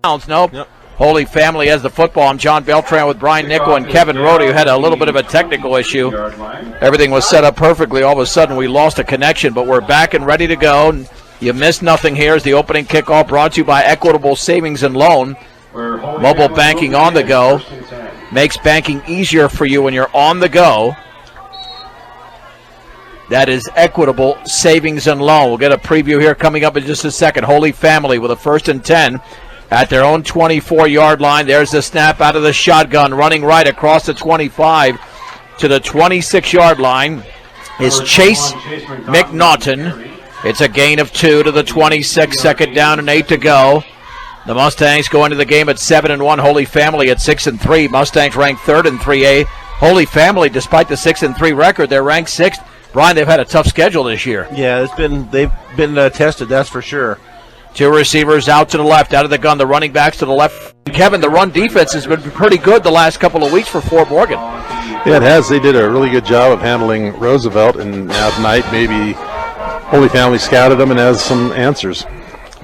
Nope. Yep. Holy Family has the football. I'm John Beltran with Brian Nickel and Kevin Rohde, who had a little bit of a technical issue. Everything was set up perfectly. All of a sudden, we lost a connection, but we're back and ready to go. You missed nothing here as the opening kickoff brought to you by Equitable Savings and Loan. Mobile banking on the go makes banking easier for you when you're on the go. That is Equitable Savings and Loan. We'll get a preview here coming up in just a second. Holy Family with a 1st and 10 at their own 24-yard line. There's the snap out of the shotgun. Running right across the 25 to the 26-yard line is Chase McNaughton. It's a gain of 2 to the 26, 2nd down and 8 to go. The Mustangs go into the game at 7-1. Holy Family at 6-3. Mustangs ranked 3rd in 3A. Holy Family, despite the 6-3 record, they're ranked 6th. Brian, they've had a tough schedule this year. Yeah, they've been tested, that's for sure. 2 receivers out to the left, out of the gun. The running backs to the left. Kevin, the run defense has been pretty good the last couple of weeks for Fort Morgan. Yeah, it has. They did a really good job of handling Roosevelt, and now tonight maybe Holy Family scouted them and has some answers.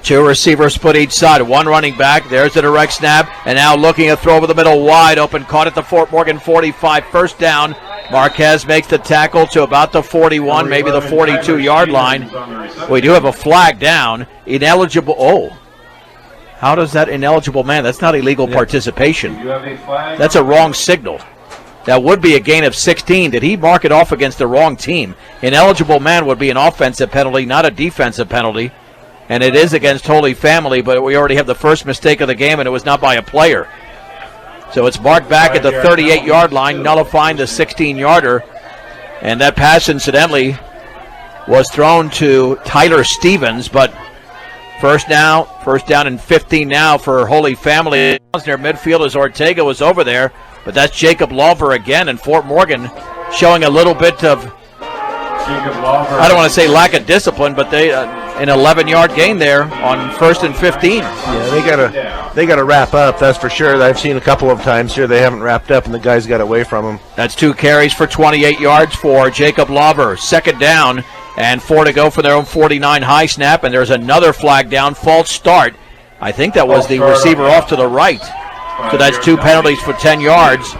2 receivers split each side. 1 running back. There's the direct snap. And now looking at throw over the middle, wide open. Caught at the Fort Morgan 45. 1st down. Marquez makes the tackle to about the 41, maybe the 42-yard line. We do have a flag down. Ineligible. Oh. How does that ineligible man? That's not illegal participation. That's a wrong signal. That would be a gain of 16. Did he mark it off against the wrong team? Ineligible man would be an offensive penalty, not a defensive penalty. And it is against Holy Family, but we already have the first mistake of the game, and it was not by a player. So it's marked back at the 38-yard line, nullifying the 16-yarder. And that pass, incidentally, was thrown to Tyler Stevens, but first down and 15 now for Holy Family. Their midfield as Ortega was over there, but that's Jacob Lawver again, and Fort Morgan showing a little bit of, I don't want to say lack of discipline, but they an 11-yard gain there on 1st and 15. Yeah, they gotta wrap up, that's for sure. I've seen a couple of times here they haven't wrapped up and the guys got away from them. That's 2 carries for 28 yards for Jacob Lawver. 2nd down and 4 to go for their own 49 high snap, and there's another flag down, false start. I think that was the receiver off to the right. So that's 2 penalties for 10 yards.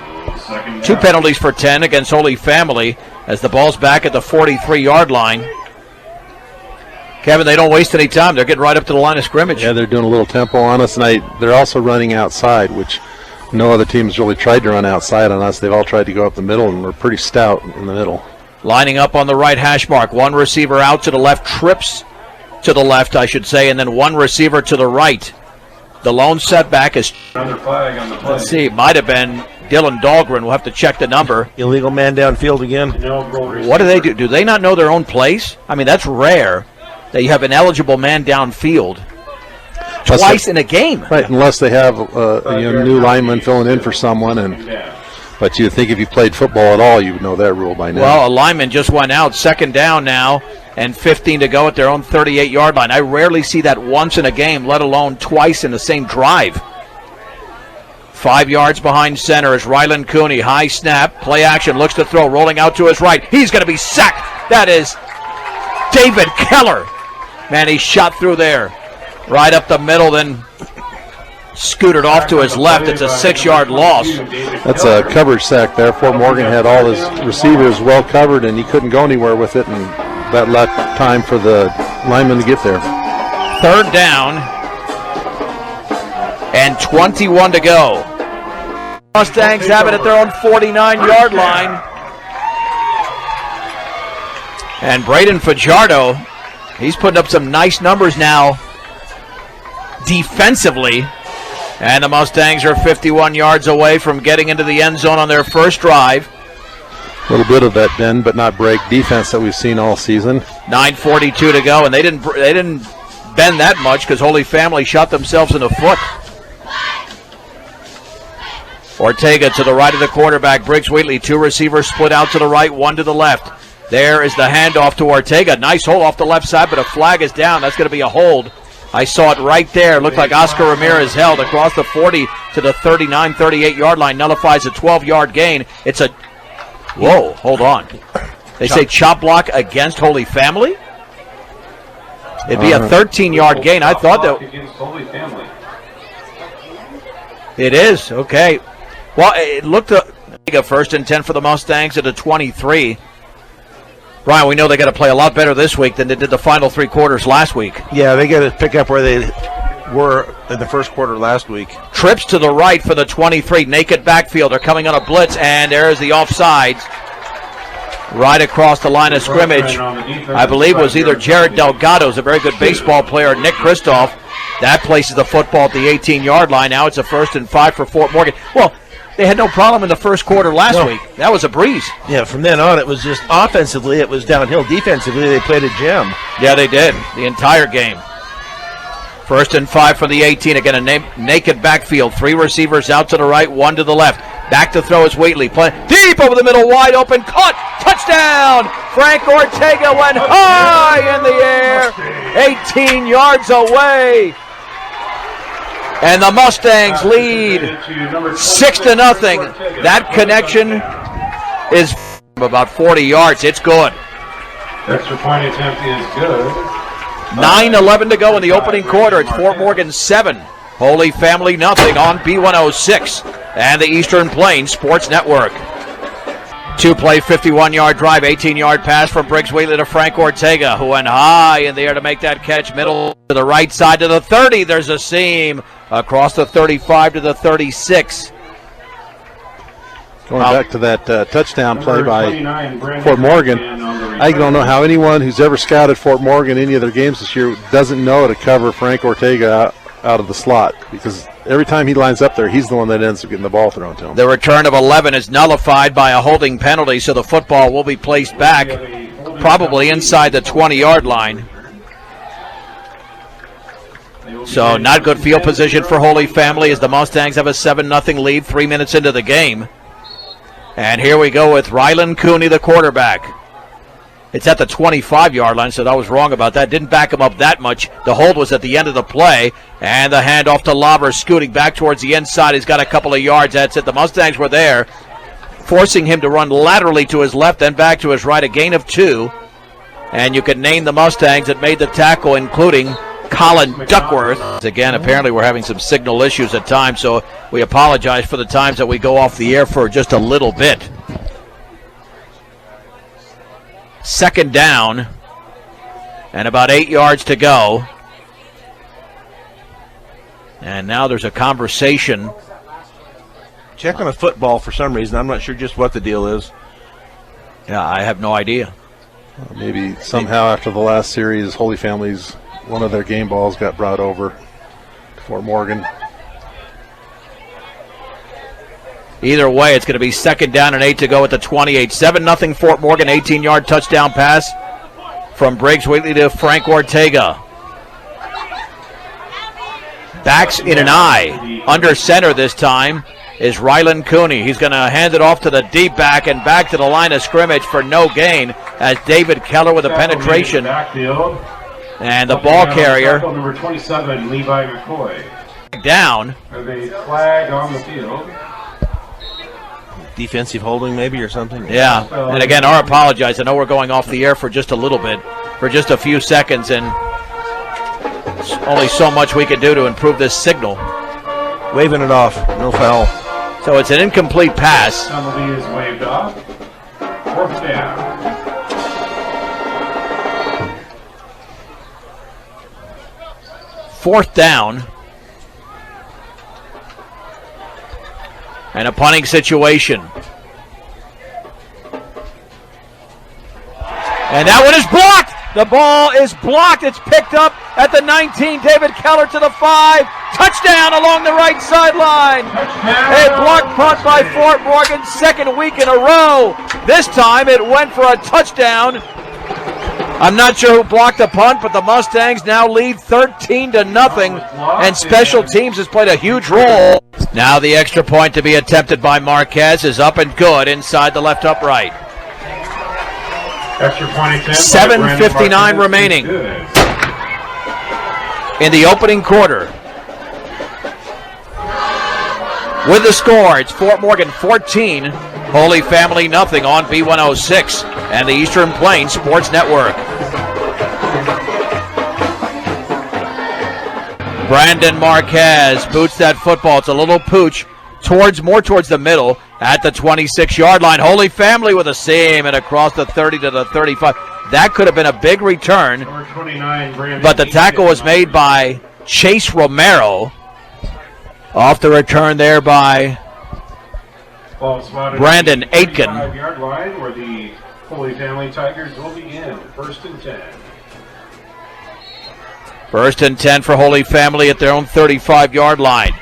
2 penalties for 10 against Holy Family as the ball's back at the 43-yard line. Kevin, they don't waste any time. They're getting right up to the line of scrimmage. Yeah, they're doing a little tempo on us, and they're also running outside, which no other team has really tried to run outside on us. They've all tried to go up the middle, and we're pretty stout in the middle. Lining up on the right hash mark. 1 receiver out to the left, trips to the left, I should say, and then 1 receiver to the right. The lone setback is, let's see, it might have been Dylan Dahlgren. We'll have to check the number. Illegal man downfield again. What do they do? Do they not know their own plays? I mean, that's rare that you have an eligible man downfield twice in a game. Right, unless they have a new lineman filling in for someone. But you think if you played football at all, you would know that rule by now. Well, a lineman just went out. 2nd down now and 15 to go at their own 38-yard line. I rarely see that once in a game, let alone twice in the same drive. 5 yards behind center is Ryland Cooney. High snap, play action, looks to throw, rolling out to his right. He's going to be sacked. That is David Keller. Man, he shot through there. Right up the middle, then scooted off to his left. It's a 6-yard loss. That's a coverage sack there. Fort Morgan had all his receivers well covered, and he couldn't go anywhere with it, and that left time for the lineman to get there. 3rd down and 21 to go. Mustangs have it at their own 49-yard line. And Braden Fajardo, he's putting up some nice numbers now defensively. And the Mustangs are 51 yards away from getting into the end zone on their first drive. A little bit of that bend but not break defense that we've seen all season. 9:42 to go, and they didn't bend that much because Holy Family shot themselves in the foot. Ortega to the right of the quarterback. Briggs Wheatley, 2 receivers split out to the right, 1 to the left. There is the handoff to Ortega. Nice hold off the left side, but a flag is down. That's going to be a hold. I saw it right there. Looked like Oscar Ramirez held across the 40 to the 39, 38-yard line. Nullifies a 12-yard gain. It's a... Whoa, hold on. They say chop block against Holy Family? It'd be a 13-yard gain. I thought that... It is, okay. Well, it looked like a 1st and 10 for the Mustangs at a 23. Brian, we know they got to play a lot better this week than they did the final 3 quarters last week. Yeah, they got to pick up where they were in the first quarter last week. Trips to the right for the 23. Naked backfield. They're coming on a blitz, and there's the offsides. Right across the line of scrimmage. I believe it was either Jared Delgado's, a very good baseball player, Nick Kristoff. That places the football at the 18-yard line. Now it's a 1st and 5 for Fort Morgan. Well, they had no problem in the first quarter last week. That was a breeze. Yeah, from then on, it was just offensively, it was downhill. Defensively, they played a gem. Yeah, they did. The entire game. 1st and 5 for the 18. Again, a naked backfield. 3 receivers out to the right, 1 to the left. Back to throw is Wheatley. Play deep over the middle, wide open. Caught. Touchdown. Frank Ortega went high in the air. 18 yards away. And the Mustangs lead 6-0. That connection is about 40 yards. It's good. Extra point attempt is good. 9:11 to go in the opening quarter. It's Fort Morgan 7. Holy Family nothing on B106 and the Eastern Plains Sports Network. 2-play, 51-yard drive, 18-yard pass from Briggs Wheatley to Frank Ortega, who went high in the air to make that catch. Middle to the right side to the 30. There's a seam across the 35 to the 36. Going back to that touchdown play by Fort Morgan, I don't know how anyone who's ever scouted Fort Morgan any of their games this year doesn't know to cover Frank Ortega out of the slot, because every time he lines up there, he's the one that ends up getting the ball thrown to him. The return of 11 is nullified by a holding penalty, so the football will be placed back probably inside the 20-yard line. So not good field position for Holy Family as the Mustangs have a 7-0 lead 3 minutes into the game. And here we go with Rylan Cooney, the quarterback. It's at the 25-yard line, so I was wrong about that. Didn't back him up that much. The hold was at the end of the play. And the handoff to Lauber, scooting back towards the inside. He's got a couple of yards. That's it. The Mustangs were there, forcing him to run laterally to his left, then back to his right, a gain of 2. And you can name the Mustangs that made the tackle, including Colin Duckworth. Again, apparently we're having some signal issues at times, so we apologize for the times that we go off the air for just a little bit. 2nd down and about 8 yards to go. And now there's a conversation. Check on a football for some reason. I'm not sure just what the deal is. Yeah, I have no idea. Maybe somehow after the last series, Holy Family's one of their game balls got brought over to Fort Morgan. Either way, it's going to be 2nd down and 8 to go at the 28. 7-0 Fort Morgan, 18-yard touchdown pass from Briggs Wheatley to Frank Ortega. Backs in an eye. Under center this time is Rylan Cooney. He's going to hand it off to the deep back and back to the line of scrimmage for no gain as David Keller with a penetration. And the ball carrier. Number 27, Levi McCoy. Down. There's a flag on the field. Defensive holding maybe or something? Yeah, and again, I apologize. I know we're going off the air for just a little bit, for just a few seconds, and only so much we can do to improve this signal. Waving it off, no foul. So it's an incomplete pass. Penalty is waved off. 4th down. Fourth down. And a punting situation. And that one is blocked. The ball is blocked. It's picked up at the 19. David Keller to the 5. Touchdown along the right sideline. A blocked punt by Fort Morgan, 2nd week in a row. This time it went for a touchdown. I'm not sure who blocked the punt, but the Mustangs now lead 13-0, and special teams has played a huge role. Now the extra point to be attempted by Marquez is up and good inside the left upright. Extra point attempt. 7:59 remaining in the opening quarter. With the score, it's Fort Morgan 14, Holy Family nothing on B106 and the Eastern Plains Sports Network. Brandon Marquez boots that football. It's a little pooch more towards the middle at the 26-yard line. Holy Family with a seam and across the 30 to the 35. That could have been a big return, but the tackle was made by Chase Romero. Off the return there by Brandon Aitken. 5-yard line where the Holy Family Tigers will begin. 1st and 10. 1st and 10 for Holy Family at their own 35-yard line.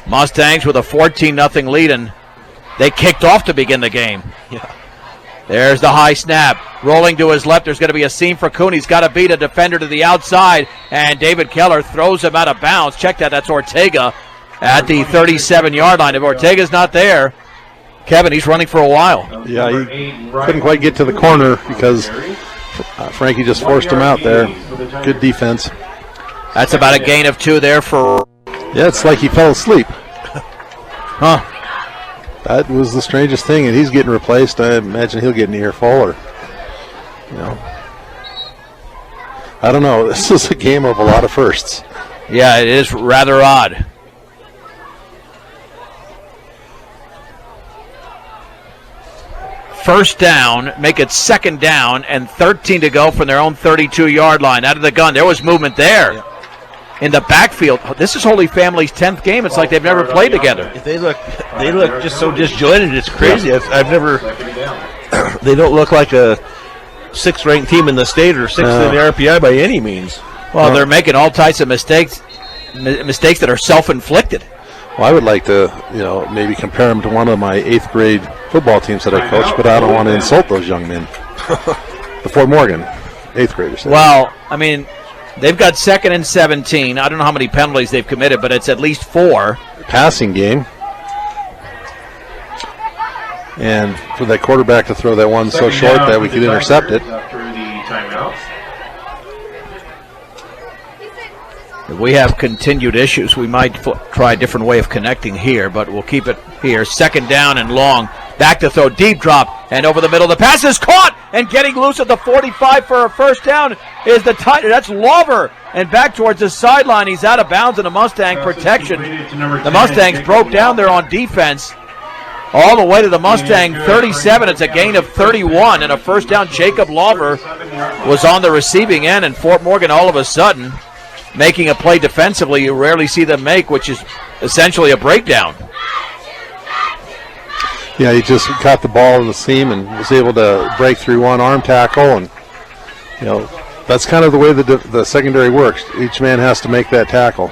Mustangs with a 14-0 lead, and they kicked off to begin the game. Yeah. There's the high snap. Rolling to his left, there's going to be a seam for Cooney. He's got to beat a defender to the outside, and David Keller throws him out of bounds. Check that, that's Ortega at the 37-yard line. If Ortega's not there, Kevin, he's running for a while. Yeah, he couldn't quite get to the corner because Frankie just forced him out there. Good defense. That's about a gain of 2 there for... Yeah, it's like he fell asleep. Huh. That was the strangest thing, and he's getting replaced. I imagine he'll get an earful, or, you know. I don't know. This is a game of a lot of firsts. Yeah, it is rather odd. First down, make it 2nd down, and 13 to go from their own 32-yard line. Out of the gun, there was movement there. Yeah. In the backfield. This is Holy Family's 10th game. It's like they've never played together. They look just so disjointed. It's crazy. I've never. They don't look like a 6th-ranked team in the state or 6th in the RPI by any means. Well, they're making all types of mistakes that are self-inflicted. Well, I would like to, maybe compare them to one of my 8th grade football teams that I coached, but I don't want to insult those young men. The Fort Morgan 8th graders. Well, I mean, they've got 2nd and 17. I don't know how many penalties they've committed, but it's at least 4. Passing game. And for that quarterback to throw that one so short that we could intercept it. After the timeout. If we have continued issues, we might try a different way of connecting here, but we'll keep it here. 2nd down and long. Back to throw, deep drop, and over the middle. The pass is caught, and getting loose at the 45 for a first down is the tight end. That's Lover, and back towards the sideline. He's out of bounds in the Mustang protection. The Mustangs broke down there on defense. All the way to the Mustang 37. It's a gain of 31 and a first down. Jacob Lover was on the receiving end, and Fort Morgan all of a sudden making a play defensively you rarely see them make, which is essentially a breakdown. Yeah, he just caught the ball in the seam and was able to break through one arm tackle, and that's kind of the way the secondary works. Each man has to make that tackle.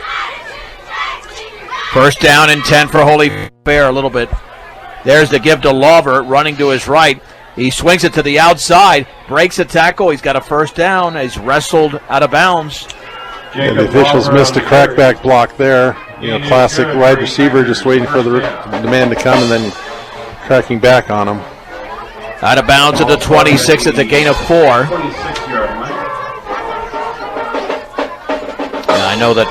First down and 10 for Holy Fair. A little bit. There's the give to Lover, running to his right. He swings it to the outside, breaks a tackle. He's got a first down. He's wrestled out of bounds. Yeah, the officials missed a crackback block there. Classic wide receiver just waiting for the man to come and then cracking back on him. Out of bounds at the 26 at the gain of 4. And I know that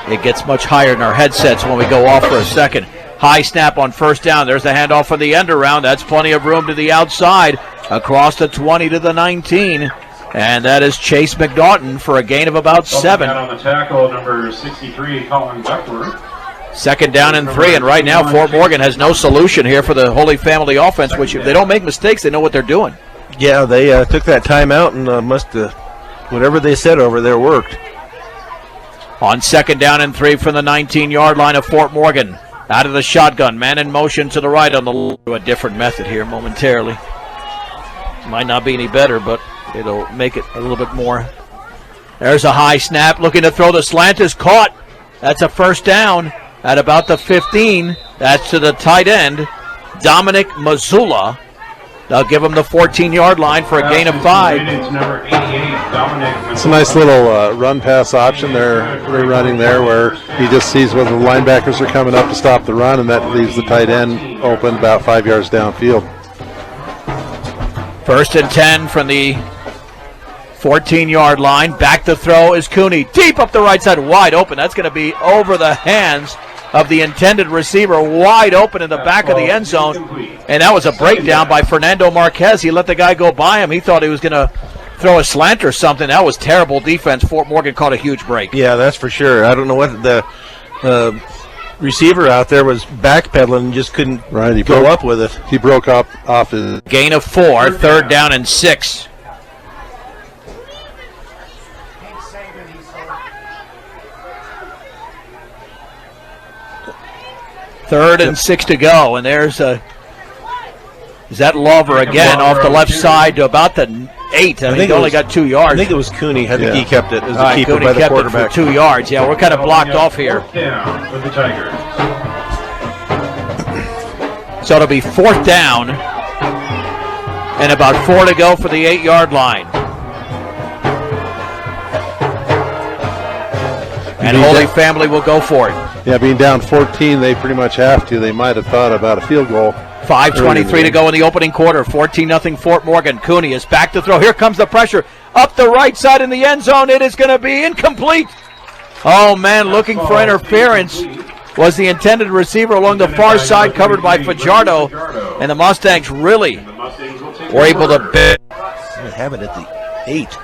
it gets much higher in our headsets when we go off for a second. High snap on first down. There's the handoff for the end around. That's plenty of room to the outside. Across the 20 to the 19. And that is Chase McNaughton for a gain of about 7. On the tackle, number 63, Colin Duckworth. 2nd down and 3, and right now Fort Morgan has no solution here for the Holy Family offense, which if they don't make mistakes, they know what they're doing. Yeah, they took that timeout and must have, whatever they said over there worked. On 2nd down and 3 from the 19-yard line of Fort Morgan. Out of the shotgun, man in motion to the right on a different method here momentarily. Might not be any better, but it'll make it a little bit more. There's a high snap, looking to throw. The slant is caught. That's a first down at about the 15. That's to the tight end, Dominic Mazzulla. They'll give him the 14-yard line for a gain of 5. It's a nice little run pass option they're running there, where he just sees whether the linebackers are coming up to stop the run, and that leaves the tight end open about 5 yards downfield. 1st and 10 from the 14-yard line. Back to throw is Cooney. Deep up the right side, wide open. That's going to be over the hands of the intended receiver, wide open in the back of the end zone. And that was a breakdown by Fernando Marquez. He let the guy go by him. He thought he was going to throw a slant or something. That was terrible defense. Fort Morgan caught a huge break. Yeah, that's for sure. I don't know what the receiver out there was backpedaling and just couldn't go up with it. He broke up off his Gain of 4, third down and 6. Third and 6 to go, and there's is that Lover again off the left side to about the 8. I think he only got 2 yards. I think it was Cooney. I think he kept it as a keeper Cooney by the kept quarterback. it for 2 yards. Yeah, we're kind of blocked off here. Down for the Tigers. So it'll be 4th down and about 4 to go for the 8-yard line. And Holy Family will go for it. Yeah, being down 14, they pretty much have to. They might have thought about a field goal. 5:23 to go in the opening quarter. 14-0 Fort Morgan. Cooney is back to throw. Here comes the pressure. Up the right side in the end zone. It is going to be incomplete. Oh, man, looking for interference was the intended receiver along the far side, covered by Fajardo. And the Mustangs really were able to They have it at the 8.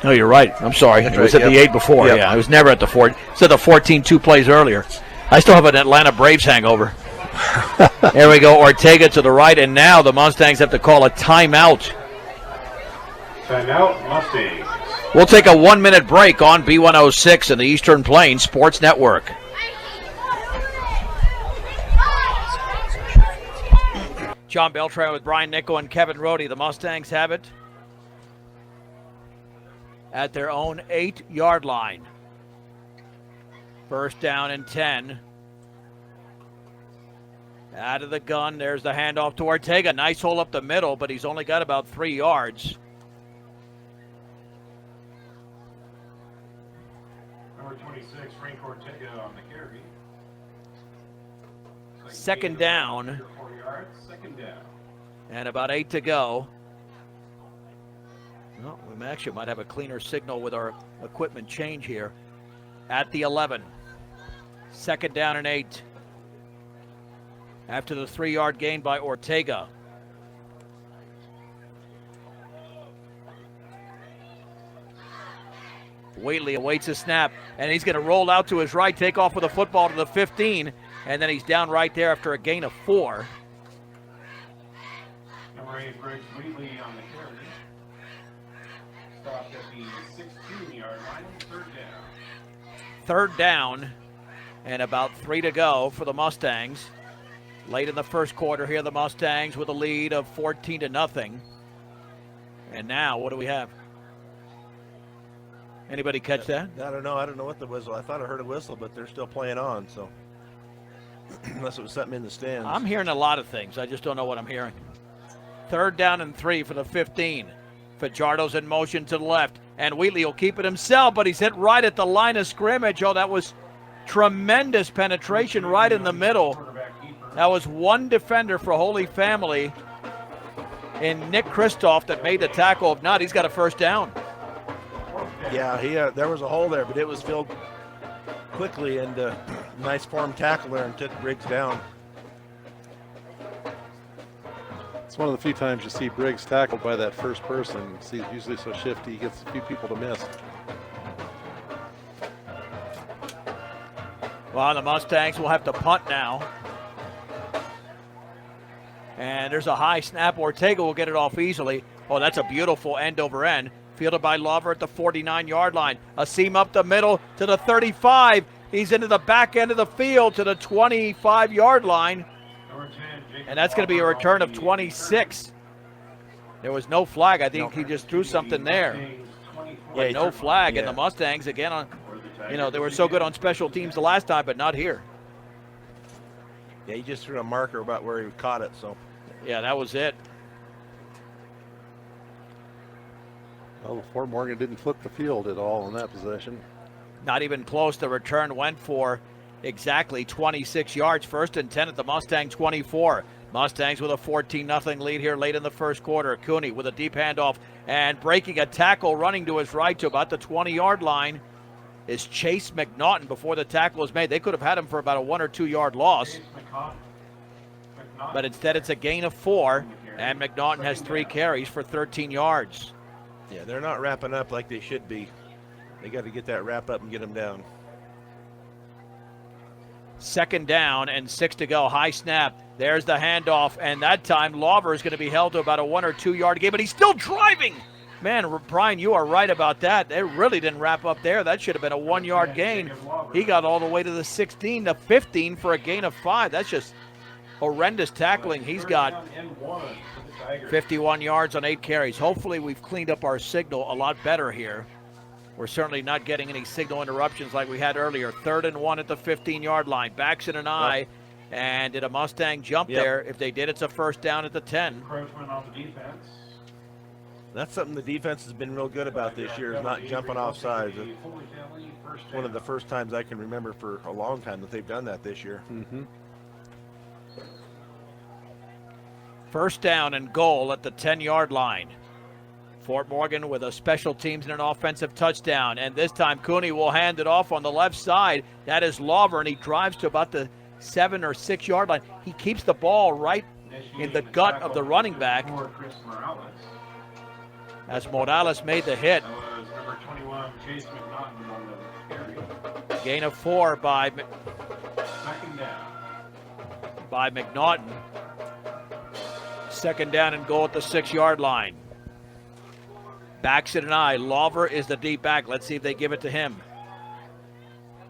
No, you're right. I'm sorry. It was at the 8 before. Yep. Yeah, it was never at the 4. It said the 14 2 plays earlier. I still have an Atlanta Braves hangover. There we go. Ortega to the right, and now the Mustangs have to call a timeout. Timeout, Mustangs. We'll take a 1-minute break on B106 and the Eastern Plains Sports Network. John Beltran with Brian Nickel and Kevin Rohde. The Mustangs have it at their own 8-yard line. First down and 10. Out of the gun, there's the handoff to Ortega. Nice hole up the middle, but he's only got about 3 yards. Number 26, Frank Ortega on the carry. Second down. 4 yards, second down. And about 8 to go. Well, we actually might have a cleaner signal with our equipment change here. At the 11. Second down and 8. After the 3-yard gain by Ortega. Whately awaits a snap, and he's going to roll out to his right, take off with a football to the 15, and then he's down right there after a gain of 4. Number 8, Briggs Wheatley on the carry. Stopped at the 16-yard line, third down. Third down, and about 3 to go for the Mustangs. Late in the first quarter here, the Mustangs with a lead of 14-0. And now, what do we have? Anybody catch that? I don't know. I don't know what the whistle. I thought I heard a whistle, but they're still playing on. So unless it was something in the stands. I'm hearing a lot of things. I just don't know what I'm hearing. Third down and 3 for the 15. Fajardo's in motion to the left, and Wheatley will keep it himself, but he's hit right at the line of scrimmage. Oh, that was tremendous penetration right in the middle. That was one defender for Holy Family in Nick Kristoff that made the tackle. If not, he's got a first down. Yeah, there was a hole there, but it was filled quickly, and nice form tackle there and took Briggs down. It's one of the few times you see Briggs tackled by that first person. He's usually so shifty, he gets a few people to miss. Well, the Mustangs will have to punt now. And there's a high snap. Ortega will get it off easily. Oh, that's a beautiful end over end. Fielded by Lover at the 49-yard line. A seam up the middle to the 35. He's into the back end of the field to the 25-yard line. And that's going to be a return of 26. There was no flag. I think he just threw something there. Yeah, no flag. And the Mustangs, again, they were so good on special teams the last time, but not here. Yeah, he just threw a marker about where he caught it. So, yeah, that was it. Well, Fort Morgan didn't flip the field at all in that possession. Not even close. The return went for exactly 26 yards. First and 10 at the Mustang 24. Mustangs with a 14-0 lead here late in the first quarter. Cooney with a deep handoff and breaking a tackle, running to his right to about the 20-yard line is Chase McNaughton before the tackle was made. They could have had him for about a 1 or 2 yard loss. But instead it's a gain of 4, and McNaughton has 3 carries for 13 yards. Yeah, they're not wrapping up like they should be. They got to get that wrap up and get them down. 2nd down and 6 to go. High snap. There's the handoff, and that time Lawver is going to be held to about a 1 or 2 yard gain, but he's still driving. Man, Brian, you are right about that. They really didn't wrap up there. That should have been a 1 yard gain. He got all the way to the 16 to 15 for a gain of 5. That's just horrendous tackling. He's got 51 yards on 8 carries. Hopefully we've cleaned up our signal a lot better here. We're certainly not getting any signal interruptions like we had earlier. 3rd and 1 at the 15-yard line. Baxton and I. And did a Mustang jump there? If they did, it's a 1st down at the 10. Encroachment on the defense. That's something the defense has been real good about this year, is not jumping off sides. It's one of the first times I can remember for a long time that they've done that this year. Mm-hmm. 1st down and goal at the 10-yard line. Fort Morgan with a special teams and an offensive touchdown. And this time Cooney will hand it off on the left side. That is Lawver, and he drives to about the 7 or 6 yard line. He keeps the ball right in the gut of the running back. As Morales made the hit. Gain of 4 by McNaughton. 2nd down and goal at the 6 yard line. Baxton and I. Lawver is the deep back. Let's see if they give it to him.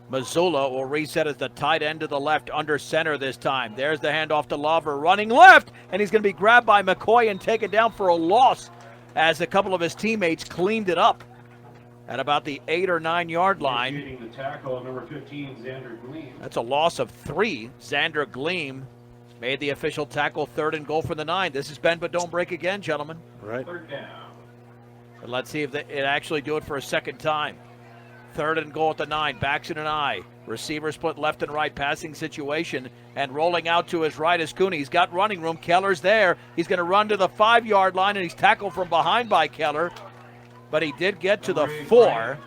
Missoula will reset as the tight end to the left, under center this time. There's the handoff to Lawver, running left, and he's going to be grabbed by McCoy and taken down for a loss as a couple of his teammates cleaned it up at about the 8 or 9 yard line. The tackle, number 15, Xander Gleam. That's a loss of 3. Xander Gleam made the official tackle. 3rd and goal for the 9. This is bend but don't break again, gentlemen. Right. 3rd down. But let's see if it actually do it for a 2nd time. 3rd and goal at the 9. Baxton and I. Receiver split left and right, passing situation. And rolling out to his right is Cooney. He's got running room. Keller's there. He's going to run to the 5 yard line, and he's tackled from behind by Keller. But he did get to the 4.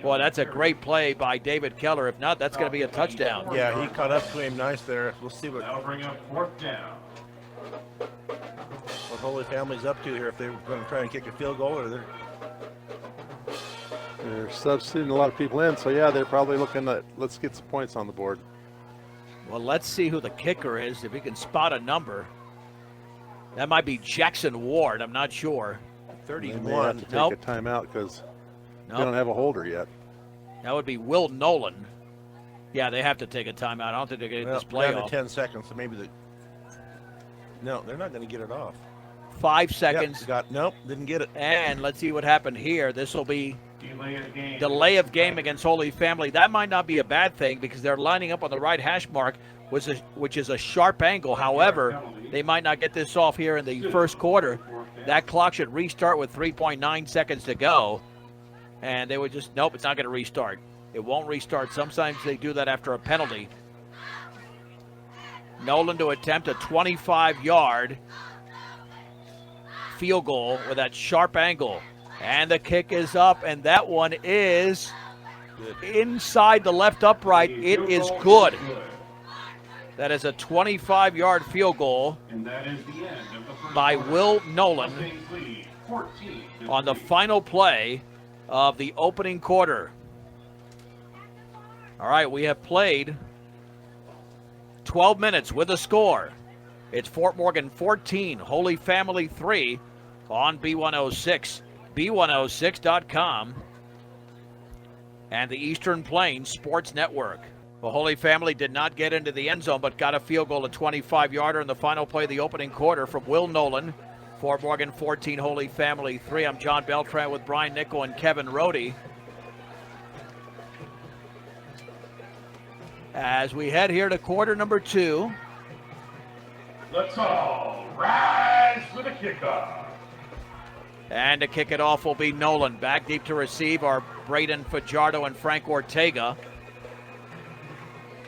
Boy, that's a great play by David Keller. If not, that's going to be a touchdown. Yeah, he caught up to him nice there. We'll see That'll bring up 4th down. what Holy Family's up to here, if they're going to try and kick a field goal, or They're substituting a lot of people in, so yeah, they're probably looking at, let's get some points on the board. Well, let's see who the kicker is, if he can spot a number. That might be Jackson Ward. I'm not sure. 31. They may have to take a timeout because they don't have a holder yet. That would be Will Nolan. Yeah, they have to take a timeout. I don't think they're going to get this play down off. to 10 seconds, so maybe no, they're not going to get it off. 5 seconds. Nope, didn't get it. And let's see what happened here. This will be delay of game against Holy Family. That might not be a bad thing because they're lining up on the right hash mark, which is a sharp angle. However, they might not get this off here in the 1st quarter. That clock should restart with 3.9 seconds to go. And they would just, nope, it's not going to restart. It won't restart. Sometimes they do that after a penalty. Nolan to attempt a 25-yard field goal with that sharp angle. And the kick is up, and that one is inside the left upright. It is good. That is a 25-yard field goal by Will Nolan on the final play of the opening quarter. All right, we have played 12 minutes with a score. It's Fort Morgan 14, Holy Family 3 on B106, B106.com, and the Eastern Plains Sports Network. The Holy Family did not get into the end zone, but got a field goal, a 25-yarder in the final play of the opening quarter from Will Nolan. Fort Morgan 14, Holy Family 3. I'm John Beltran with Brian Nickel and Kevin Rohde. As we head here to quarter number 2. Let's all rise for the kickoff. And to kick it off will be Nolan. Back deep to receive are Braden Fajardo and Frank Ortega.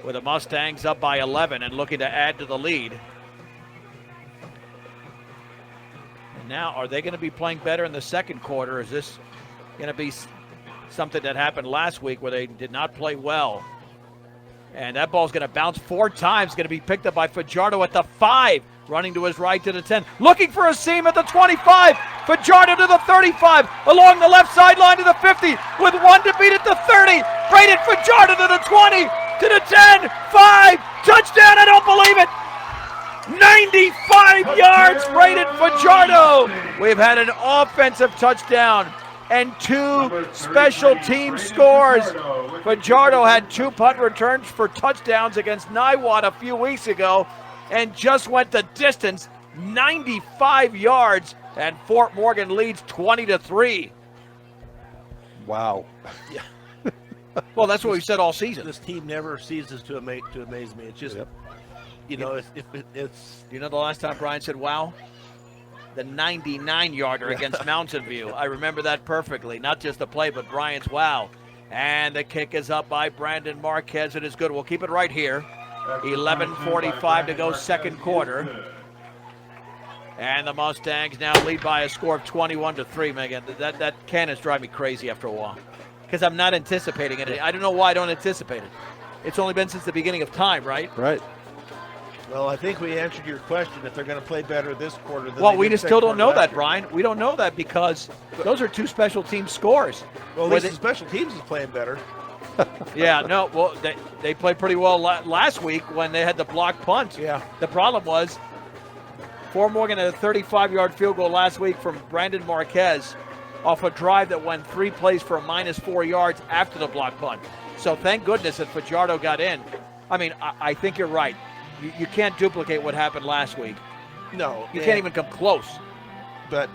With the Mustangs up by 11 and looking to add to the lead. And now, are they going to be playing better in the second quarter? Is this going to be something that happened last week where they did not play well? And that ball's going to bounce 4 times. Going to be picked up by Fajardo at the 5. Running to his right to the 10. Looking for a seam at the 25. Fajardo to the 35. Along the left sideline to the 50. With 1 to beat at the 30. Braden Fajardo to the 20. To the 10. 5. Touchdown. I don't believe it. 95 yards, Braden Fajardo. We've had an offensive touchdown and 2 special team scores. Fajardo had 2 punt returns for touchdowns against Niwot a few weeks ago and just went the distance, 95 yards, and Fort Morgan leads 20-3. Wow. Yeah. Well, that's what we've said all season. This team never ceases to amaze me. It's just, you know, it's. You know the last time Brian said, wow? The 99-yarder against Mountain View. I remember that perfectly. Not just the play, but Brian's wow. And the kick is up by Brandon Marquez. It is good. We'll keep it right here. 11:45 to go, second quarter. And the Mustangs now lead by a score of 21-3, Megan. That cannons drive me crazy after a while because I'm not anticipating it. I don't know why I don't anticipate it. It's only been since the beginning of time, right? Right. Well, I think we answered your question if they're going to play better this quarter than well, we just still don't know that, Brian. We don't know that because those are 2 special team scores. Well, at least the special teams is playing better. Yeah, no, well, they played pretty well last week when they had the block punt. Yeah. The problem was Fort Morgan had a 35-yard field goal last week from Brandon Marquez off a drive that went 3 plays for a -4 yards after the block punt. So thank goodness that Fajardo got in. I mean, I think you're right. You can't duplicate what happened last week. No. You can't even come close. But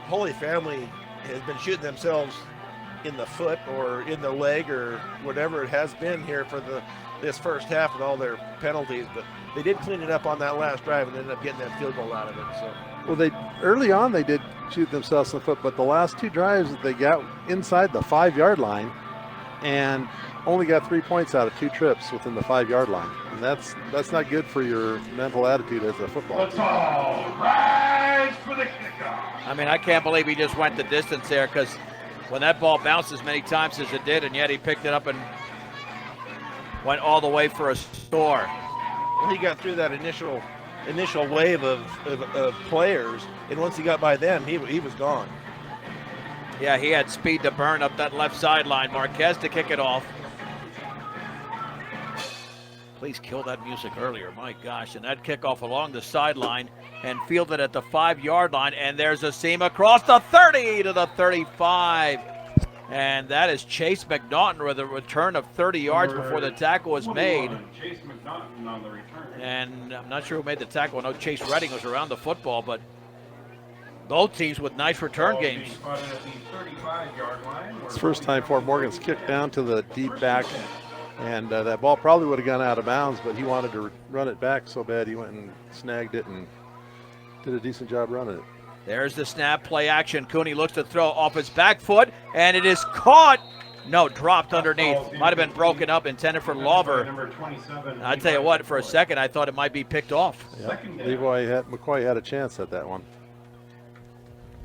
Holy Family has been shooting themselves in the foot or in the leg or whatever it has been here for this first half with all their penalties. But they did clean it up on that last drive and ended up getting that field goal out of it. So. Well, early on they did shoot themselves in the foot, but the last 2 drives they got inside the 5-yard line and only got 3 points out of 2 trips within the 5-yard line. And that's not good for your mental attitude as a football team. Rise for the kickoff. I mean, I can't believe he just went the distance there because when that ball bounced as many times as it did, and yet he picked it up and went all the way for a score. Well, he got through that initial wave of players, and once he got by them, he was gone. Yeah, he had speed to burn up that left sideline. Marquez to kick it off. Please kill that music earlier, my gosh. And that kickoff along the sideline and fielded at the 5-yard line. And there's a seam across the 30 to the 35. And that is Chase McNaughton with a return of 30 yards before the tackle was made. Chase McNaughton on the return. And I'm not sure who made the tackle. I know Chase Redding was around the football, but both teams with nice return games. It's the first time Fort Morgan's kicked down to the deep back. And that ball probably would have gone out of bounds, but he wanted to run it back so bad he went and snagged it and did a decent job running it. There's the snap, play action. Cooney looks to throw off his back foot, and it is caught. No, dropped underneath. Might have been broken up, intended for Lawver. I tell you what, for a second, I thought it might be picked off. Yep. McCoy had a chance at that one.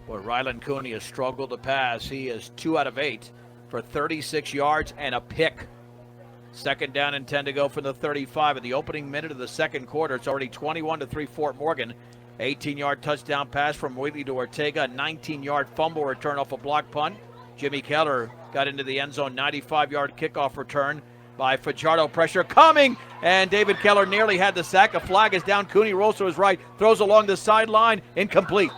Well, Ryland Cooney has struggled to pass. He is 2 out of 8 for 36 yards and a pick. Second down and 10 to go from the 35 in the opening minute of the second quarter. It's already 21-3 Fort Morgan. 18-yard touchdown pass from Wheatley to Ortega. 19-yard fumble return off a block punt. Jimmy Keller got into the end zone. 95-yard kickoff return by Fajardo. Pressure coming, and David Keller nearly had the sack. A flag is down. Cooney rolls to his right, throws along the sideline, incomplete.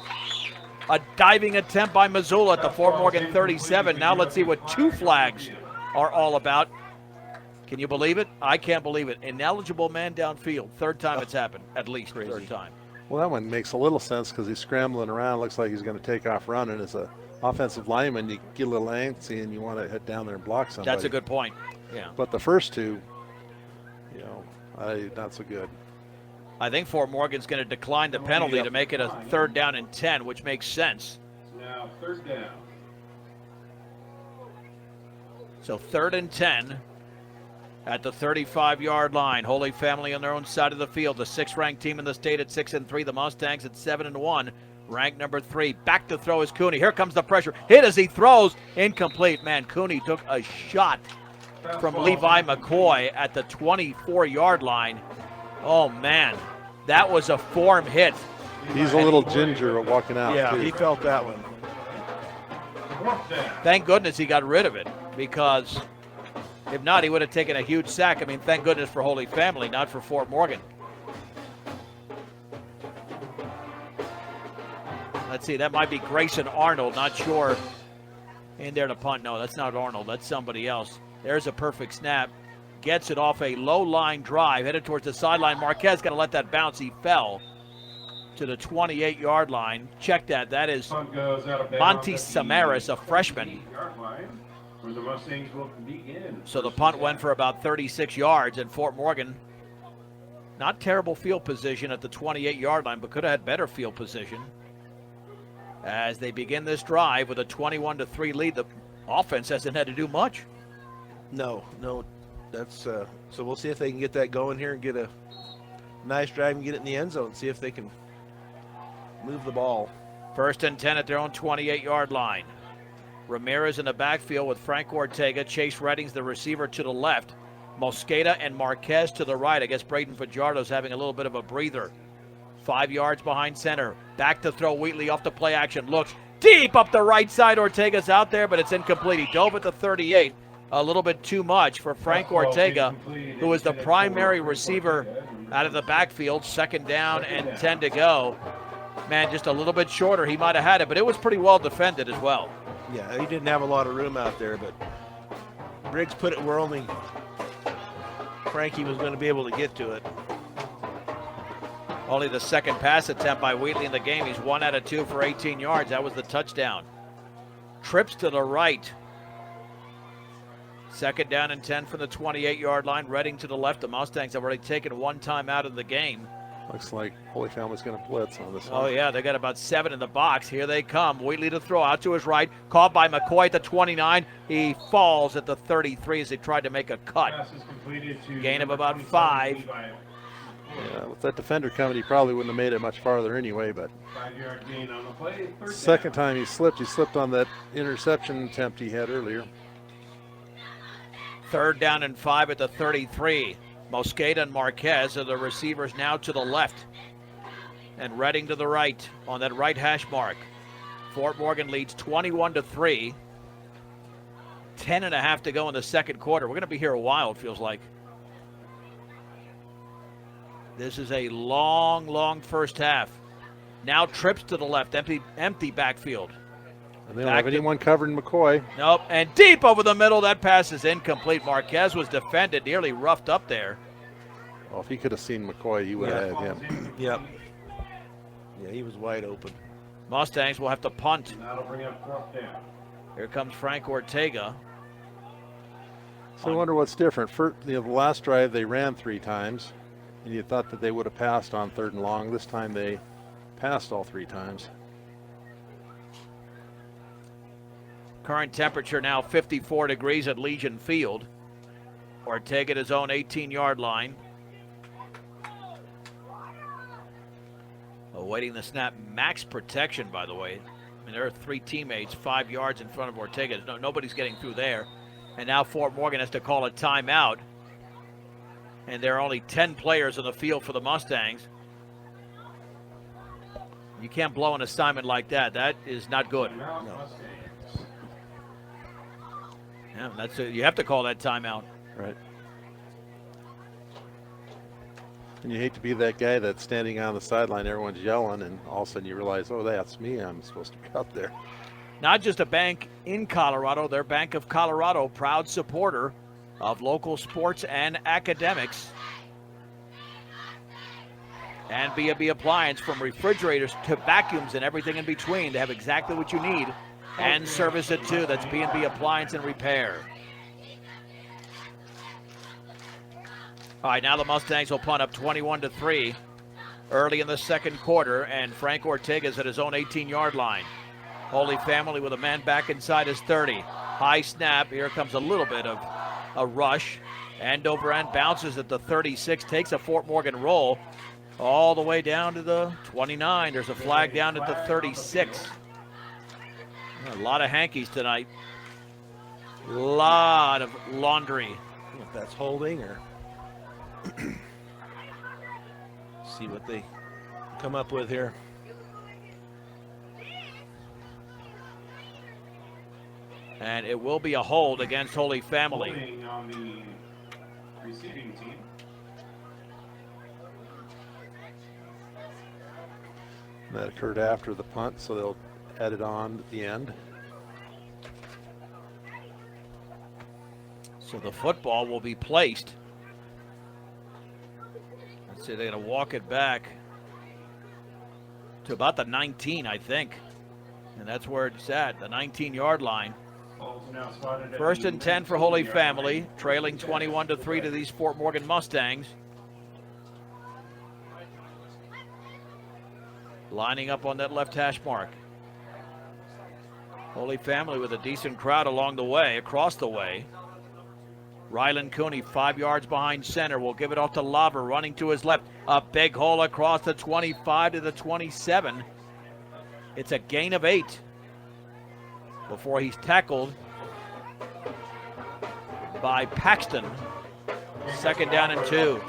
A diving attempt by Missoula at the Fort Morgan 37. Now let's see what 2 flags are all about. Can you believe it? I can't believe it. Ineligible man downfield. Third time it's happened, at least. Crazy. Third time. Well, that one makes a little sense because he's scrambling around. Looks like he's going to take off running. As an offensive lineman, you get a little antsy and you want to head down there and block somebody. That's a good point. Yeah. But the first 2, not so good. I think Fort Morgan's going to decline the penalty to make it a 3rd down and 10, which makes sense. Now 3rd down. So 3rd and 10 at the 35-yard line. Holy Family on their own side of the field. The 6th-ranked team in the state at 6-3. The Mustangs at 7-1. Ranked number 3. Back to throw is Cooney. Here comes the pressure. Hit as he throws. Incomplete. Man, Cooney took a shot from Levi McCoy at the 24-yard line. Oh, man. That was a form hit. He's a little ginger walking out. Yeah, too. he felt that one. Thank goodness he got rid of it, because if not, he would have taken a huge sack. I mean, thank goodness for Holy Family, not for Fort Morgan. Let's see, that might be Grayson Arnold, not sure. In there to punt. No, that's not Arnold. That's somebody else. There's a perfect snap. Gets it off a low line drive, headed towards the sideline. Marquez got to let that bounce. He fell to the 28-yard line. Check that. That is Monty Samaras, a freshman. So the punt went for about 36 yards, and Fort Morgan, not terrible field position at the 28-yard line, but could have had better field position. As they begin this drive with a 21-3 lead, the offense hasn't had to do much. No. That's so we'll see if they can get that going here and get a nice drive and get it in the end zone. See if they can move the ball. 1st and 10 at their own 28-yard line. Ramirez in the backfield with Frank Ortega. Chase Redding's the receiver to the left. Mosqueda and Marquez to the right. I guess Braden Fajardo's having a little bit of a breather. 5 yards behind center. Back to throw. Wheatley off the play action. Looks deep up the right side. Ortega's out there, but it's incomplete. He dove at the 38. A little bit too much for Frank Ortega, who is the primary receiver out of the backfield. 2nd down and 10 to go. Man, just a little bit shorter. He might have had it, but it was pretty well defended as well. Yeah, he didn't have a lot of room out there, but Briggs put it where only Frankie was going to be able to get to it. Only the 2nd pass attempt by Wheatley in the game. He's 1 out of 2 for 18 yards. That was the touchdown. Trips to the right. 2nd down and 10 from the 28-yard line. Redding to the left. The Mustangs have already taken 1 time out of the game. Looks like Holy Family's going to blitz on this one. Oh, yeah, they got about 7 in the box. Here they come. Wheatley to throw out to his right. Caught by McCoy at the 29. He falls at the 33 as they tried to make a cut. Gain of about 5. Yeah, with that defender coming, he probably wouldn't have made it much farther anyway, but 5-yard gain on the play. 2nd time he slipped on that interception attempt he had earlier. 3rd down and 5 at the 33. Mosqueda and Marquez are the receivers now to the left. And Redding to the right on that right hash mark. Fort Morgan leads 21-3. 10.5 to go in the 2nd quarter. We're going to be here a while, it feels like. This is a long first half. Now trips to the left, empty backfield. And they don't have anyone covering McCoy. Nope, and deep over the middle. That pass is incomplete. Marquez was defended, nearly roughed up there. Well, if he could have seen McCoy, he would have had him. Yep. Yeah, he was wide open. Mustangs will have to punt. That'll bring up 4th down. Here comes Frank Ortega. So I wonder what's different. The last drive they ran 3 times, and you thought that they would have passed on 3rd and long. This time they passed all 3 times. Current temperature now 54 degrees at Legion Field. Ortega at his own 18-yard line. Awaiting the snap. Max protection, by the way. I mean, there are 3 teammates 5 yards in front of Ortega. Nobody's getting through there. And now Fort Morgan has to call a timeout. And there are only 10 players on the field for the Mustangs. You can't blow an assignment like that. That is not good. No. Yeah, that's it. You have to call that timeout. Right. And you hate to be that guy that's standing on the sideline, everyone's yelling, and all of a sudden you realize, oh, that's me. I'm supposed to be out there. Not just a bank in Colorado, they're Bank of Colorado, proud supporter of local sports and academics. And B&B Appliance, from refrigerators to vacuums and everything in between. They have exactly what you need and service it too. That's B&B Appliance and Repair. All right, now the Mustangs will punt up 21-3 early in the 2nd quarter, and Frank Ortega's at his own 18-yard line. Holy Family with a man back inside his 30. High snap. Here comes a little bit of a rush. End over end, bounces at the 36, takes a Fort Morgan roll all the way down to the 29. There's a flag down at the 36. A lot of hankies tonight. A lot of laundry. If that's holding or See what they come up with here. And it will be a hold against Holy Family. Holding on the receiving team. That occurred after the punt, so they'll add it on at the end. So the football will be placed. Let's see, they're going to walk it back to about the 19, I think. And that's where it's at, the 19-yard line. First and 10 for Holy Family, trailing 21-3 to these Fort Morgan Mustangs. Lining up on that left hash mark. Holy Family with a decent crowd along the way, across the way. Rylan Cooney, 5 yards behind center, will give it off to Lava, running to his left. A big hole across the 25 to the 27. It's a gain of 8 before he's tackled by Paxton. Second down and 2.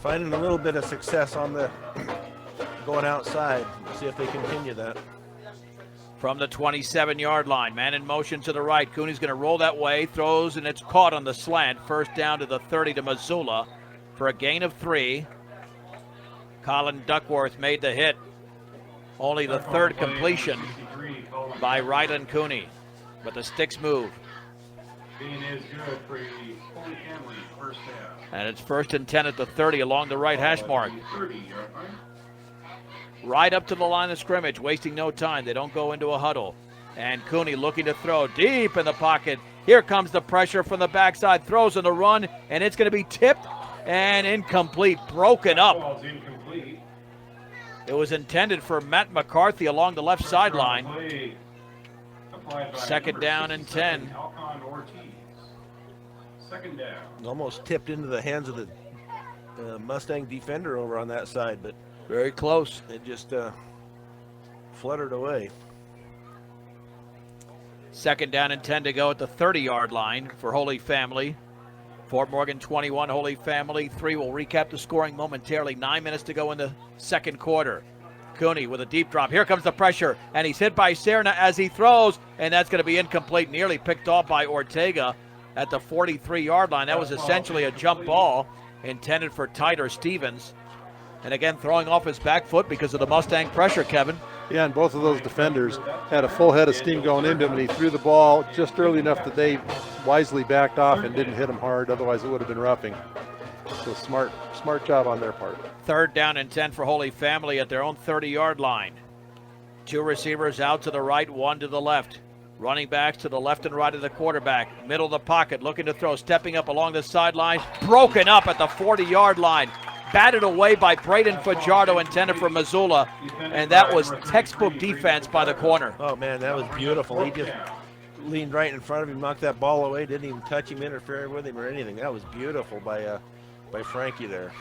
Finding a little bit of success on the going outside. We'll see if they continue that. From the 27-yard line, man in motion to the right. Cooney's going to roll that way, throws, and it's caught on the slant. First down to the 30 to Missoula for a gain of 3. Colin Duckworth made the hit. Only the third completion by Rylan Cooney, but the sticks move. Being is good for the Holy Family first half. And it's first and 10 at the 30 along the right hash mark. Right up to the line of scrimmage, wasting no time. They don't go into a huddle. And Cooney looking to throw deep in the pocket. Here comes the pressure from the backside. Throws on the run, and it's going to be tipped and incomplete, broken up. It was intended for Matt McCarthy along the left sideline. Second down and 10. Second down. Almost tipped into the hands of the Mustang defender over on that side, but very close. It just fluttered away. Second down and 10 to go at the 30-yard line for Holy Family. Fort Morgan 21, Holy Family 3. We'll recap the scoring momentarily. 9 minutes to go in the second quarter. Cooney with a deep drop. Here comes the pressure, and he's hit by Serna as he throws, and that's going to be incomplete. Nearly picked off by Ortega at the 43-yard line. That was essentially a jump ball intended for Tyler Stevens. And again, throwing off his back foot because of the Mustang pressure, Kevin. Yeah, and both of those defenders had a full head of steam going into him, and he threw the ball just early enough that they wisely backed off and didn't hit him hard. Otherwise, it would have been roughing. So smart job on their part. Third down and 10 for Holy Family at their own 30-yard line. 2 receivers out to the right, 1 to the left. Running backs to the left and right of the quarterback. Middle of the pocket, looking to throw, stepping up along the sideline. Broken up at the 40-yard line. Batted away by Braden Fajardo, intended for Missoula. And that was textbook defense by the corner. Oh, man, that was beautiful. He just leaned right in front of him, knocked that ball away, didn't even touch him, interfere with him or anything. That was beautiful by Frankie there.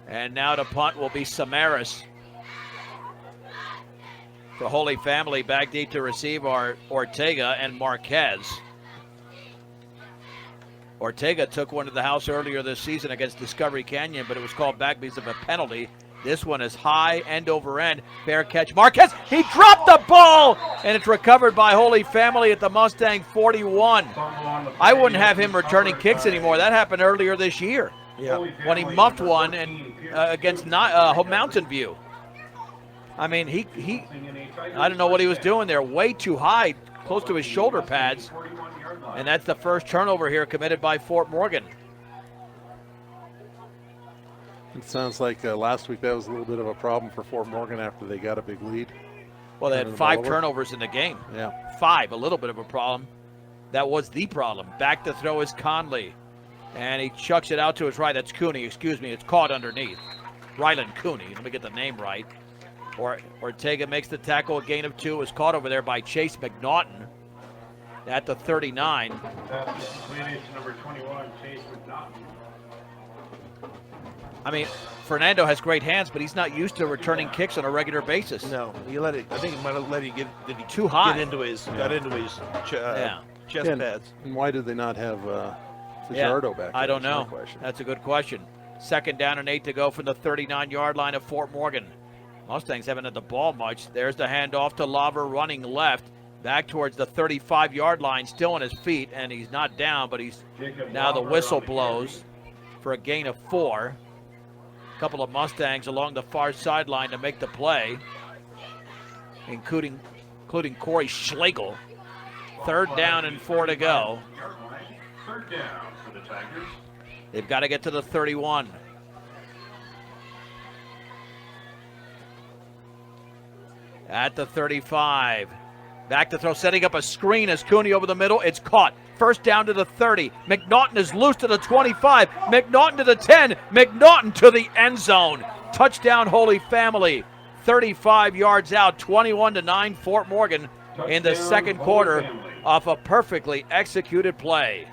And now to punt will be Samaras. For Holy Family, back deep to receive are Ortega and Marquez. Ortega took one to the house earlier this season against Discovery Canyon, but it was called back because of a penalty. This one is high, end over end. Fair catch. Marquez, he dropped the ball, and it's recovered by Holy Family at the Mustang 41. I wouldn't have him returning kicks anymore. That happened earlier this year. Yeah. When he muffed one and against Mountain View. I mean, he I don't know what he was doing there. Way too high, close to his shoulder pads. And that's the first turnover here committed by Fort Morgan. It sounds like last week that was a little bit of a problem for Fort Morgan after they got a big lead. Well, they had 5 turnovers in the game. Yeah. 5, a little bit of a problem. That was the problem. Back to throw is Conley. And he chucks it out to his right. That's Cooney, excuse me. It's caught underneath. Rylan Cooney. Let me get the name right. Ortega makes the tackle. A gain of 2 is caught over there by Chase McNaughton at the 39. That's number 21, Chase McNaughton. I mean, Fernando has great hands, but he's not used to returning kicks on a regular basis. No, you let it. I think he might have let it get too high. Get into his chest pads. And why did they not have Fajardo back there? I don't know. That's a good question. Second down and 8 to go from the 39-yard line of Fort Morgan. Mustangs haven't had the ball much. There's the handoff to Lava running left. Back towards the 35-yard line, still on his feet, and he's not down, but he's now the whistle blows for a gain of 4. A couple of Mustangs along the far sideline to make the play, including Corey Schlegel. Third down and 4 to go. Third down for the Tigers. They've got to get to the 31. At the 35. Back to throw, setting up a screen as Cooney over the middle. It's caught. First down to the 30. McNaughton is loose to the 25. McNaughton to the 10. McNaughton to the end zone. Touchdown, Holy Family. 35 yards out, 21-9 Fort Morgan in the second quarter off a perfectly executed play.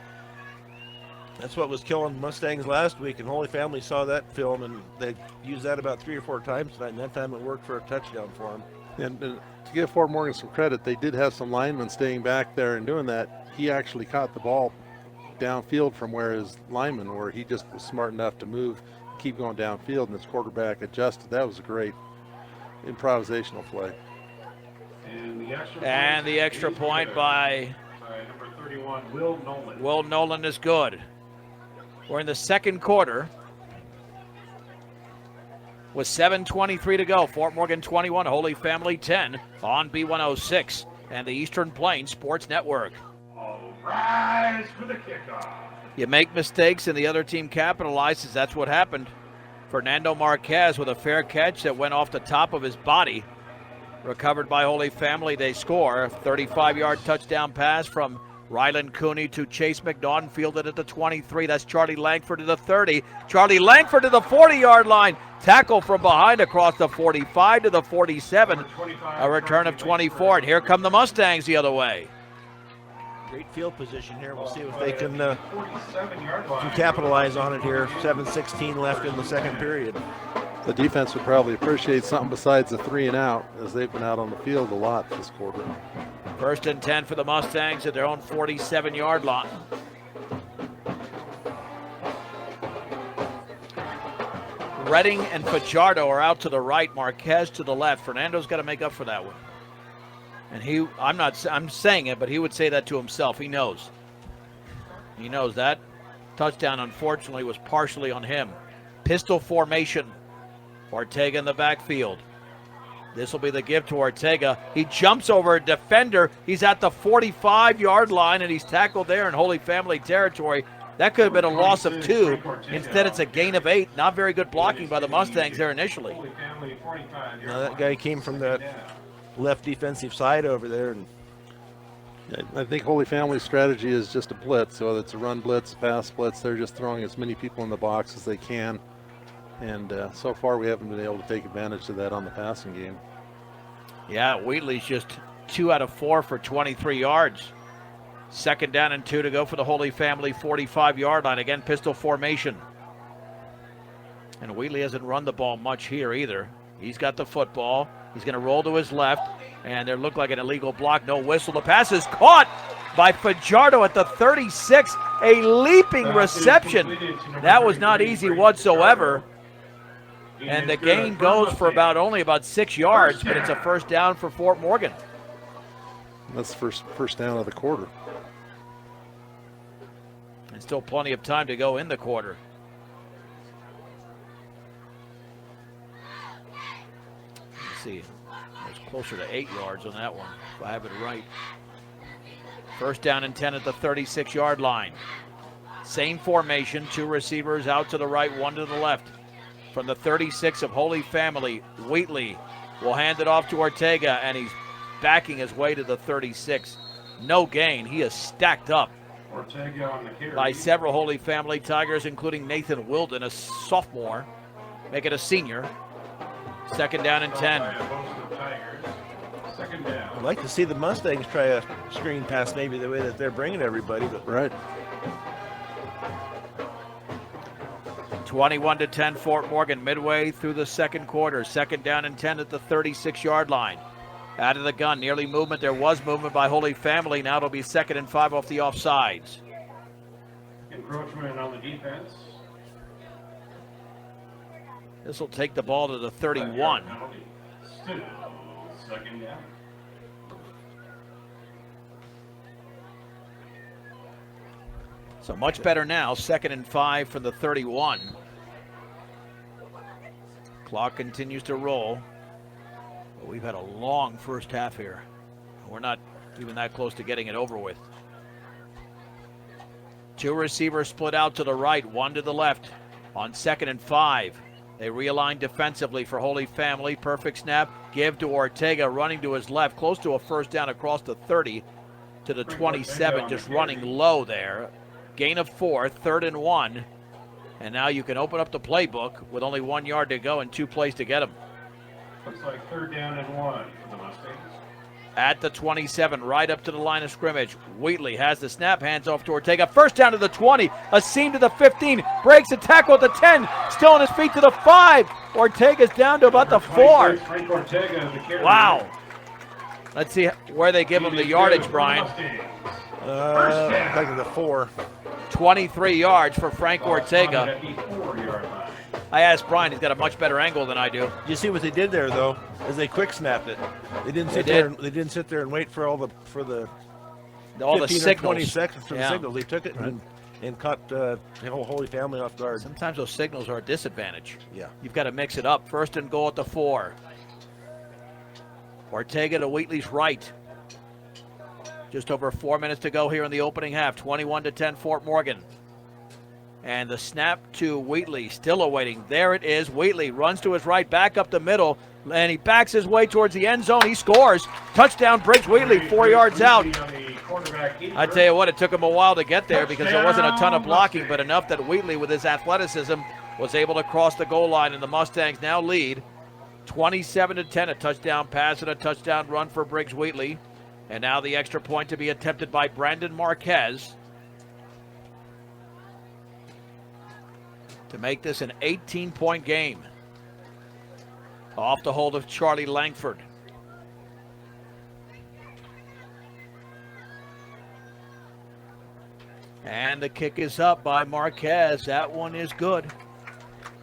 That's what was killing Mustangs last week, and Holy Family saw that film, and they used that about 3 or 4 times tonight, and that time it worked for a touchdown for them. And to give Fort Morgan some credit, they did have some linemen staying back there and doing that. He actually caught the ball downfield from where his linemen were. He just was smart enough to move, keep going downfield, and his quarterback adjusted. That was a great improvisational play. And the extra point by number 31, Will Nolan. Will Nolan is good. We're in the second quarter with 7:23 to go. Fort Morgan 21, Holy Family 10 on B106 and the Eastern Plains Sports Network. All rise for the kickoff. You make mistakes and the other team capitalizes. That's what happened. Fernando Marquez with a fair catch that went off the top of his body. Recovered by Holy Family. They score. 35-yard touchdown pass from Ryland Cooney to Chase McNaughton, fielded at the 23. That's Charlie Langford to the 30. Charlie Langford to the 40-yard line. Tackle from behind across the 45 to the 47. A return of 24. And here come the Mustangs the other way. Great field position here. We'll see if they can capitalize on it here. 7:16 left in the second period. The defense would probably appreciate something besides the 3 and out, as they've been out on the field a lot this quarter. First and 10 for the Mustangs at their own 47-yard line. Redding and Fajardo are out to the right, Marquez to the left. Fernando's got to make up for that one. And I'm saying it, but he would say that to himself. He knows. He knows that. Touchdown, unfortunately, was partially on him. Pistol formation. Ortega in the backfield. This will be the give to Ortega. He jumps over a defender. He's at the 45-yard line, and he's tackled there in Holy Family territory. That could have been a loss of 2. Instead, it's a gain of 8. Not very good blocking by the Mustangs there initially. Now that guy came from the left defensive side over there. And I think Holy Family's strategy is just a blitz. So it's a run blitz, a pass blitz. They're just throwing as many people in the box as they can. And so far, we haven't been able to take advantage of that on the passing game. Yeah, Wheatley's just 2 out of 4 for 23 yards. Second down and 2 to go for the Holy Family 45-yard line. Again, pistol formation. And Wheatley hasn't run the ball much here either. He's got the football. He's going to roll to his left, and there looked like an illegal block. No whistle. The pass is caught by Fajardo at the 36. A leaping reception. That was not easy whatsoever. And the gain goes for only about 6 yards, but it's a first down for Fort Morgan. That's the first down of the quarter. And still plenty of time to go in the quarter. Let's see. It was closer to 8 yards on that one, if I have it right. First down and 10 at the 36-yard line. Same formation, 2 receivers out to the right, 1 to the left. From the 36 of Holy Family, Wheatley will hand it off to Ortega, and he's backing his way to the 36. No gain. He is stacked up by several Holy Family Tigers, including Nathan Wilden, a sophomore, make it a senior. Second down and 10. I'd like to see the Mustangs try a screen pass maybe the way that they're bringing everybody. But right. 21-10 Fort Morgan midway through the second quarter. Second down and 10 at the 36-yard line. Out of the gun, nearly movement. There was movement by Holy Family. Now it'll be 2nd and 5 off the offsides. Encroachment on the defense. This will take the ball to the 31. Still second down. So much better now, 2nd and 5 from the 31. Clock continues to roll. But we've had a long first half here. We're not even that close to getting it over with. Two receivers split out to the right, one to the left. On 2nd and 5. They realign defensively for Holy Family. Perfect snap. Give to Ortega, running to his left, close to a first down across the 30 to the 27, just running low there. Gain of 4, 3rd and 1. And now you can open up the playbook with only 1 yard to go and 2 plays to get him. Looks like 3rd down and 1 for the Mustangs. At the 27, right up to the line of scrimmage. Wheatley has the snap, hands off to Ortega. First down to the 20, a seam to the 15, breaks a tackle at the 10, still on his feet to the 5. Ortega's down to about the 4. Frank Ortega, the carrier. Wow. Let's see where they give him the yardage, Brian. Back to the 4. 23 yards for Frank Ortega. At the 4-yard line. I asked Brian, he's got a much better angle than I do. You see what they did there, though, is they quick snapped it. They didn't sit there. They didn't sit there and wait for all the 15 All the or 20 signals. seconds for the Yeah. signals. They took it and caught the whole Holy Family off guard. Sometimes those signals are a disadvantage. Yeah. You've got to mix it up. 1st and goal at the 4. Ortega to Wheatley's right. Just over 4 minutes to go here in the opening half. 21-10 Fort Morgan. And the snap to Wheatley, still awaiting. There it is. Wheatley runs to his right, back up the middle, and he backs his way towards the end zone. He scores. Touchdown, Briggs Wheatley, 4 yards out. I tell you what, it took him a while to get there because there wasn't a ton of blocking, but enough that Wheatley, with his athleticism, was able to cross the goal line, and the Mustangs now lead 27-10. A touchdown pass and a touchdown run for Briggs Wheatley. And now the extra point to be attempted by Brandon Marquez to make this an 18-point game. Off the hold of Charlie Langford. And the kick is up by Marquez. That one is good.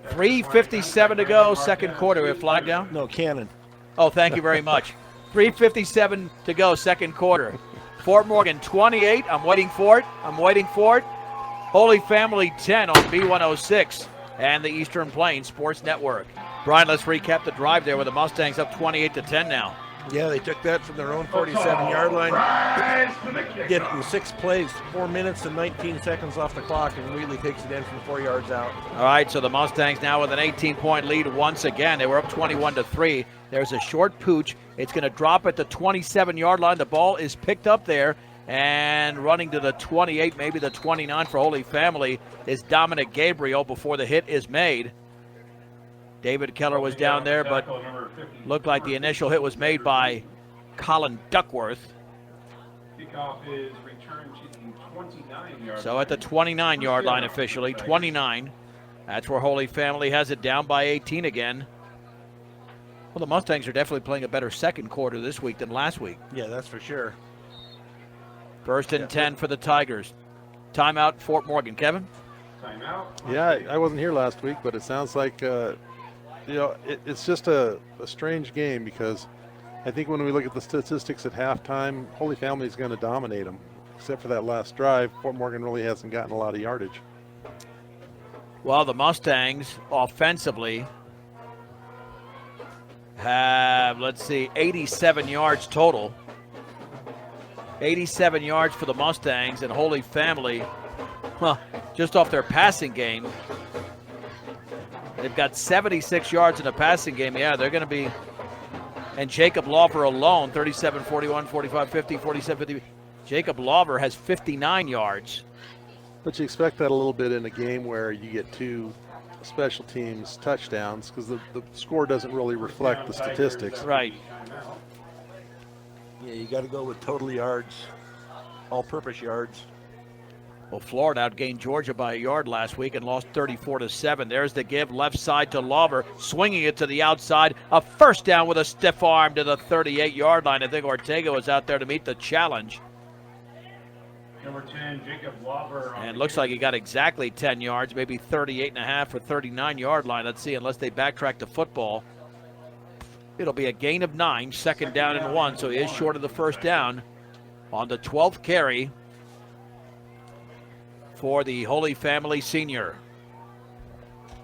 3:57 to go, 2nd quarter. We have flag down? No, Cannon. Oh, thank you very much. 3:57 to go, 2nd quarter. Fort Morgan 28. I'm waiting for it. Holy Family 10 on B106 and the Eastern Plains Sports Network. Brian, let's recap the drive there with the Mustangs up 28-10 now. Yeah, they took that from their own 47-yard line. Did it in 6 plays, 4 minutes and 19 seconds off the clock, and Wheatley takes it in from 4 yards out. All right, so the Mustangs now with an 18-point lead once again. They were up 21-3. There's a short pooch. It's going to drop at the 27-yard line. The ball is picked up there, and running to the 28, maybe the 29 for Holy Family is Dominic Gabriel before the hit is made. David Keller was down there, but looked like the initial hit was made by Colin Duckworth. Kickoff is returned to the 29-yard. So at the 29-yard line officially, 29. That's where Holy Family has it down by 18 again. Well, the Mustangs are definitely playing a better 2nd quarter this week than last week. Yeah, that's for sure. 1st and 10 for the Tigers. Timeout, Fort Morgan. Kevin? Timeout. Yeah, I wasn't here last week, but it sounds like it's just a strange game because I think when we look at the statistics at halftime, Holy Family is going to dominate them. Except for that last drive, Fort Morgan really hasn't gotten a lot of yardage. Well, the Mustangs offensively have, 87 yards total. 87 yards for the Mustangs, and Holy Family, just off their passing game, they've got 76 yards in the passing game. Yeah, they're going to be, and Jacob Lawver alone, 37, 41, 45, 50, 47, 50. Jacob Lawver has 59 yards. But you expect that a little bit in a game where you get 2 special teams touchdowns because the score doesn't really reflect the statistics. Right. Yeah, you got to go with total yards, all-purpose yards. Well, Florida outgained Georgia by a yard last week and lost 34-7. There's the give, left side to Lawver, swinging it to the outside. A first down with a stiff arm to the 38-yard line. I think Ortega was out there to meet the challenge. Number 10, Jacob Lauber. And looks like he got exactly 10 yards, maybe 38.5 or 39-yard line. Let's see, unless they backtrack the football. It'll be a gain of 9, second down and 1, so he is short of the first down on the 12th carry for the Holy Family senior.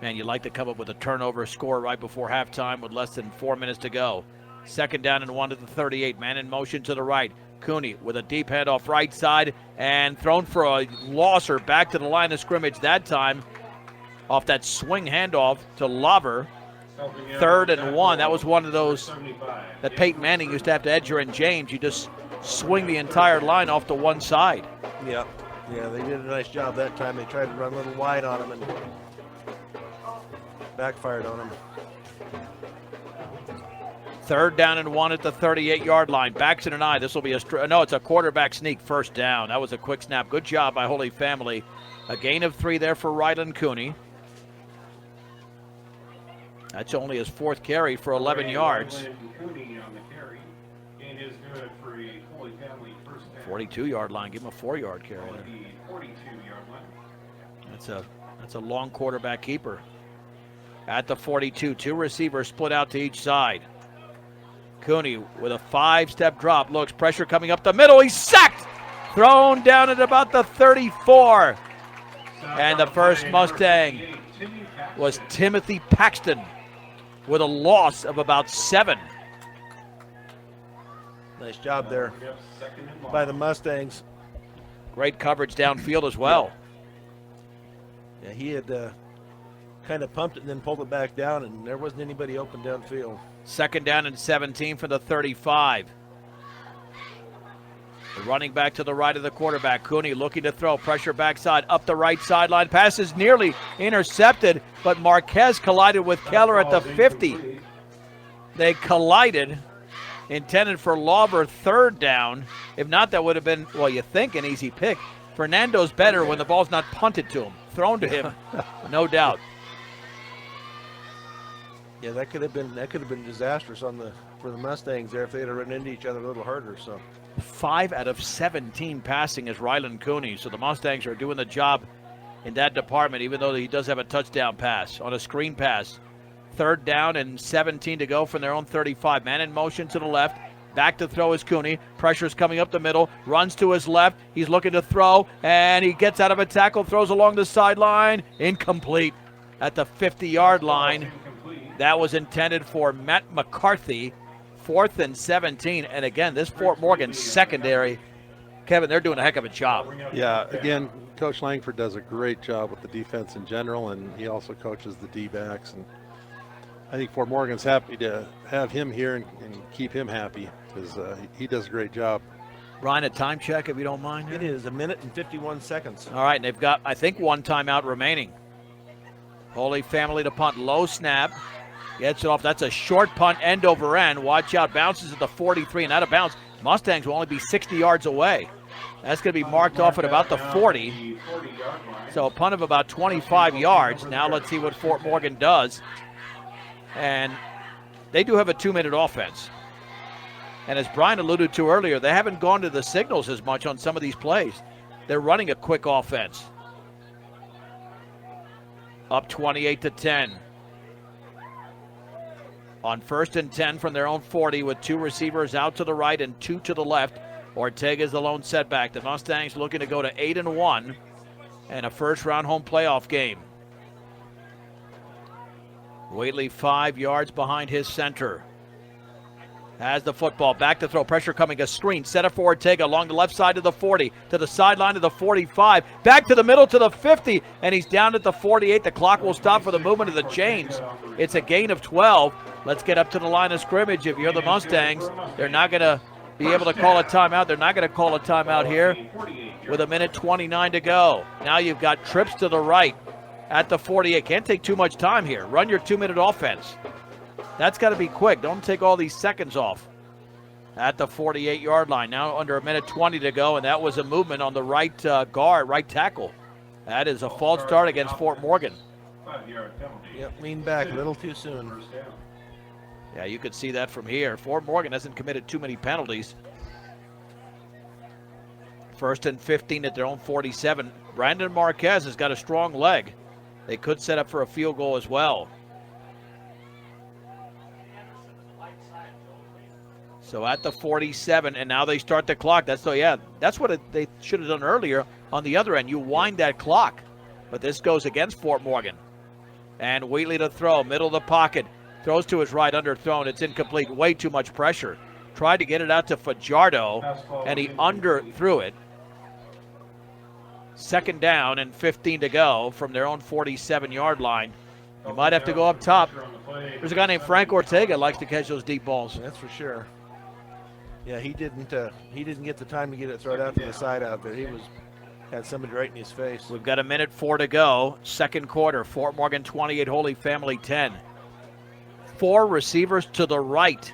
Man, you'd like to come up with a turnover score right before halftime with less than 4 minutes to go. Second down and 1 to the 38. Man in motion to the right. Cooney with a deep handoff right side and thrown for a loss or back to the line of scrimmage that time off that swing handoff to Lauber. Third and 1. That was one of those that Peyton Manning used to have to Edger and James. You just swing the entire line off to one side. Yeah, they did a nice job that time. They tried to run a little wide on him and backfired on him. Third down and 1 at the 38-yard line. Baxton and I, this will be it's a quarterback sneak, first down. That was a quick snap. Good job by Holy Family. A gain of 3 there for Ryland Cooney. That's only his 4th carry for 11 yards. 42-yard line. Give him a 4-yard carry there. That's a long quarterback keeper. At the 42, 2 receivers split out to each side. Cooney with a 5-step drop, looks pressure coming up the middle. He's sacked, thrown down at about the 34. And the first Mustang was Timothy Paxton with a loss of about 7. Nice job there by the Mustangs. Great coverage downfield as well. Yeah, he had kind of pumped it and then pulled it back down, and there wasn't anybody open downfield. Second down and 17 for the 35. The running back to the right of the quarterback. Cooney looking to throw. Pressure backside up the right sideline. Pass is nearly intercepted, but Marquez collided with Keller at the 50. They collided. Intended for Lauber, third down. If not, that would have been, well, you think an easy pick. Fernando's better when the ball's not punted to him. Thrown to him, no doubt. Yeah, that could have been disastrous for the Mustangs there if they had run into each other a little harder. So 5 out of 17 passing is Ryland Cooney. So the Mustangs are doing the job in that department, even though he does have a touchdown pass on a screen pass. Third down and 17 to go from their own 35. Man in motion to the left. Back to throw is Cooney. Pressure's coming up the middle. Runs to his left. He's looking to throw, and he gets out of a tackle. Throws along the sideline. Incomplete at the 50-yard line. That was intended for Matt McCarthy. 4th and 17. And again, this Fort Morgan secondary, Kevin, they're doing a heck of a job. Yeah, again, Coach Langford does a great job with the defense in general, and he also coaches the D-backs. And I think Fort Morgan's happy to have him here and keep him happy because he does a great job. Ryan, a time check, if you don't mind. It is 1 minute and 51 seconds. All right, and they've got, I think, 1 timeout remaining. Holy Family to punt. Low snap. Gets it off. That's a short punt, end over end. Watch out. Bounces at the 43 and out of bounds. Mustangs will only be 60 yards away. That's going to be marked off at about the 40. So a punt of about 25 yards. Now let's see what Fort Morgan does. And they do have a 2-minute offense. And as Brian alluded to earlier, they haven't gone to the signals as much on some of these plays. They're running a quick offense. Up 28-10. On 1st and 10 from their own 40 with 2 receivers out to the right and 2 to the left. Ortega's the lone setback. The Mustangs looking to go to 8-1 and a first-round home playoff game. Whately 5 yards behind his center. Has the football, back to throw, pressure coming, a screen, set up for Ortega along the left side of the 40, to the sideline of the 45, back to the middle to the 50, and he's down at the 48. The clock will stop for the movement of the chains. It's a gain of 12. Let's get up to the line of scrimmage. If you're the Mustangs, they're not going to be able to call a timeout. They're not going to call a timeout here with 1:29 to go. Now you've got trips to the right at the 48. Can't take too much time here. Run your 2-minute offense. That's got to be quick. Don't take all these seconds off. At the 48-yard line. Now under 1:20 to go, and that was a movement on the right guard, right tackle. That is a false start against Fort Morgan. 5-yard penalty. Yep, lean back a little too soon. First down. Yeah, you could see that from here. Fort Morgan hasn't committed too many penalties. First and 15 at their own 47. Brandon Marquez has got a strong leg. They could set up for a field goal as well. So at the 47, and now they start the clock. That's what they should have done earlier on the other end. You wind that clock. But this goes against Fort Morgan. And Wheatley to throw, middle of the pocket. Throws to his right, underthrown. It's incomplete. Way too much pressure. Tried to get it out to Fajardo, and he underthrew it. Second down and 15 to go from their own 47-yard line. You might have to go up top. There's a guy named Frank Ortega likes to catch those deep balls. That's for sure. Yeah, he didn't get the time to get it thrown out to the side out there. He had somebody right in his face. We've got 1:04 to go. Second quarter. Fort Morgan 28, Holy Family 10. 4 receivers to the right.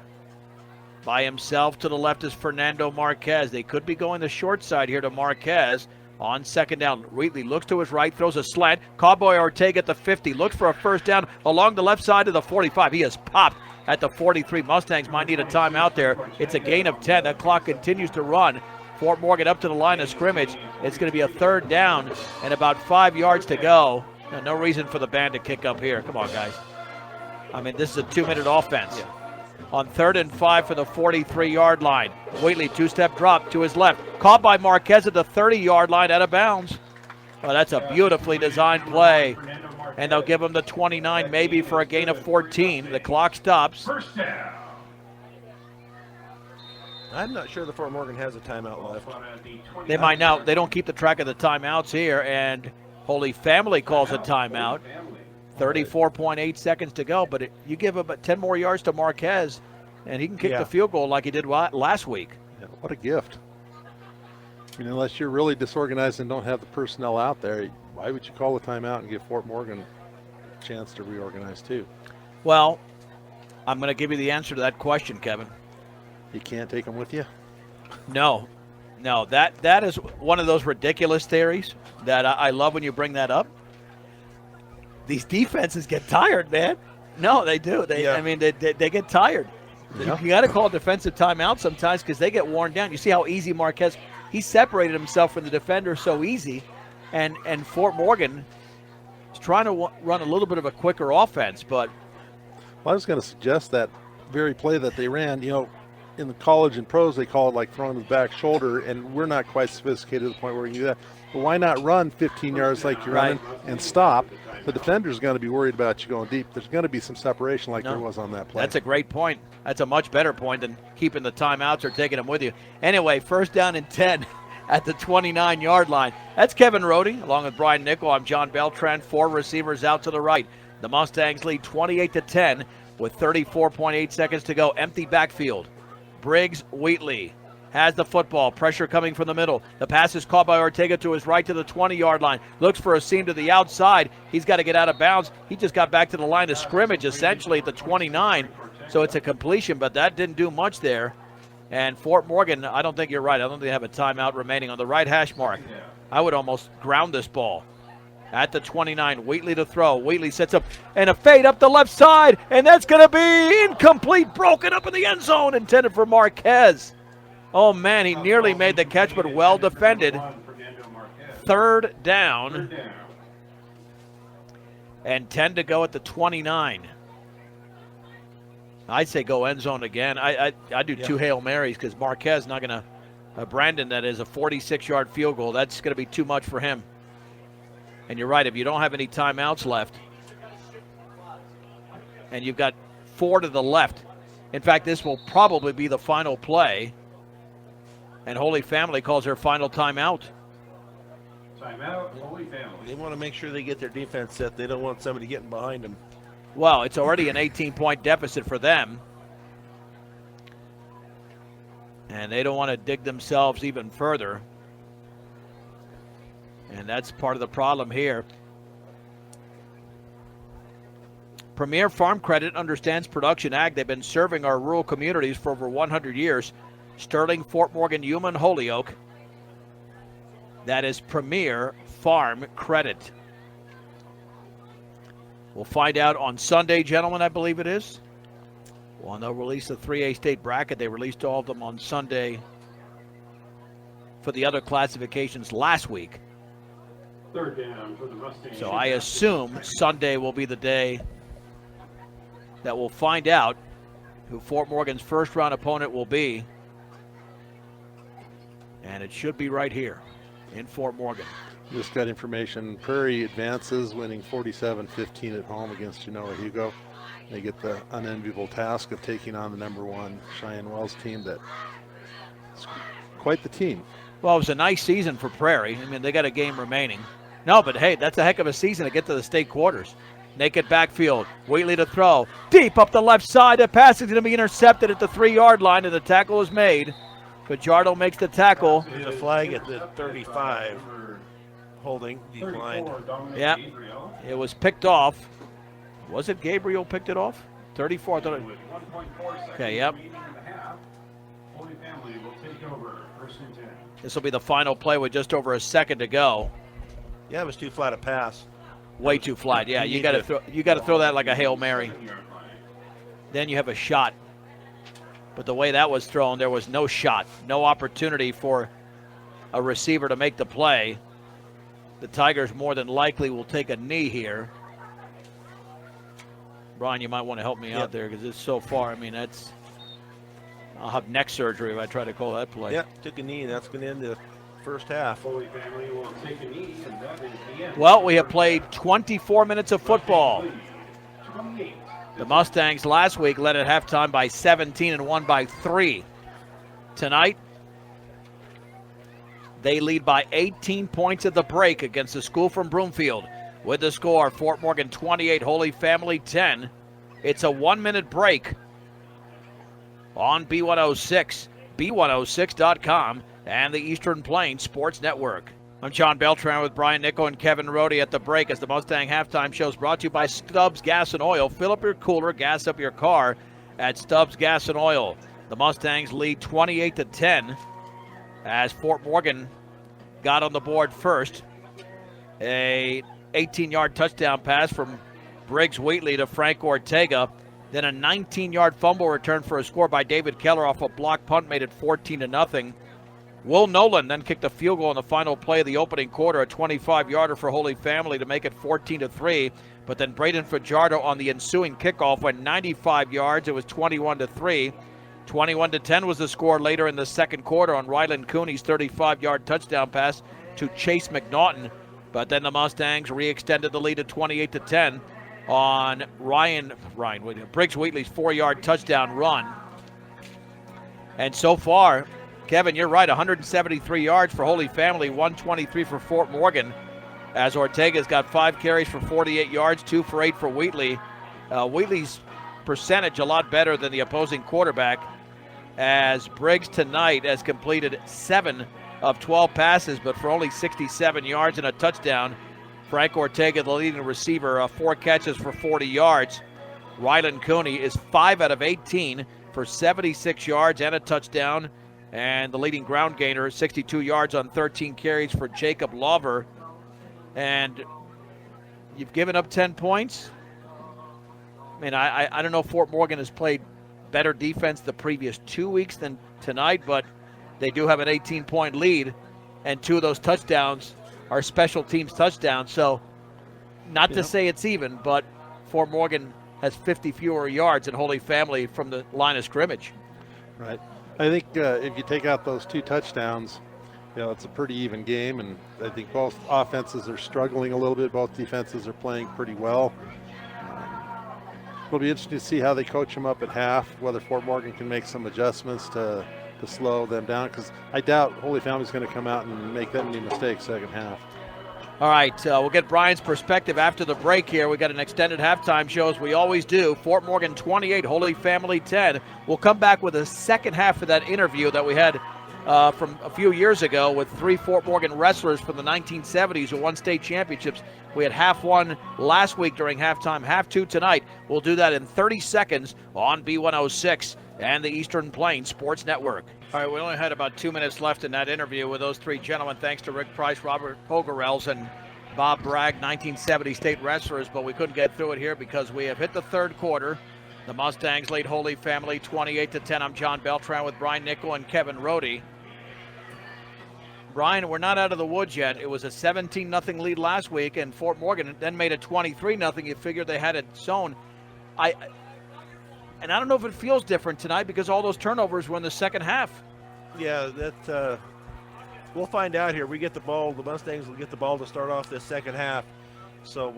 By himself to the left is Fernando Marquez. They could be going the short side here to Marquez. On second down, Wheatley looks to his right, throws a slant. Cowboy Ortega at the 50, looks for a first down along the left side of the 45. He has popped at the 43. Mustangs might need a timeout there. It's a gain of 10. That clock continues to run. Fort Morgan up to the line of scrimmage. It's going to be a third down and about 5 yards to go. No reason for the band to kick up here. Come on, guys. I mean, this is a 2-minute offense. Yeah. On 3rd and 5 for the 43-yard line. Wheatley, two-step drop to his left. Caught by Marquez at the 30-yard line, out of bounds. Well, that's a beautifully designed play. And they'll give him the 29 maybe for a gain of 14. The clock stops. First down. I'm not sure the Fort Morgan has a timeout left. They might now. They don't keep the track of the timeouts here, and Holy Family calls a timeout. 34.8 seconds to go, but you give about 10 more yards to Marquez, and he can kick the field goal like he did last week. Yeah, what a gift. I mean, unless you're really disorganized and don't have the personnel out there, why would you call a timeout and give Fort Morgan a chance to reorganize too? Well, I'm going to give you the answer to that question, Kevin. You can't take them with you? No. That is one of those ridiculous theories that I love when you bring that up. These defenses get tired, man. No, they do. They get tired. Yeah. You got to call a defensive timeout sometimes because they get worn down. You see how easy Marquez, he separated himself from the defender so easy, and Fort Morgan is trying to run a little bit of a quicker offense. But I was going to suggest that very play that they ran, in the college and pros, they call it like throwing the back shoulder, and we're not quite sophisticated to the point where we can do that. But why not run 15 yards like you're running and stop? The defender's going to be worried about you going deep. There's going to be some separation like there was on that play. That's a great point. That's a much better point than keeping the timeouts or taking them with you. Anyway, first down and 10 at the 29-yard line. That's Kevin Rohde, along with Brian Nickel. I'm John Beltran. 4 receivers out to the right. The Mustangs lead 28-10 with 34.8 seconds to go. Empty backfield. Briggs Wheatley has the football. Pressure coming from the middle. The pass is caught by Ortega to his right to the 20-yard line. Looks for a seam to the outside. He's got to get out of bounds. He just got back to the line of scrimmage, essentially at the 29. So it's a completion, but that didn't do much there. And Fort Morgan, I don't think you're right. I don't think they have a timeout remaining on the right hash mark. I would almost ground this ball. At the 29, Wheatley to throw. Wheatley sets up and a fade up the left side, and that's going to be incomplete, broken up in the end zone, intended for Marquez. Oh, man, he nearly made the catch, but well defended. Third down. And 10 to go at the 29. I'd say go end zone again. I do 2 Hail Marys because Marquez not going to, Brandon, that is a 46-yard field goal. That's going to be too much for him. And you're right, if you don't have any timeouts left, and you've got 4 to the left, in fact, this will probably be the final play, and Holy Family calls their final timeout. Timeout, Holy Family. They want to make sure they get their defense set. They don't want somebody getting behind them. Well, it's already an 18-point deficit for them, and they don't want to dig themselves even further. And that's part of the problem here. Premier Farm Credit understands production ag. They've been serving our rural communities for over 100 years. Sterling, Fort Morgan, Yuma, and Holyoke. That is Premier Farm Credit. We'll find out on Sunday, gentlemen, I believe it is. Well, they'll release the 3A state bracket. They released all of them on Sunday. for the other classifications last week. Third down for the Mustangs. So I assume Sunday will be the day that we'll find out who Fort Morgan's first round opponent will be. And it should be right here in Fort Morgan. Just got information. Prairie advances, winning 47-15 at home against Genoa Hugo. They get the unenviable task of taking on the number 1 Cheyenne Wells team. That's quite the team. Well, it was a nice season for Prairie. I mean, they got a game remaining. No, but hey, that's a heck of a season to get to the state quarters. Naked backfield, Wheatley to throw. Deep up the left side, the pass is going to be intercepted at the 3-yard line, and the tackle is made. Fajardo makes the tackle. There's a flag at the 35. Holding, declined. Yeah, it was picked off. Was it Gabriel picked it off? 34, I thought it. Okay, yep. Holy Family will take over, 1st and 10. This will be the final play with just over a second to go. Yeah, it was too flat a pass. Way too flat. Yeah, you got to throw that like a Hail Mary. Then you have a shot. But the way that was thrown, there was no shot, no opportunity for a receiver to make the play. The Tigers more than likely will take a knee here. Brian, you might want to help me out there because it's so far. I mean, I'll have neck surgery if I try to call that play. Yeah, took a knee. That's going to end the first half. Holy Family will take a knee, and that is the end. Well, we have played 24 minutes of football. The Mustangs last week led at halftime by 17 and won by 3. Tonight, they lead by 18 points at the break against the school from Broomfield. With the score, Fort Morgan 28, Holy Family 10. It's a 1-minute break on B106, B106.com, and the Eastern Plains Sports Network. I'm John Beltran with Brian Nickel and Kevin Rohde at the break as the Mustang Halftime Show is brought to you by Stubbs Gas and Oil. Fill up your cooler, gas up your car at Stubbs Gas and Oil. The Mustangs lead 28-10 as Fort Morgan got on the board first. A 18-yard touchdown pass from Briggs Wheatley to Frank Ortega. Then a 19-yard fumble return for a score by David Keller off a block punt made it 14-0. Will Nolan then kicked a field goal on the final play of the opening quarter, a 25-yarder for Holy Family to make it 14-3. But then Braden Fajardo on the ensuing kickoff went 95 yards. It was 21-3. 21-10 was the score later in the second quarter on Ryland Cooney's 35-yard touchdown pass to Chase McNaughton. But then the Mustangs re-extended the lead to 28-10 on Briggs Wheatley's 4-yard touchdown run. And so far, Kevin, you're right, 173 yards for Holy Family, 123 for Fort Morgan, as Ortega's got 5 carries for 48 yards, 2 for 8 for Wheatley. Wheatley's percentage a lot better than the opposing quarterback, as Briggs tonight has completed 7 of 12 passes, but for only 67 yards and a touchdown. Frank Ortega, the leading receiver, 4 catches for 40 yards. Ryland Cooney is 5 out of 18 for 76 yards and a touchdown. And the leading ground gainer, 62 yards on 13 carries for Jacob Lover. And you've given up 10 points. I mean, I don't know if Fort Morgan has played better defense the previous 2 weeks than tonight, but they do have an 18-point lead, and 2 of those touchdowns are special teams touchdowns. So not to say it's even, but Fort Morgan has 50 fewer yards than Holy Family from the line of scrimmage. Right. I think if you take out those 2 touchdowns, it's a pretty even game, and I think both offenses are struggling a little bit. Both defenses are playing pretty well. It'll be interesting to see how they coach them up at half, whether Fort Morgan can make some adjustments to slow them down, because I doubt Holy Family's going to come out and make that many mistakes second half. All right, we'll get Brian's perspective after the break here. We got an extended halftime show, as we always do. Fort Morgan 28, Holy Family 10. We'll come back with the second half of that interview that we had from a few years ago with 3 Fort Morgan wrestlers from the 1970s who won state championships. We had half one last week during halftime, half 2 tonight. We'll do that in 30 seconds on B106 and the Eastern Plains Sports Network. All right, we only had about 2 minutes left in that interview with those 3 gentlemen, thanks to Rick Price, Robert Pogerels, and Bob Bragg, 1970 state wrestlers, but we couldn't get through it here because we have hit the third quarter. The Mustangs lead Holy Family 28-10. I'm John Beltran with Brian Nickel and Kevin Rohde. Brian, we're not out of the woods yet. It was a 17-0 lead last week, and Fort Morgan then made it 23-0. You figured they had it sewn. And I don't know if it feels different tonight because all those turnovers were in the second half. Yeah, that we'll find out here. We get the ball. The Mustangs will get the ball to start off this second half. So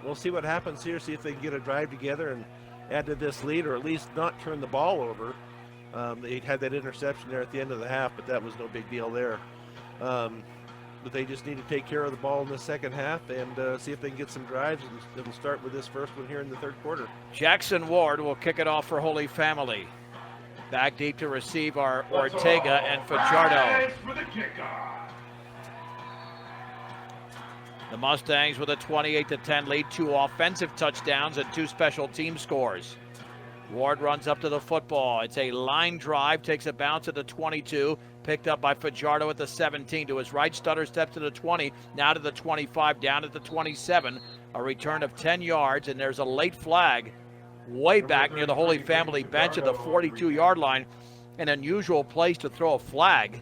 we'll see what happens here. See if they can get a drive together and add to this lead, or at least not turn the ball over. They had that interception there at the end of the half, but that was no big deal there. But they just need to take care of the ball in the second half and see if they can get some drives, and it'll start with this first one here in the third quarter. Jackson Ward will kick it off for Holy Family. Back deep to receive are Ortega and Fajardo. The Mustangs with a 28-10 lead, 2 offensive touchdowns and 2 special team scores. Ward runs up to the football. It's a line drive, takes a bounce at the 22, picked up by Fajardo at the 17. To his right, stutter steps to the 20, now to the 25, down at the 27. A return of 10 yards, and there's a late flag way back near the Holy Family bench at the 42-yard line. An unusual place to throw a flag,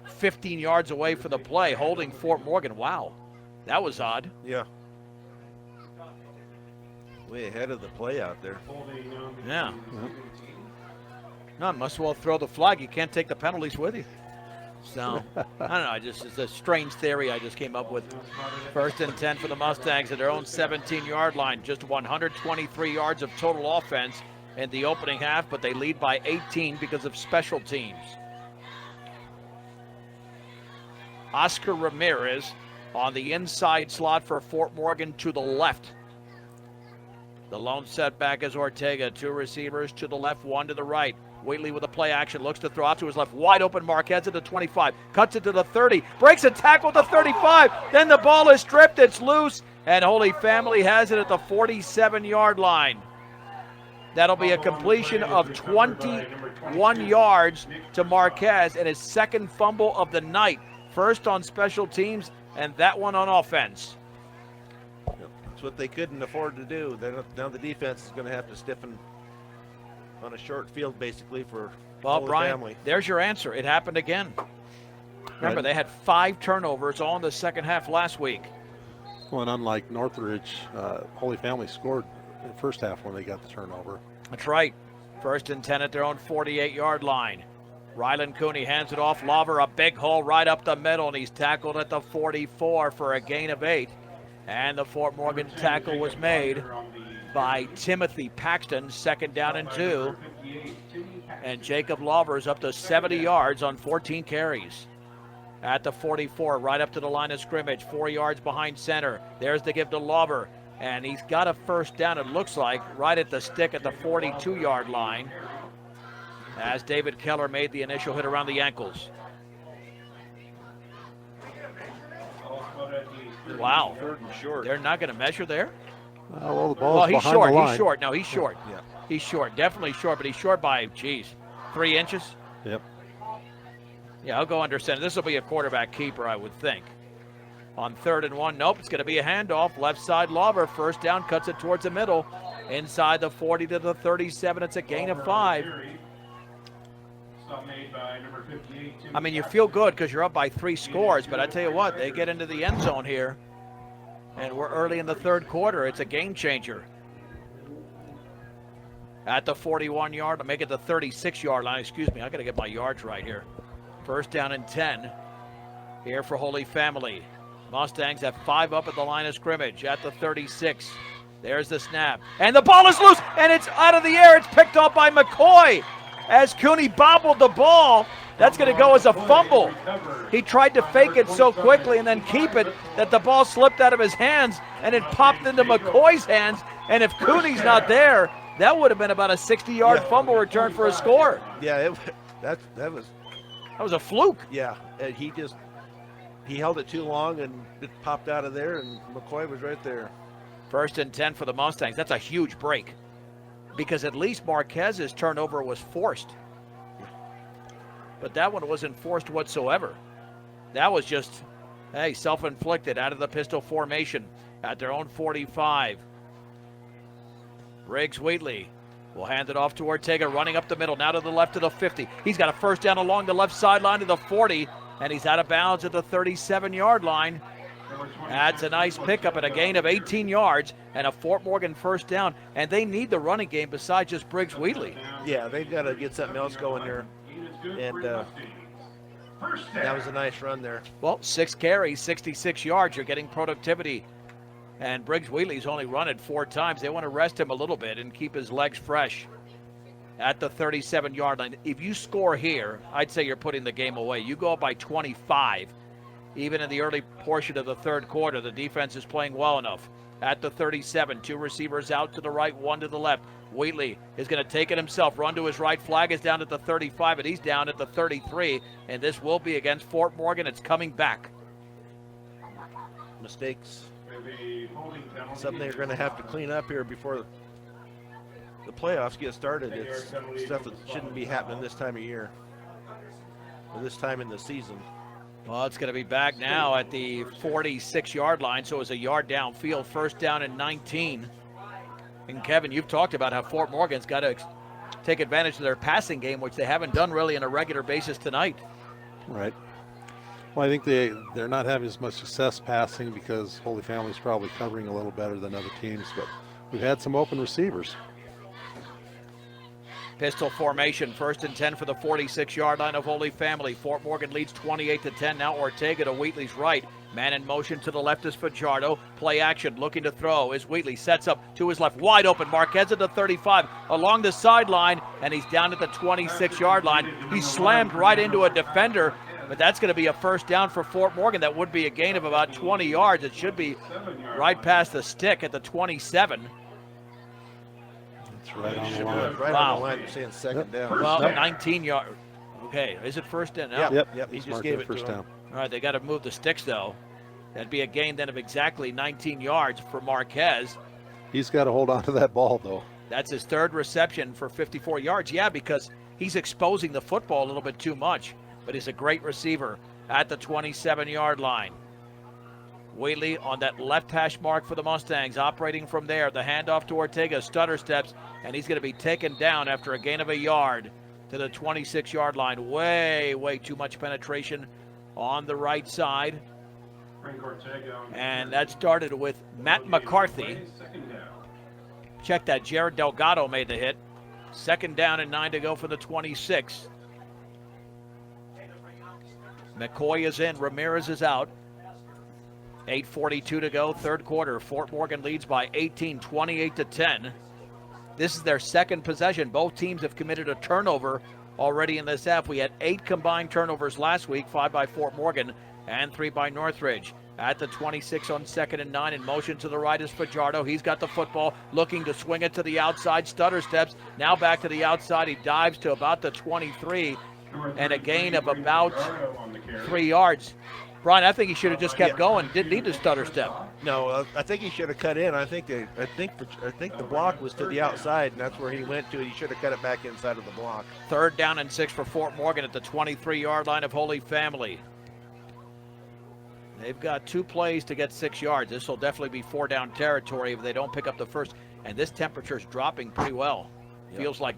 15 yards away from the play, holding Fort Morgan. Wow, that was odd. Yeah. Way ahead of the play out there. Yeah. No, must well throw the flag. You can't take the penalties with you. So, I don't know. It's a strange theory I just came up with. 1st and 10 for the Mustangs at their own 17-yard line. Just 123 yards of total offense in the opening half, but they lead by 18 because of special teams. Oscar Ramirez on the inside slot for Fort Morgan to the left. The lone setback is Ortega. 2 receivers to the left, 1 to the right. Wheatley with a play action, looks to throw out to his left. Wide open Marquez at the 25. Cuts it to the 30. Breaks a tackle at the 35. Then the ball is stripped. It's loose. And Holy Family has it at the 47-yard line. That'll be a completion of 21 yards to Marquez and his second fumble of the night. First on special teams and that one on offense. What they couldn't afford to do. Now the defense is going to have to stiffen on a short field, basically, for Well, Brian, Family. There's your answer. It happened again. Remember, they had 5 turnovers all in the second half last week. Well, and unlike Northridge, Holy Family scored in the first half when they got the turnover. That's right. 1st and 10 at their own 48-yard line. Rylan Cooney hands it off. Lover, a big hole right up the middle, and he's tackled at the 44 for a gain of 8. And the Fort Morgan tackle was made by Timothy Paxton, 2nd down and 2. And Jacob Lovers up to 70 yards on 14 carries. At the 44, right up to the line of scrimmage, 4 yards behind center. There's the give to Lover, and he's got a first down, it looks like, right at the stick at the 42-yard line, as David Keller made the initial hit around the ankles. Wow. 3rd and short. They're not going to measure there? Well, the ball's he's behind short. the line. He's short. No, he's short. Yeah. He's short. Definitely short, but he's short by, 3 inches? Yep. Yeah, I'll go under center. This will be a quarterback keeper, I would think. On 3rd and 1, nope, it's going to be a handoff. Left side Lover, first down, cuts it towards the middle. Inside the 40 to the 37, it's a gain of 5. I mean, you feel good because you're up by 3 scores, but I tell you what, they get into the end zone here, and we're early in the third quarter. It's a game changer. At the 41-yard, to make it the 36-yard line. Excuse me, I got to get my yards right here. 1st down and 10 here for Holy Family. Mustangs have 5 up at the line of scrimmage at the 36. There's the snap, and the ball is loose, and it's out of the air. It's picked up by McCoy. As Cooney bobbled the ball, that's going to go as a fumble. He tried to fake it so quickly and then keep it that the ball slipped out of his hands and it popped into McCoy's hands. And if Cooney's not there, that would have been about a 60-yard fumble return for a score. Yeah, that was a fluke. Yeah, he held it too long and it popped out of there, and McCoy was right there. 1st and 10 for the Mustangs. That's a huge break, because at least Marquez's turnover was forced. But that one wasn't forced whatsoever. That was just, self-inflicted out of the pistol formation at their own 45. Briggs Wheatley will hand it off to Ortega, running up the middle, now to the left to the 50. He's got a first down along the left sideline to the 40, and he's out of bounds at the 37-yard line. That's a nice pickup and a gain of 18 yards and a Fort Morgan first down. And they need the running game besides just Briggs Wheatley. Yeah, they've got to get something else going here. And that was a nice run there. Well, 6 carries, 66 yards. You're getting productivity. And Briggs Wheatley's only run it 4 times. They want to rest him a little bit and keep his legs fresh at the 37-yard line. If you score here, I'd say you're putting the game away. You go up by 25. Even in the early portion of the third quarter, the defense is playing well enough. At the 37, 2 receivers out to the right, 1 to the left. Wheatley is going to take it himself, run to his right. Flag is down at the 35, and he's down at the 33. And this will be against Fort Morgan. It's coming back. Mistakes. Something they're going to have to clean up here before the playoffs get started. It's stuff that shouldn't be happening this time of year, or this time in the season. Well, it's going to be back now at the 46-yard line, so it's a yard downfield, first down and 19. And Kevin, you've talked about how Fort Morgan's got to take advantage of their passing game, which they haven't done really on a regular basis tonight. Right. Well, I think they're not having as much success passing because Holy Family's probably covering a little better than other teams, but we've had some open receivers. Pistol formation, first and 10 for the 46-yard line of Holy Family. Fort Morgan leads 28-10. Now Ortega to Wheatley's right. Man in motion to the left is Fajardo. Play action, looking to throw is Wheatley. Sets up to his left, wide open. Marquez at the 35, along the sideline, and he's down at the 26-yard line. He slammed right into a defender, but that's going to be a first down for Fort Morgan. That would be a gain of about 20 yards. It should be right past the stick at the 27. It's right on the line. Right Wow. on the line, you're saying second down. Well, 19 yards. Okay, is it first down now? Yep. He He's just marked gave that it to first him. down. All right, they got to move the sticks, though. That'd be a gain then of exactly 19 yards for Marquez. He's got to hold on to that ball, though. That's his third reception for 54 yards. Yeah, because he's exposing the football a little bit too much, but he's a great receiver at the 27-yard line. Wheatley on that left hash mark for the Mustangs, operating from there. The handoff to Ortega, stutter steps, and he's going to be taken down after a gain of a yard to the 26-yard line. Way too much penetration on the right side. And that started with Matt McCarthy. Check that, Jared Delgado made the hit. Second down and 9 to go for the 26. McCoy is in, Ramirez is out. 8:42 to go, third quarter. Fort Morgan leads by 18, 28-10. This is their second possession. Both teams have committed a turnover already in this half. We had 8 combined turnovers last week, 5 by Fort Morgan and 3 by Northridge. At the 26 on second and 9, in motion to the right is Fajardo. He's got the football, looking to swing it to the outside. Stutter steps, now back to the outside. He dives to about the 23 and a gain of about 3 yards. Brian, I think he should have just kept going. Didn't need to stutter step. No, I think he should have cut in. I think the block was to the outside, and that's where he went to. He should have cut it back inside of the block. Third down and 6 for Fort Morgan at the 23-yard line of Holy Family. They've got 2 plays to get 6 yards. This will definitely be 4-down territory if they don't pick up the first. And this temperature is dropping pretty well. Yep. Feels like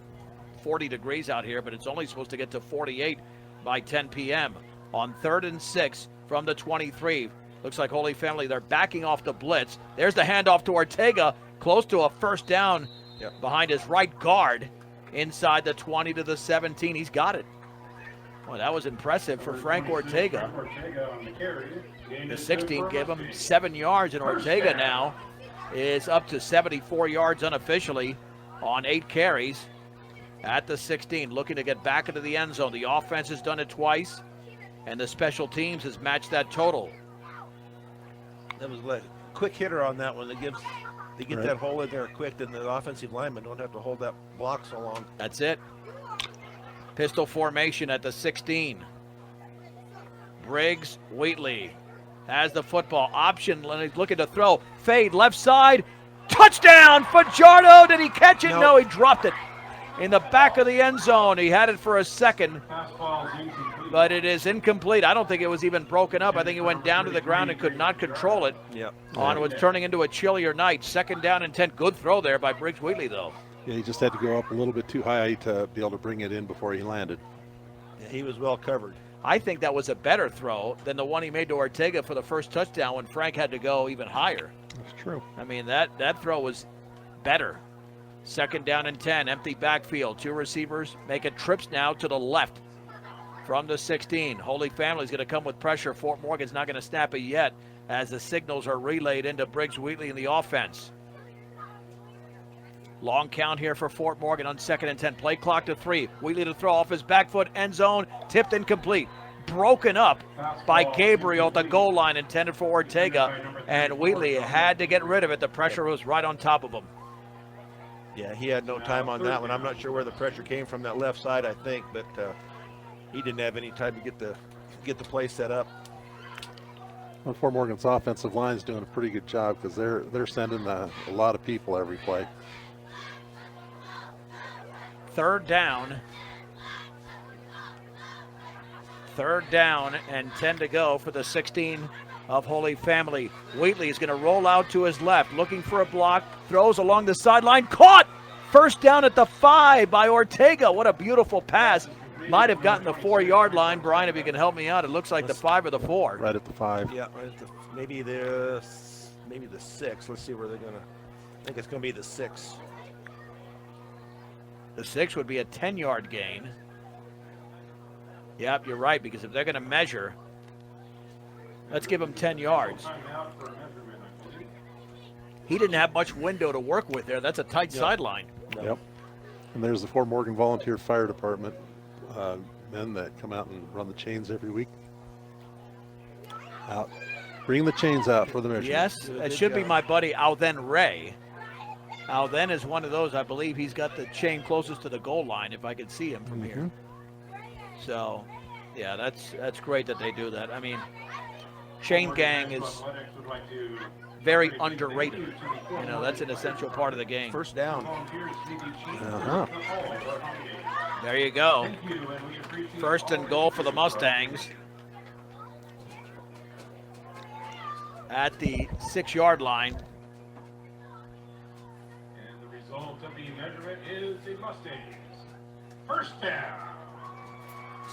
40 degrees out here, but it's only supposed to get to 48 by 10 p.m. On 3rd and 6 from the 23. Looks like Holy Family, they're backing off the blitz. There's the handoff to Ortega, close to a first down behind his right guard. Inside the 20 to the 17. He's got it. Well, that was impressive for Frank Ortega. The 16 gave him 7 yards, and Ortega now is up to 74 yards unofficially on 8 carries at the 16, looking to get back into the end zone. The offense has done it twice, and the special teams has matched that total. That was a quick hitter on that one. They get that hole in there quick, then the offensive linemen don't have to hold that block so long. That's it. Pistol formation at the 16. Briggs Wheatley has the football. Option, looking to throw. Fade, left side. Touchdown, Fajardo. Did he catch it? No, he dropped it in the back of the end zone. He had it for a second, but it is incomplete. I don't think it was even broken up. I think he went down to the ground and could not control it on what's turning into a chillier night. Second down and 10. Good throw there by Briggs Wheatley, though. Yeah, he just had to go up a little bit too high to be able to bring it in before he landed. Yeah, he was well covered. I think that was a better throw than the one he made to Ortega for the first touchdown when Frank had to go even higher. That's true. I mean, that throw was better. 2nd down and 10, empty backfield. 2 receivers making trips now to the left from the 16. Holy Family's going to come with pressure. Fort Morgan's not going to snap it yet as the signals are relayed into Briggs Wheatley in the offense. Long count here for Fort Morgan on 2nd and 10. Play clock to 3. Wheatley to throw off his back foot. End zone. Tipped incomplete. Broken up by Gabriel at the goal line, intended for Ortega. And Wheatley had to get rid of it. The pressure was right on top of him. Yeah, he had no time on that one. I'm not sure where the pressure came from that left side, I think, but he didn't have any time to get the play set up. Well, Fort Morgan's offensive line is doing a pretty good job because they're sending a lot of people every play. 3rd down. 3rd down and 10 to go for the 16 of Holy Family. Wheatley is going to roll out to his left, looking for a block, throws along the sideline, caught! 1st down at the 5 by Ortega. What a beautiful pass. Might have gotten the 4-yard line. Brian, if you can help me out, it looks like the 5 or the 4. Right at the 5. Yeah, right at maybe the 6. Let's see where they're going to. I think it's going to be the 6. The 6 would be a 10-yard gain. Yep, you're right, because if they're going to measure, let's give him 10 yards. He didn't have much window to work with there. That's a tight sideline. Yep. And there's the Fort Morgan Volunteer Fire Department men that come out and run the chains every week. Out. Bring the chains out for the measurement. Yes, it should be my buddy Alden Ray. Alden is one of those. I believe he's got the chain closest to the goal line, if I could see him from here. So, yeah, that's great that they do that. I mean, chain gang is very underrated. You know, that's an essential part of the game. 1st down. There you go. 1st and goal for the Mustangs at the 6-yard line. And the result of the measurement is the Mustangs 1st down.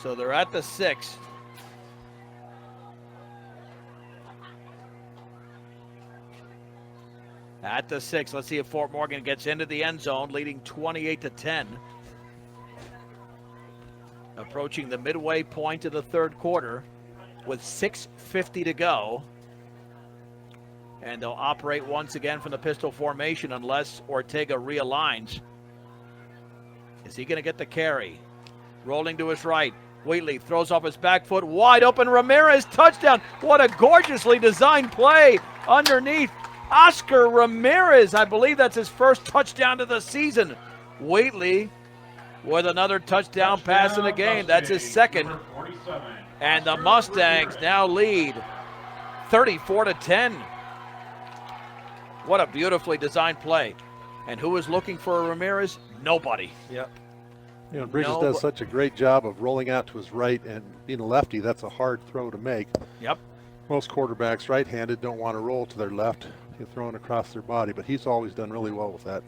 So they're at the 6. At the 6. Let's see if Fort Morgan gets into the end zone, leading 28-10. Approaching the midway point of the 3rd quarter with 6:50 to go. And they'll operate once again from the pistol formation unless Ortega realigns. Is he going to get the carry? Rolling to his right. Wheatley throws off his back foot. Wide open. Ramirez, touchdown. What a gorgeously designed play underneath. Oscar Ramirez. I believe that's his 1st touchdown of the season. Wheatley with another touchdown pass in the game. That's his 2nd. And the Mustangs now lead 34-10. What a beautifully designed play. And who is looking for Ramirez? Nobody. Yep. You know, Bridges does such a great job of rolling out to his right, and being a lefty, that's a hard throw to make. Yep. Most quarterbacks, right-handed, don't want to roll to their left. You're throwing across their body, but he's always done really well with that.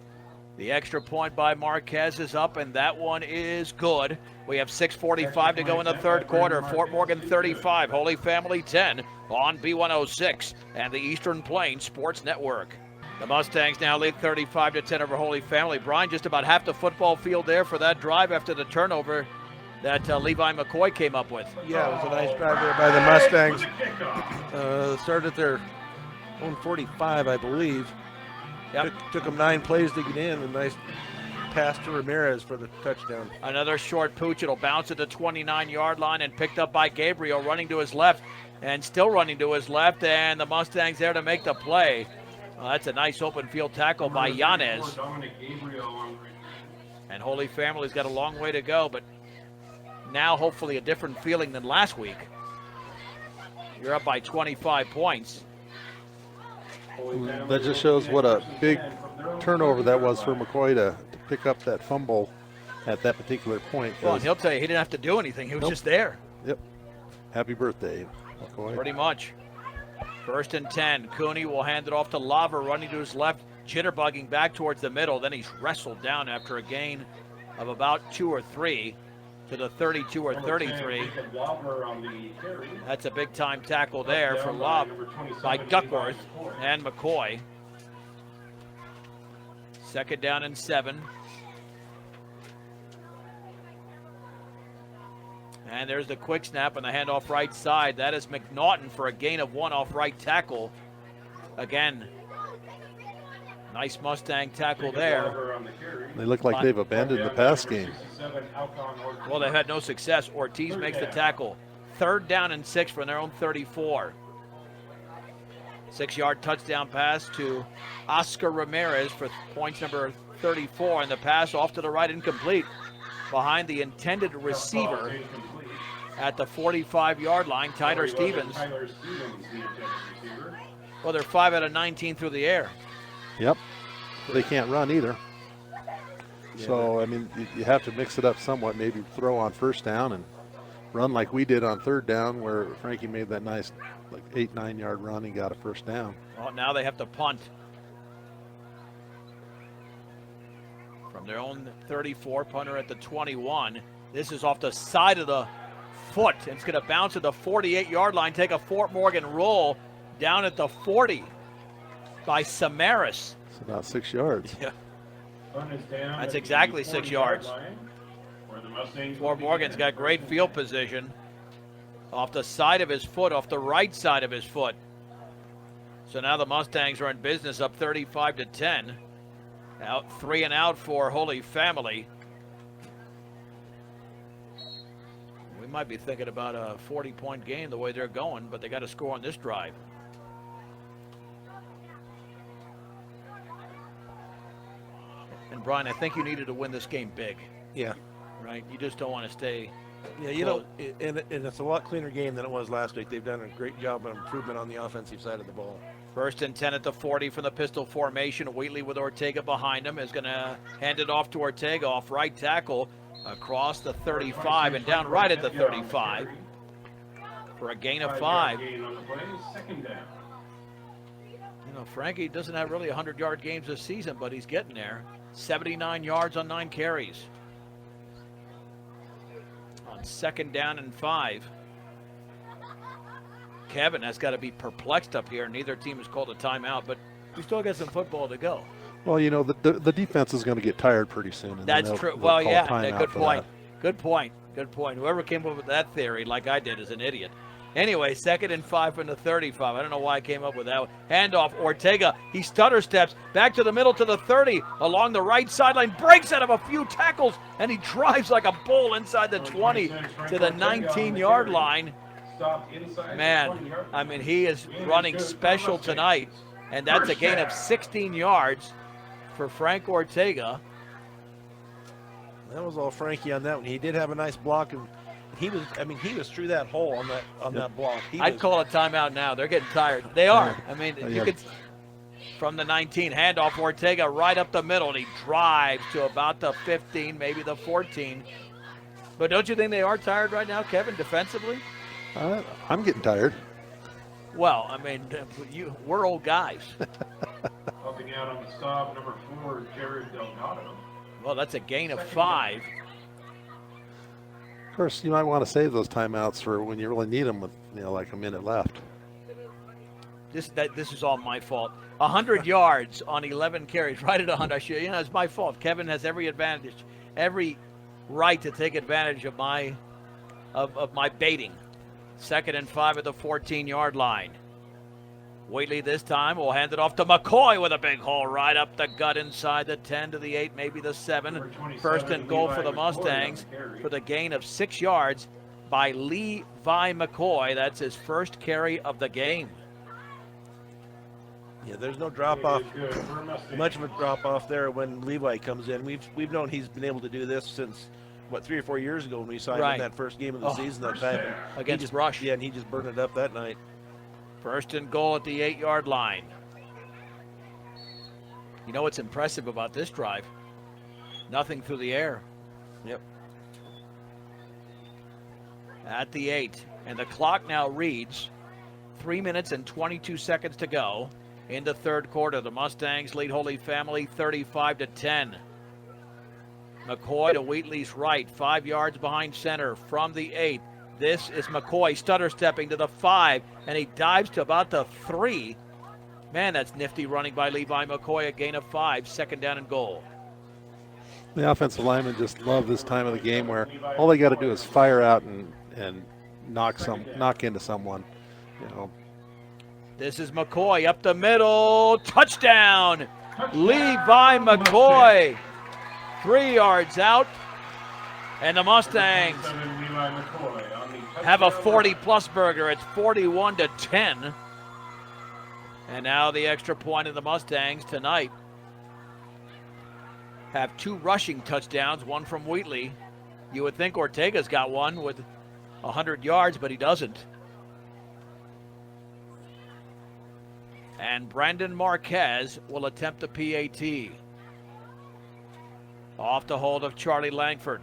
The extra point by Marquez is up, and that one is good. We have 6:45 to go in the 3rd quarter. Fort Morgan 35, Holy Family 10 on B106 and the Eastern Plains Sports Network. The Mustangs now lead 35-10 over Holy Family. Brian, just about half the football field there for that drive after the turnover that Levi McCoy came up with. Yeah, it was a nice drive there by the Mustangs. Started their own 45, I believe. Yep. Took them 9 plays to get in. A nice pass to Ramirez for the touchdown. Another short pooch. It'll bounce at the 29-yard line and picked up by Gabriel, running to his left and still running to his left. And the Mustangs there to make the play. That's a nice open field tackle by Yanez. And Holy Family's got a long way to go, but now hopefully a different feeling than last week. You're up by 25 points. That just shows what a big turnover that was for McCoy to pick up that fumble at that particular point. Well, and he'll tell you he didn't have to do anything. He was just there. Yep. Happy birthday, McCoy. Pretty much. 1st and 10. Cooney will hand it off to Lava, running to his left, jitterbugging back towards the middle. Then he's wrestled down after a gain of about 2 or 3 to the 32 or 33. That's a big-time tackle there from Lobb by Duckworth and McCoy. 2nd down and 7. And there's the quick snap on the handoff right side. That is McNaughton for a gain of 1 off right tackle. Again, nice Mustang tackle there. They look like they've abandoned the pass game. Well, they've had no success. Ortiz makes the tackle. 3rd down and 6 from their own 34. 6-yard touchdown pass to Oscar Ramirez for points number 34. And the pass off to the right, incomplete, behind the intended receiver at the 45-yard line, Tyler Stevens. Well, they're 5 out of 19 through the air. Yep. They can't run either. So, I mean, you have to mix it up somewhat. Maybe throw on 1st down and run like we did on 3rd down, where Frankie made that nice, like 8-9 yard run and got a 1st down. Well, now they have to punt from their own 34. Punter at the 21. This is off the side of the foot. It's going to bounce at the 48-yard line, take a Fort Morgan roll down at the 40 by Samaras. It's about 6 yards. Yeah. That's exactly 6 yards. Fort Morgan's got great field position off the side of his foot, off the right side of his foot. So now the Mustangs are in business, up 35-10. Out 3 and out for Holy Family. We might be thinking about a 40-point game the way they're going, but they got to score on this drive. And Brian, I think you needed to win this game big. Yeah. Right? You just don't want to stay. Yeah, you know, and it's a lot cleaner game than it was last week. They've done a great job of improvement on the offensive side of the ball. 1st and 10 at the 40 from the pistol formation. Wheatley with Ortega behind him is going to hand it off to Ortega off right tackle across the 35 and down right at the 35 for a gain of 5. You know, Frankie doesn't have really 100-yard games this season, but he's getting there. 79 yards on 9 carries. On 2nd down and 5. Kevin has got to be perplexed up here. Neither team has called a timeout, but we still got some football to go. Well, you know, the defense is going to get tired pretty soon. And that's true. Well, yeah, good point. Good point. Good point. Whoever came up with that theory, like I did, is an idiot. Anyway, 2nd and 5 from the 35. I don't know why I came up with that one. Handoff, Ortega. He stutter steps back to the middle to the 30. Along the right sideline, breaks out of a few tackles, and he drives like a bull inside the 20 to the 19-yard line. Man, I mean, he is running special tonight, and that's a gain of 16 yards for Frank Ortega. That was all Frankie on that one. He did have a nice block, and he was through that hole on that block. I'd call a timeout now. They're getting tired. They are. I mean, you could, from the 19, handoff Ortega right up the middle, and he drives to about the 15, maybe the 14. But don't you think they are tired right now, Kevin, defensively? I'm getting tired. Well, I mean, we're old guys. Helping out on the stop, number 4, Jared Delgado. Well, that's a gain of 5. Of course, you might want to save those timeouts for when you really need them with, like a minute left. This is all my fault. 100 yards on 11 carries, right at 100. It's my fault. Kevin has every advantage, every right to take advantage of my baiting. 2nd and 5 at the 14-yard line. Wheatley this time will hand it off to McCoy with a big hole right up the gut inside the 10 to the 8, maybe the 7. 1st and goal for the Mustangs for the gain of 6 yards by Levi McCoy. That's his first carry of the game. Yeah, there's no drop-off, much of a drop-off there when Levi comes in. We've known he's been able to do this since, 3 or 4 years ago when we signed him that first game of the season that time. Against Rush. Yeah, and he just burned it up that night. 1st and goal at the 8-yard line. You know what's impressive about this drive? Nothing through the air. Yep. At the 8. And the clock now reads 3 minutes and 22 seconds to go in the 3rd quarter. The Mustangs lead Holy Family 35-10. McCoy to Wheatley's right, 5 yards behind center from the 8. This is McCoy stutter stepping to the 5, and he dives to about the 3. Man, that's nifty running by Levi McCoy, a gain of 5, 2nd down and goal. The offensive linemen just love this time of the game where all they got to do is fire out and knock into someone. You know. This is McCoy up the middle, touchdown! Levi McCoy, 3 yards out, and the Mustangs have a 40-plus burger. It's 41-10. And now the extra point of the Mustangs tonight have 2 rushing touchdowns, one from Wheatley. You would think Ortega's got one with 100 yards, but he doesn't. And Brandon Marquez will attempt the PAT. Off the hold of Charlie Langford.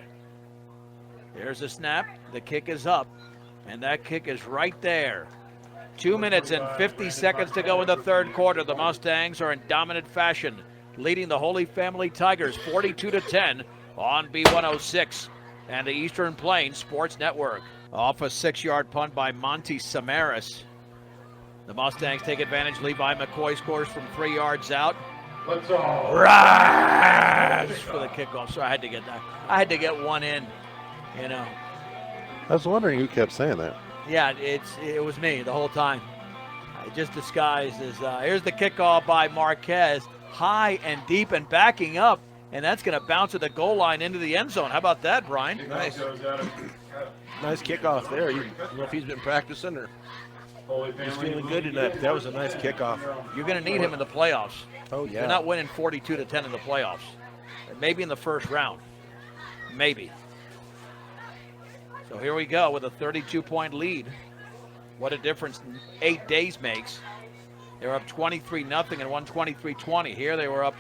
There's a snap. The kick is up, and that kick is right there. 2 minutes and 50 seconds to go in the third quarter. The Mustangs are in dominant fashion, leading the Holy Family Tigers 42-10 on B106 and the Eastern Plains Sports Network. Off a 6-yard punt by Monty Samaras. The Mustangs take advantage. Levi McCoy scores from 3 yards out. Let's all Rise for the kickoff. So I had to get that. I had to get one in, you know. I was wondering who kept saying that. Yeah, it was me the whole time. Just disguised as here's the kickoff by Marquez, high and deep and backing up, and that's going to bounce at the goal line into the end zone. How about that, Brian? Nice. Nice kickoff there. You don't know if he's been practicing or he's feeling good tonight. That was a nice kickoff. You're going to need him in the playoffs. Oh, yeah. You're not winning 42-10 in the playoffs. Maybe in the first round. Maybe. So here we go with a 32-point lead. What a difference 8 days makes. They were up 23-0 and won 23-20. Here they were up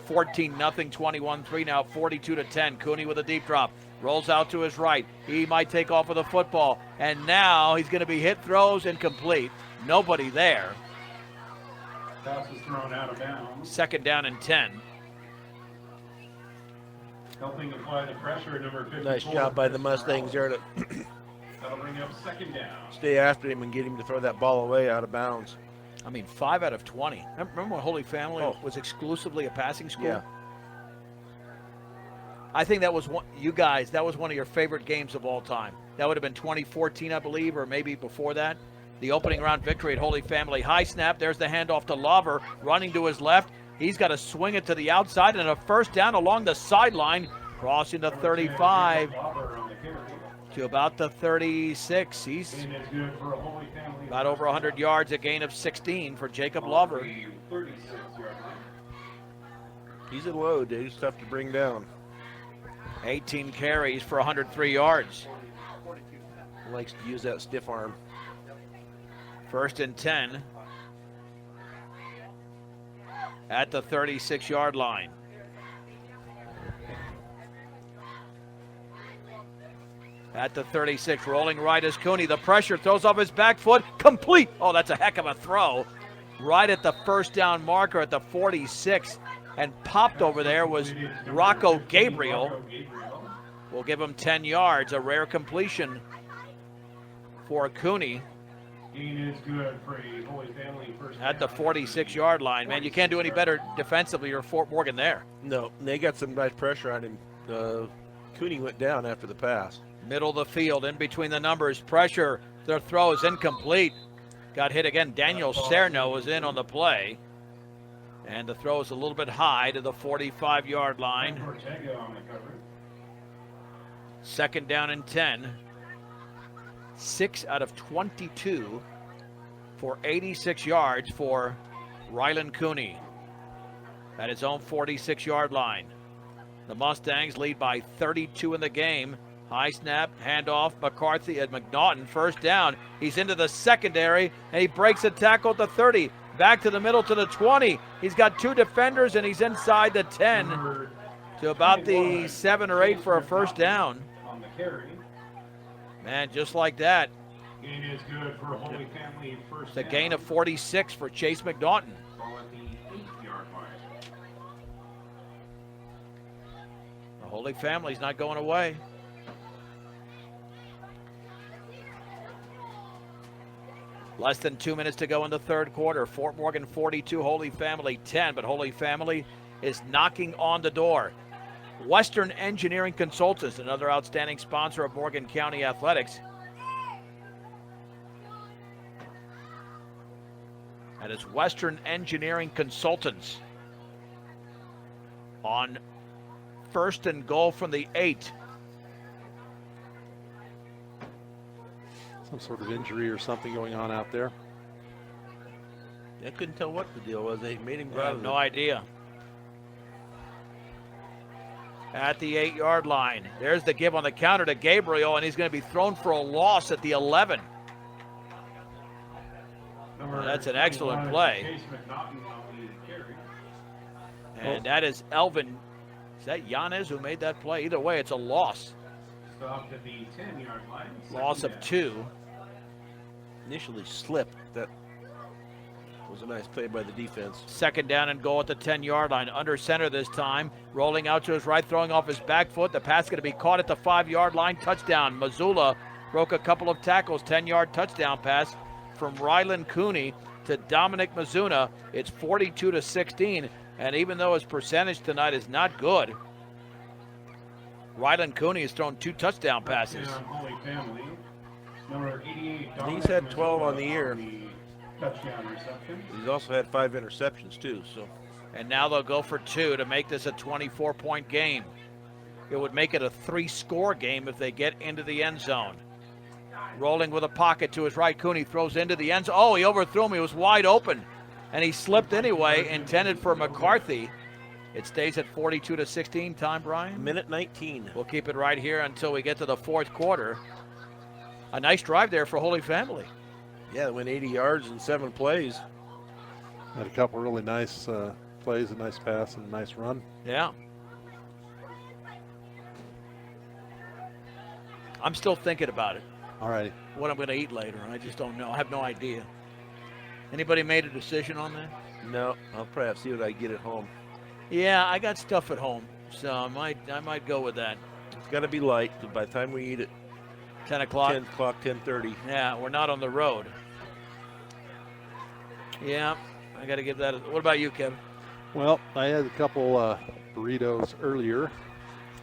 14-0, 21-3, now 42-10. Cooney with a deep drop. Rolls out to his right. He might take off with a football. And now he's going to be hit, throws, incomplete. Nobody there. Pass is thrown out of bounds. 2nd down and 10. Helping apply the pressure, number 54. Nice job by the Mustangs there to That'll bring up 2nd down. stay after him and get him to throw that ball away out of bounds. I mean, 5 out of 20. Remember when Holy Family was exclusively a passing school? Yeah. I think that was one, you guys, that was one of your favorite games of all time. That would have been 2014, I believe, or maybe before that. The opening round victory at Holy Family. High snap. There's the handoff to Lover, running to his left. He's got to swing it to the outside, and a first down along the sideline, crossing the 35 to about the 36. He's about over 100 yards, a gain of 16 for Jacob Lover. He's a load, dude. He's tough to bring down. 18 carries for 103 yards. Likes to use that stiff arm. 1st and 10 at the 36-yard line. At the 36, rolling right is Cooney. The pressure, throws off his back foot, complete. Oh, that's a heck of a throw. Right at the first down marker at the 46, and popped over there was Rocco Gabriel. We'll give him 10 yards, a rare completion for Cooney. Is good for a Holy Family first At the 46-yard line. Man, you can't do any better defensively or Fort Morgan there. No, they got some nice pressure on him. Cooney went down after the pass. Middle of the field, in between the numbers. Pressure. Their throw is incomplete. Got hit again. Daniel Cerno was in on the play. And the throw is a little bit high to the 45-yard line. 2nd down and 10. 6 out of 22 for 86 yards for Rylan Cooney at his own 46-yard line. The Mustangs lead by 32 in the game. High snap, handoff, McCarthy at McNaughton, first down. He's into the secondary, and he breaks a tackle at the 30. Back to the middle to the 20. He's got 2 defenders, and he's inside the 10 to about the 7 or 8 for a first down. On the carry. Man, just like that. Gain is good for Holy Family first The down. gain of 46 for Chase McNaughton. Ball at the 8-yard line. The Holy Family's not going away. Less than 2 minutes to go in the third quarter. Fort Morgan 42, Holy Family 10, but Holy Family is knocking on the door. Western Engineering Consultants, another outstanding sponsor of Morgan County Athletics. And it's Western Engineering Consultants on first and goal from the 8. Some sort of injury or something going on out there. I couldn't tell what the deal was. They made him go I out have of no idea. At the 8-yard line. There's the give on the counter to Gabriel, and he's going to be thrown for a loss at the 11. That's an excellent play. And that is Elvin. Is that Yanez who made that play? Either way, it's a loss. Stopped at the 10-yard line. Loss of 2. initially slipped. That was a nice play by the defense. Second down and goal at the 10-yard line. Under center this time. Rolling out to his right, throwing off his back foot. The pass going to be caught at the 5-yard line. Touchdown. Missoula broke a couple of tackles. 10-yard touchdown pass from Rylan Cooney to Dominic Mizzuna. It's 42-16. And even though his percentage tonight is not good, Rylan Cooney has thrown 2 touchdown passes. Holy Family. Number 88, He's had 12 on the year. Touchdown reception. He's also had 5 interceptions too. So, and now they'll go for 2 to make this a 24-point game. It would make it a 3-score game if they get into the end zone. Rolling with a pocket to his right, Cooney throws into the end zone. Oh, he overthrew him. He was wide open, and he slipped anyway, intended for McCarthy. It stays at 42-16. Time, Brian? minute 19. We'll keep it right here until we get to the fourth quarter. A nice drive there for Holy Family. Yeah, it went 80 yards in 7 plays. Had a couple really nice plays, a nice pass and a nice run. Yeah. I'm still thinking about it. All right. What I'm going to eat later. I just don't know. I have no idea. Anybody made a decision on that? No, I'll probably have to see what I get at home. Yeah, I got stuff at home, so I might go with that. It's got to be light, but by the time we eat it, 10 o'clock? 10 o'clock, 10:30. Yeah, we're not on the road. Yeah, I got to give that. What about you, Kevin? Well, I had a couple burritos earlier,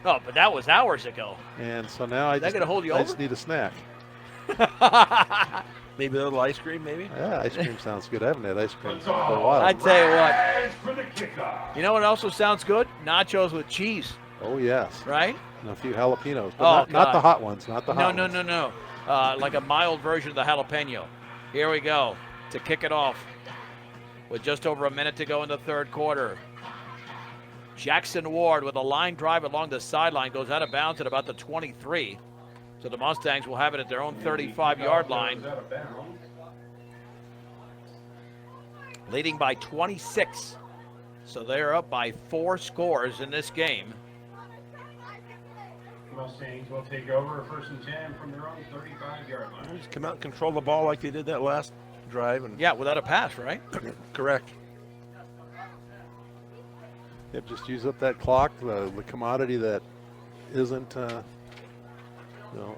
Oh, but that was hours ago. and so now I that gonna hold you I over? just need a snack. Maybe a little ice cream, maybe? Yeah, ice cream sounds good. I haven't had ice cream for a while. I tell you what. Rise for the kickoff. You know what also sounds good? Nachos with cheese, Oh, yes. right? And a few jalapenos, but Oh, not the God. hot ones, not the hot ones. No. Like a mild version of the jalapeno. Here we go to kick it off with just over a minute to go in the third quarter. Jackson Ward with a line drive along the sideline goes out of bounds at about the 23. So the Mustangs will have it at their own 35-yard line, Out of bounds. leading by 26. So they're up by 4 scores in this game. Mustangs will take over first and 10 from their own 35-yard line. Just come out and control the ball like they did that last drive. And Yeah, without a pass, right? correct. Yep, just use up that clock, the commodity that isn't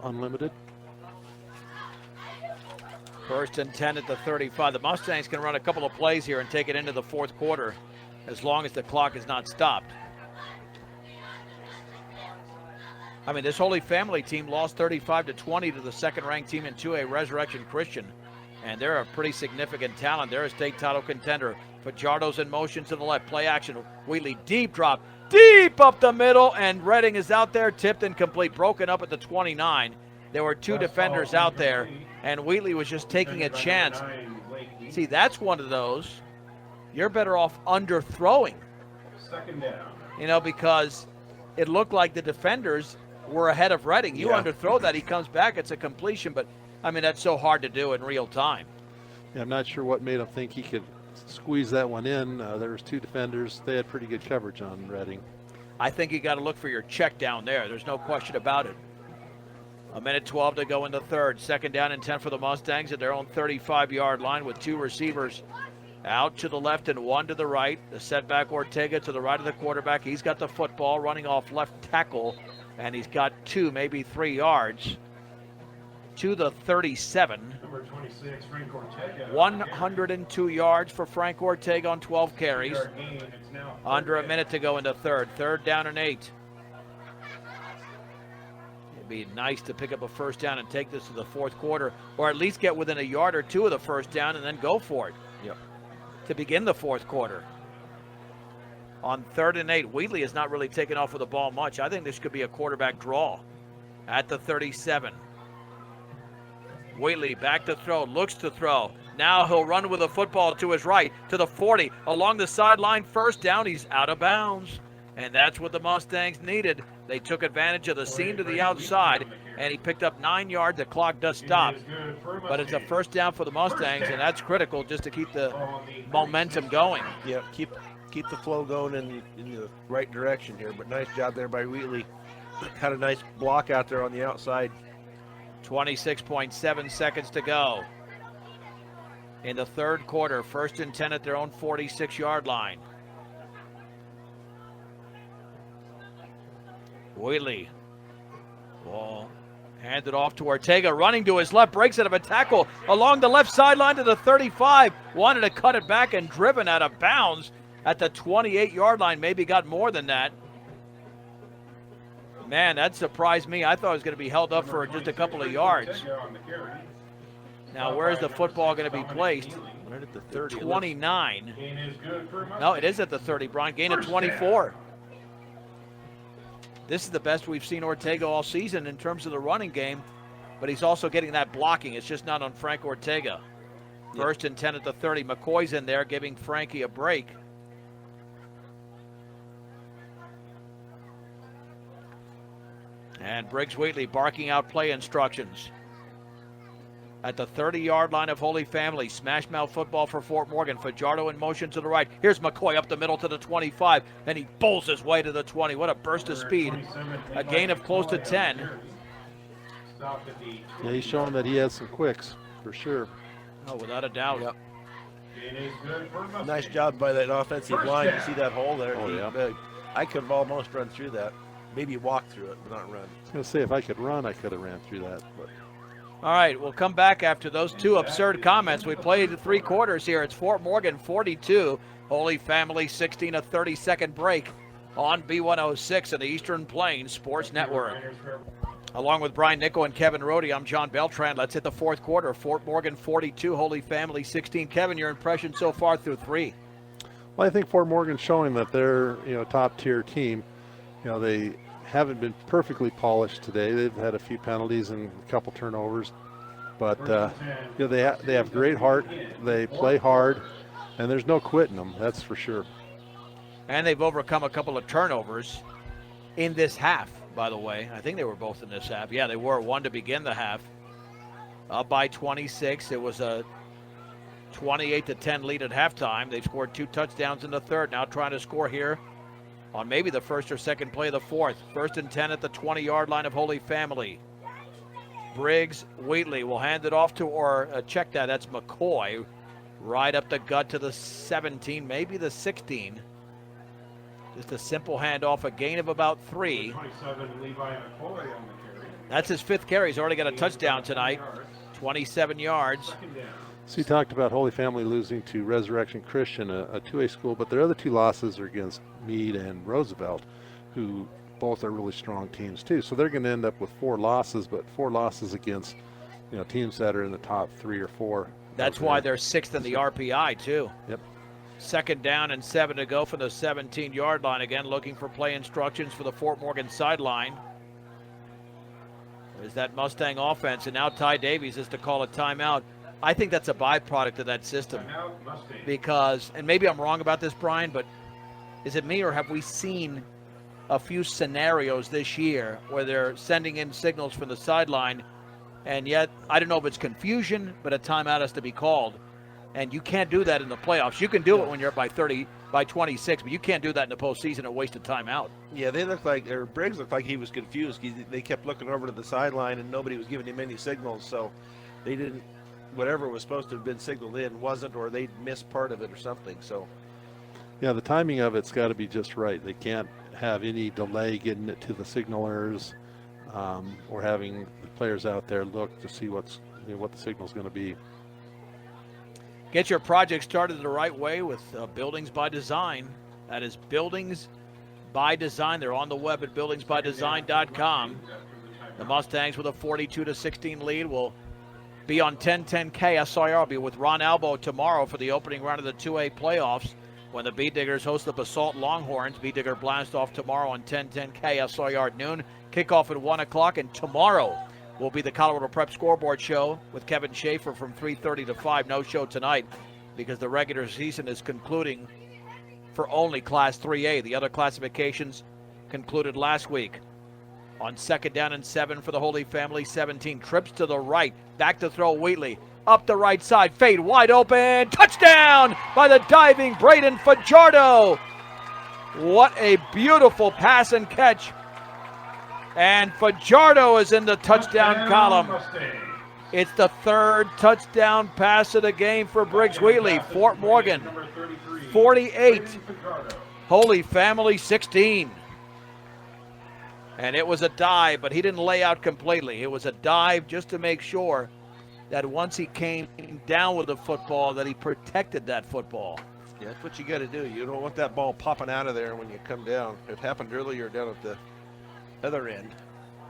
unlimited. First and 10 at the 35. The Mustangs can run a couple of plays here and take it into the fourth quarter as long as the clock is not stopped. I mean, this Holy Family team lost 35-20 to the second-ranked team in 2A, Resurrection Christian. And they're a pretty significant talent. They're a state title contender. Fajardo's in motion to the left. Play action. Wheatley deep drop. Deep up the middle. And Redding is out there. Tipped incomplete. Broken up at the 29. There were 2 defenders out there. And Wheatley was just taking a chance. See, that's one of those. You're better off underthrowing. Second down. You know, because it looked like the defenders were ahead of Redding. You Yeah. underthrow that. He comes back. It's a completion. But, I mean, that's so hard to do in real time. Yeah, I'm not sure what made him think he could squeeze that one in. There was 2 defenders. They had pretty good coverage on Redding. I think you got to look for your check down there. There's no question about it. A minute 12 to go in the third. Second down and 10 for the Mustangs at their own 35-yard line with 2 receivers Out to the left and one to the right. The setback Ortega to the right of the quarterback. He's got the football running off left tackle, and he's got 2, maybe 3 yards to the 37. Number 26, Frank Ortega. 102 yards for Frank Ortega on 12 carries. Under a minute to go in the third. 3rd down and 8. It'd be nice to pick up a first down and take this to the fourth quarter, or at least get within a yard or 2 of the first down and then go for it. Yep. To begin the fourth quarter. On 3rd and 8, Wheatley has not really taken off with the ball much. I think this could be a quarterback draw at the 37. Wheatley back to throw, looks to throw. Now he'll run with the football to his right, to the 40, along the sideline, first down. He's out of bounds. And that's what the Mustangs needed. They took advantage of the seam to the outside, and he picked up 9 yards. The clock does stop. But it's a first down for the Mustangs, and that's critical just to keep the momentum going. Yeah, keep the flow going in the right direction here. But nice job there by Wheatley. Had a nice block out there on the outside. 26.7 seconds to go in the third quarter. 1st and 10 at their own 46-yard line. Wheatley will hand it off to Ortega, running to his left, breaks out of a tackle along the left sideline to the 35. Wanted to cut it back and driven out of bounds at the 28-yard line. Maybe got more than that. Man, that surprised me. I thought it was going to be held up for just a couple of yards. Now, where is the football going to be placed? Right at the 30. 29. No, it is at the 30, Brian. Gain of 24. This is the best we've seen Ortega all season in terms of the running game, but he's also getting that blocking. It's just not on Frank Ortega. 1st and 10 at the 30. McCoy's in there giving Frankie a break. And Briggs Wheatley barking out play instructions. At the 30-yard line of Holy Family, smash mouth football for Fort Morgan. Fajardo in motion to the right. Here's McCoy up the middle to the 25, and he bowls his way to the 20. What a burst of speed. A gain of close to 10. Yeah, he's showing that he has some quicks, for sure. Oh, without a doubt. Yep. Nice job by that offensive line. You see that hole there? Oh, yeah. I could have almost run through that. Maybe walk through it, but not run. I was going to say, if I could run, I could have ran through that. But. All right, we'll come back after those 2 absurd comments. We played 3 quarters here. It's Fort Morgan 42, Holy Family 16, a 30-second break on B106 and the Eastern Plains Sports Network. Along with Brian Nickel and Kevin Rohde, I'm John Beltran. Let's hit the fourth quarter. Fort Morgan 42, Holy Family 16. Kevin, your impression so far through 3? Well, I think Fort Morgan's showing that they're, top-tier team. They haven't been perfectly polished today. They've had a few penalties and a couple turnovers, but they have great heart. They play hard, and there's no quitting them. That's for sure. And they've overcome a couple of turnovers in this half, by the way. I think they were both in this half. Yeah, they were. 1 to begin the half. Up by 26. It was a 28-10 lead at halftime. They've scored 2 touchdowns in the third. Now trying to score here on maybe the first or second play of the fourth. 1st and 10 at the 20-yard line of Holy Family. Briggs Wheatley will hand it off to, check that, that's McCoy. Right up the gut to the 17, maybe the 16. Just a simple handoff, a gain of about 3. That's his 5th carry. He's already got a touchdown tonight. 27 yards. So you talked about Holy Family losing to Resurrection Christian, a 2A school, but their other 2 losses are against Meade and Roosevelt, who both are really strong teams too. So they're going to end up with 4 losses, but 4 losses against teams that are in the top 3 or 4. That's why they're 6th in the RPI too. Yep. 2nd down and 7 to go from the 17-yard line. Again, looking for play instructions for the Fort Morgan sideline. There's that Mustang offense, and now Ty Davies is to call a timeout. I think that's a byproduct of that system because, and maybe I'm wrong about this, Brian, but is it me or have we seen a few scenarios this year where they're sending in signals from the sideline, and yet I don't know if it's confusion, but a timeout has to be called. And you can't do that in the playoffs. You can do it when you're up by 30, by 26, but you can't do that in the postseason and waste a timeout. Yeah, they looked like, or Briggs looked like he was confused. They kept looking over to the sideline, and nobody was giving him any signals, so they didn't whatever was supposed to have been signaled in wasn't, or they missed part of it or something. So, yeah, the timing of it's got to be just right. They can't have any delay getting it to the signalers, or having the players out there look to see what the signal's going to be. Get your project started the right way with Buildings by Design. That is Buildings by Design. They're on the web at buildingsbydesign.com. The Mustangs with a 42-16 lead will be on 1010 KSIR. I'll be with Ron Albo tomorrow for the opening round of the 2A playoffs when the Bee Diggers host the Basalt Longhorns. Bee Digger blast off tomorrow on 1010 KSIR at noon. Kickoff at 1 o'clock, and tomorrow will be the Colorado Prep Scoreboard Show with Kevin Schaefer from 3:30 to 5. No show tonight because the regular season is concluding for only Class 3A. The other classifications concluded last week. On 2nd down and 7 for the Holy Family, 17. Trips to the right. Back to throw Wheatley. Up the right side. Fade wide open. Touchdown by the diving Braden Fajardo. What a beautiful pass and catch. And Fajardo is in the touchdown column. It's the third touchdown pass of the game for Briggs Wheatley. Fort Morgan 48. Holy Family 16. And it was a dive, but he didn't lay out completely. It was a dive just to make sure that once he came down with the football, that he protected that football. yeah, that's what you got to do. You don't want that ball popping out of there when you come down. It happened earlier down at the other end.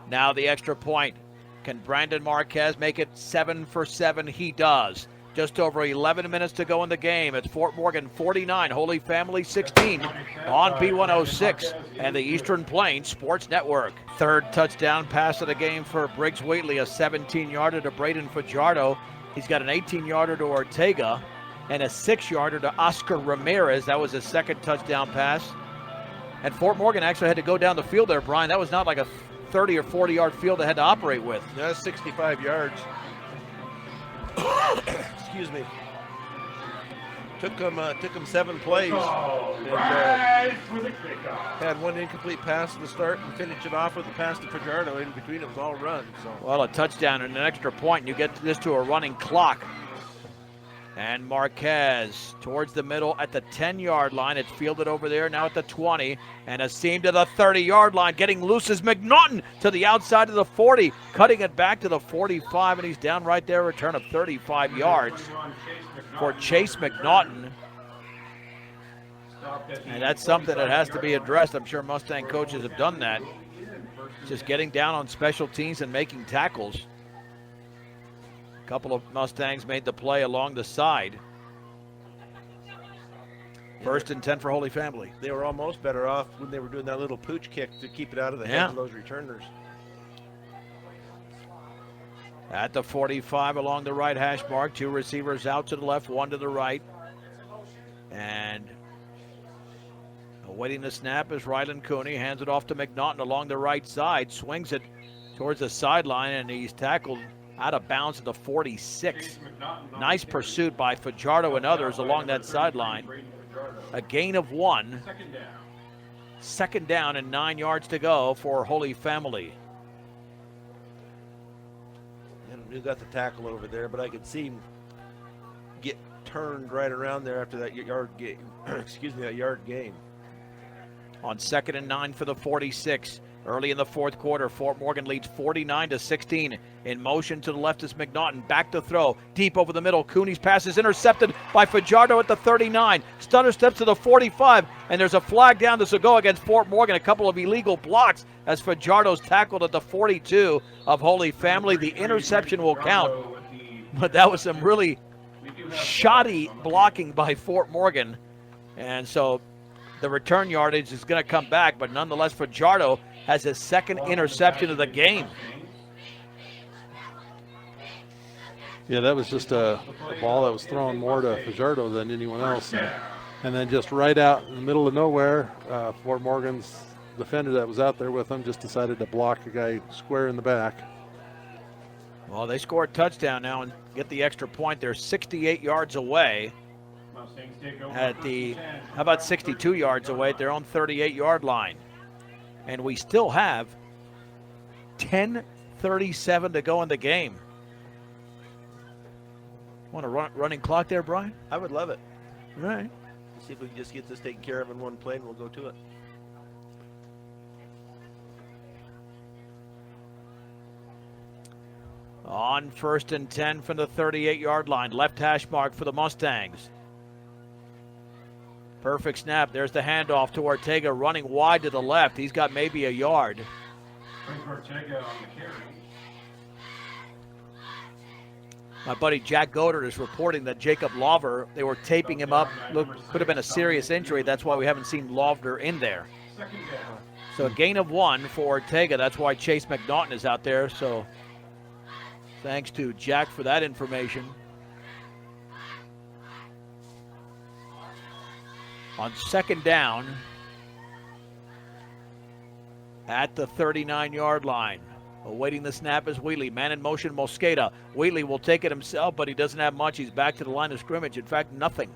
Now the extra point. Can Brandon Marquez make it 7 for 7? He does. Just over 11 minutes to go in the game. It's Fort Morgan 49, Holy Family 16 on B106 and the Eastern Plains Sports Network. Third touchdown pass of the game for Briggs Wheatley, a 17-yarder to Braden Fajardo. He's got an 18-yarder to Ortega and a 6-yarder to Oscar Ramirez. That was his second touchdown pass. And Fort Morgan actually had to go down the field there, Brian. That was not like a 30 or 40-yard field they had to operate with. That's 65 yards. Excuse me. Took them 7 plays. And, had one incomplete pass at the start and finished it off with a pass to Fajardo. In between it was all run. So. Well, a touchdown and an extra point, and you get this to a running clock. And Marquez towards the middle at the 10-yard line. It's fielded over there now at the 20. And a seam to the 30-yard line. Getting loose is McNaughton to the outside of the 40. Cutting it back to the 45, and he's down right there. Return of 35 yards for Chase McNaughton. And that's something that has to be addressed. I'm sure Mustang coaches have done that. Just getting down on special teams and making tackles. A couple of Mustangs made the play along the side. First and 10 for Holy Family. They were almost better off when they were doing that little pooch kick to keep it out of the hands of those returners. At the 45 along the right hash mark. 2 receivers out to the left, 1 to the right. And awaiting the snap is Rylan Cooney. Hands it off to McNaughton along the right side. Swings it towards the sideline, and he's tackled out of bounds at the 46. Nice pursuit by Fajardo and others along that sideline. A gain of 1. Second down and 9 yards to go for Holy Family. And we got the tackle over there, but I could see him get turned right around there after that yard gain. Excuse me, that yard gain. On 2nd and 9 for the 46. Early in the fourth quarter, Fort Morgan leads 49-16. In motion to the left is McNaughton. Back to throw. Deep over the middle. Cooney's pass is intercepted by Fajardo at the 39. Stutter steps to the 45. And there's a flag down. This will go against Fort Morgan. A couple of illegal blocks as Fajardo's tackled at the 42 of Holy Family. The interception will count. But that was some really shoddy blocking by Fort Morgan. And so the return yardage is going to come back. But nonetheless, Fajardo has his second interception of the game. Yeah, that was just a ball that was thrown more to Fajardo than anyone else. And then just right out in the middle of nowhere, Fort Morgan's defender that was out there with him just decided to block a guy square in the back. Well, they score a touchdown now and get the extra point. They're 68 yards away. At the, how about 62 yards away at their own 38-yard line. And we still have 10:37 to go in the game. Want a running clock there, Brian? I would love it. All right. See if we can just get this taken care of in one play, and we'll go to it. On 1st and 10 from the 38-yard line. Left hash mark for the Mustangs. Perfect snap. There's the handoff to Ortega running wide to the left. He's got maybe a yard. Frank Ortega on the carry. My buddy Jack Goddard is reporting that Jacob Lawver, they were taping him up. Look, could have been a serious injury. That's why we haven't seen Lawver in there. Second down. So a gain of 1 for Ortega. That's why Chase McNaughton is out there. So thanks to Jack for that information. On 2nd down at the 39-yard line. Awaiting the snap is Wheatley. Man in motion, Mosqueda. Wheatley will take it himself, but he doesn't have much. He's back to the line of scrimmage. In fact, nothing.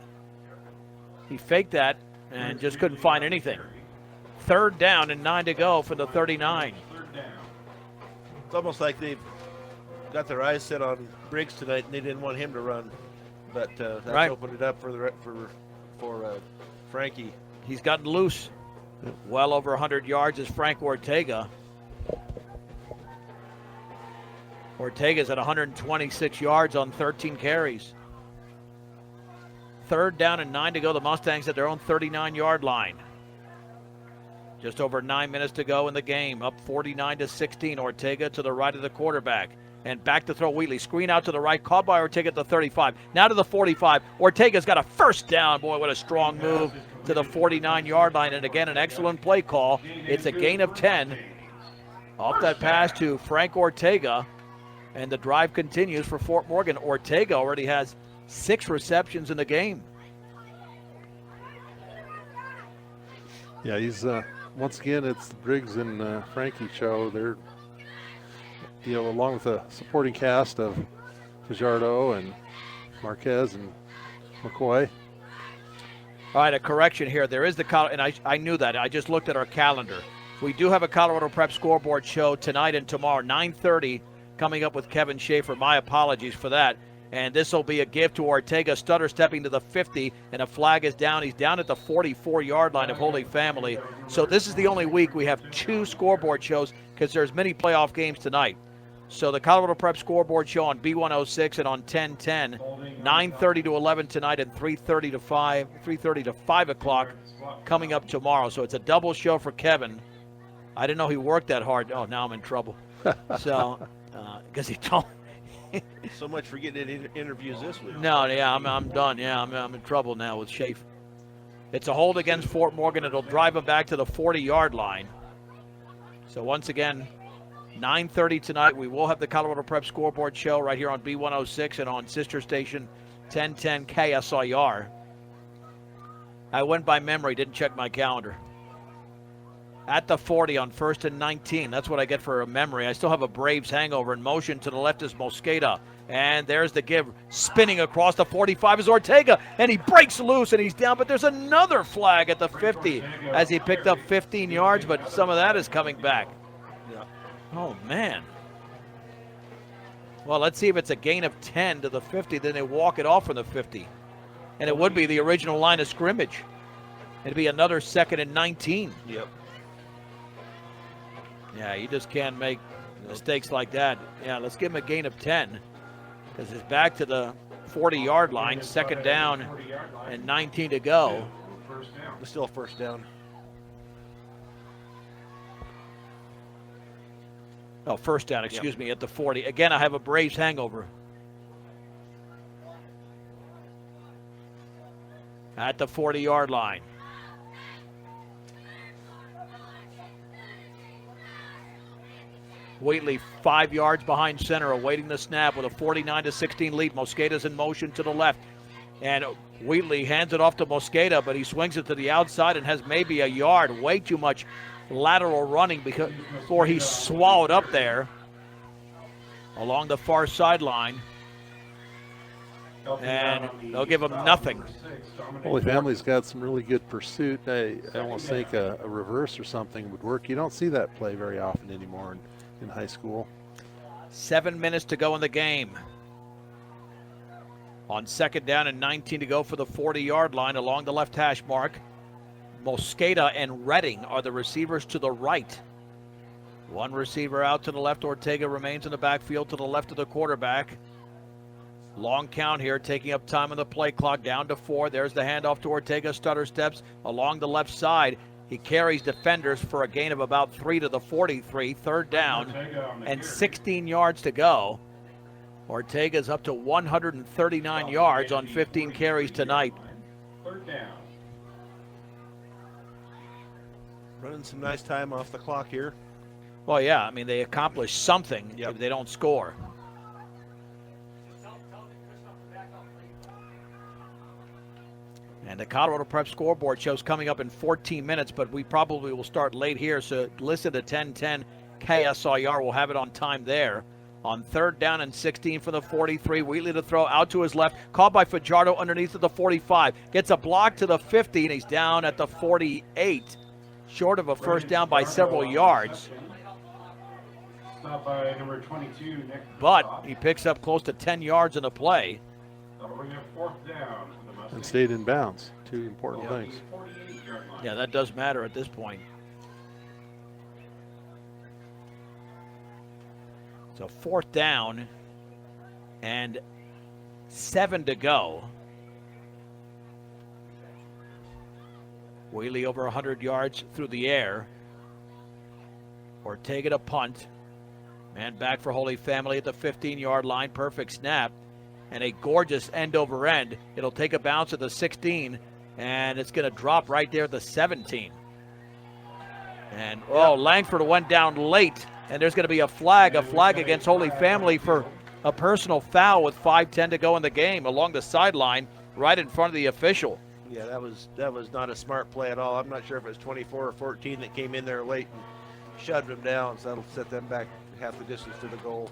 He faked that and just couldn't find anything. 3rd down and 9 to go for the 39. It's almost like they've got their eyes set on Briggs tonight, and they didn't want him to run. But that's Right. opened it up for Frankie. He's gotten loose. Well over 100 yards is Frank Ortega. Ortega's at 126 yards on 13 carries. 3rd down and 9 to go. The Mustangs at their own 39-yard line. Just over 9 minutes to go in the game. Up 49-16. Ortega to the right of the quarterback. And back to throw Wheatley. Screen out to the right. Caught by Ortega at the 35. Now to the 45. Ortega's got a 1st down. Boy, what a strong move to the 49-yard line. And again, an excellent play call. It's a gain of 10. Off that pass to Frank Ortega. And the drive continues for Fort Morgan. Ortega already has 6 receptions in the game. Yeah, he's once again, it's the Briggs and Frankie show. They're, along with the supporting cast of Fajardo and Marquez and McCoy. All right, a correction here. There is and I knew that. I just looked at our calendar. We do have a Colorado Prep scoreboard show tonight and tomorrow, 9:30. Coming up with Kevin Schaefer. My apologies for that. And this will be a gift to Ortega. Stutter stepping to the 50, and a flag is down. He's down at the 44-yard line of Holy Family. So this is the only week we have 2 scoreboard shows because there's many playoff games tonight. So the Colorado Prep scoreboard show on B106 and on 1010, 9:30 to 11 tonight, and 3:30 to 5 o'clock coming up tomorrow. So it's a double show for Kevin. I didn't know he worked that hard. Oh, now I'm in trouble. So, because he told me. So much for getting interviews this week. No, yeah, I'm done. Yeah, I'm in trouble now with Schaefer. It's a hold against Fort Morgan. It'll drive him back to the 40-yard line. So once again, 9:30 tonight. We will have the Colorado Prep scoreboard show right here on B106 and on sister station 1010 KSIR. I went by memory, didn't check my calendar. At the 40 on 1st and 19. That's what I get for a memory. I still have a Braves hangover. In motion to the left is Mosqueda. And there's the give. Spinning across the 45 is Ortega. And he breaks loose and he's down. But there's another flag at the 50 as he picked up 15 yards. But some of that is coming back. Yeah. Oh, man. Well, let's see if it's a gain of 10 to the 50. Then they walk it off from the 50. And it would be the original line of scrimmage. It'd be another 2nd and 19. Yep. Yeah, you just can't make mistakes like that. Yeah, let's give him a gain of 10 because it's back to the 40-yard line, 2nd down and 19 to go. It's still 1st down. Oh, 1st down, excuse me, at the 40. Again, I have a Braves hangover. At the 40-yard line. Wheatley 5 yards behind center, awaiting the snap with a 49-16 lead. Mosqueda's in motion to the left. And Wheatley hands it off to Mosqueda, but he swings it to the outside and has maybe a yard. Way too much lateral running before he's swallowed up there along the far sideline. And they'll give him nothing. Holy Family's got some really good pursuit. I almost think a reverse or something would work. You don't see that play very often anymore in high school. 7 minutes to go in the game. On 2nd down and 19 to go for the 40-yard line along the left hash mark. Mosqueda and Redding are the receivers to the right. One receiver out to the left. Ortega remains in the backfield to the left of the quarterback. Long count here, taking up time on the play clock, down to 4. There's the handoff to Ortega, stutter steps along the left side. He carries defenders for a gain of about 3 to the 43, 3rd down, and 16 yards to go. Ortega's up to 139 yards on 15 carries tonight. 3rd down. Running some nice time off the clock here. Well, yeah, I mean, they accomplish something if they don't score. And the Colorado Prep scoreboard shows coming up in 14 minutes, but we probably will start late here, so listen to 1010 KSIR. We'll have it on time there. On 3rd down and 16 for the 43. Wheatley to throw out to his left. Caught by Fajardo underneath at the 45. Gets a block to the 50, and he's down at the 48. Short of a first down by several yards. Stop by number 22, Nick. But he picks up close to 10 yards in the play. That'll bring up 4th down. And stayed in bounds. 2 important things. Yeah, that does matter at this point. So 4th down and 7 to go. Wheatley over 100 yards through the air. Ortega to punt. Man back for Holy Family at the 15-yard line. Perfect snap. And a gorgeous end over end. It'll take a bounce at the 16, and it's going to drop right there at the 17. And, Langford went down late, and there's going to be a flag against Holy Family for a personal foul with 5:10 to go in the game along the sideline right in front of the official. Yeah, that was not a smart play at all. I'm not sure if it was 24 or 14 that came in there late and shoved them down, so that'll set them back half the distance to the goal.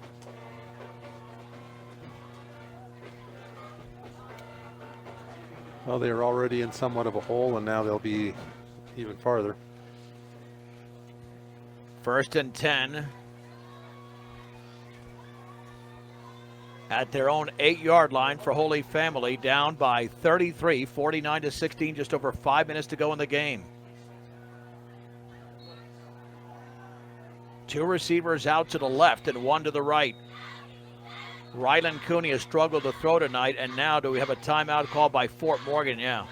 Well, they were already in somewhat of a hole, and now they'll be even farther. 1st and 10 at their own 8-yard line for Holy Family, down by 33, 49 to 16, just over 5 minutes to go in the game. 2 receivers out to the left and 1 to the right. Rylan Cooney has struggled to throw tonight, and now do we have a timeout called by Fort Morgan? Yeah.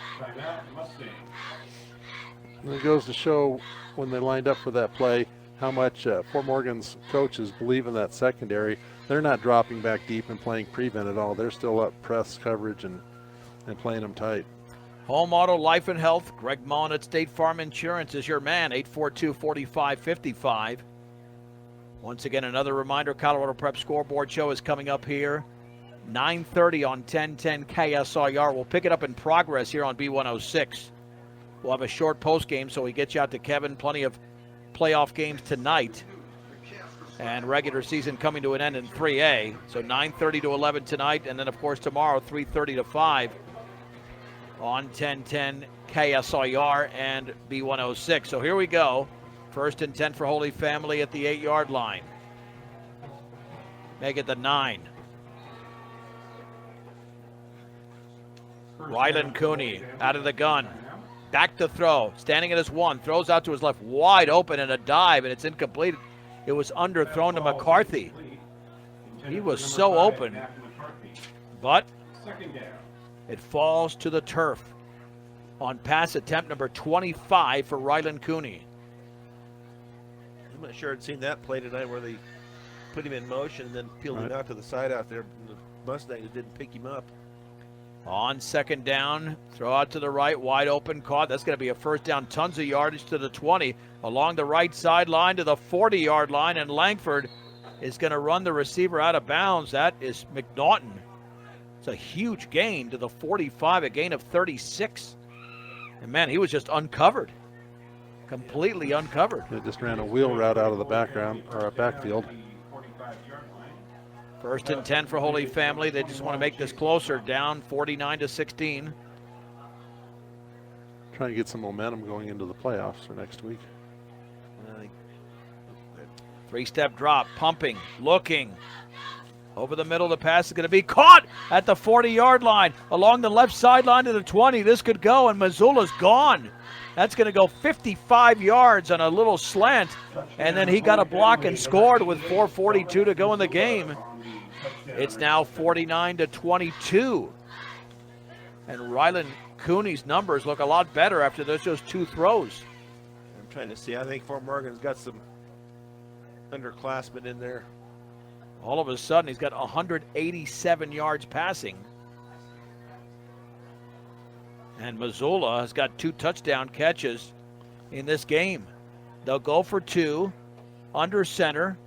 And it goes to show when they lined up for that play how much Fort Morgan's coaches believe in that secondary. They're not dropping back deep and playing prevent at all. They're still up press coverage and playing them tight. Home Auto Life and Health. Greg Mullen at State Farm Insurance is your man, 842-4555. Once again, another reminder, Colorado Prep Scoreboard Show is coming up here. 9:30 on 1010 KSIR. We'll pick it up in progress here on B106. We'll have a short post game, so we get you out to Kevin. Plenty of playoff games tonight. And regular season coming to an end in 3A. So 9:30 to 11 tonight, and then, of course, tomorrow, 3:30 to 5 on 1010 KSIR and B106. So here we go. 1st and 10 for Holy Family at the 8-yard line. Make it the 9. Rylan Cooney out of the gun. Back to throw. Standing at his 1. Throws out to his left. Wide open and a dive, and it's incomplete. It was underthrown to McCarthy. He was so open. But it falls to the turf on pass attempt number 25 for Rylan Cooney. I'm not sure I'd seen that play tonight where they put him in motion and then peeled him out to the side out there. The Mustangs didn't pick him up. On 2nd down, throw out to the right, wide open, caught. That's going to be a first down, tons of yardage to the 20, along the right sideline to the 40-yard line, and Langford is going to run the receiver out of bounds. That is McNaughton. It's a huge gain to the 45, a gain of 36. And, man, he was just uncovered. Completely uncovered. They just ran a wheel route out of the background or a backfield. 1st and 10 for Holy Family. They just want to make this closer, down 49 to 16. Trying to get some momentum going into the playoffs for next week. 3-step drop, pumping, looking. Over the middle, the pass is going to be caught at the 40-yard line. Along the left sideline to the 20, this could go, and Missoula's gone. That's going to go 55 yards on a little slant, and then he got a block and scored with 4:42 to go in the game. It's now 49-22. And Rylan Cooney's numbers look a lot better after those two throws. I'm trying to see. I think Fort Morgan's got some underclassmen in there. All of a sudden, he's got 187 yards passing. And Missoula has got 2 touchdown catches in this game. They'll go for 2, under center.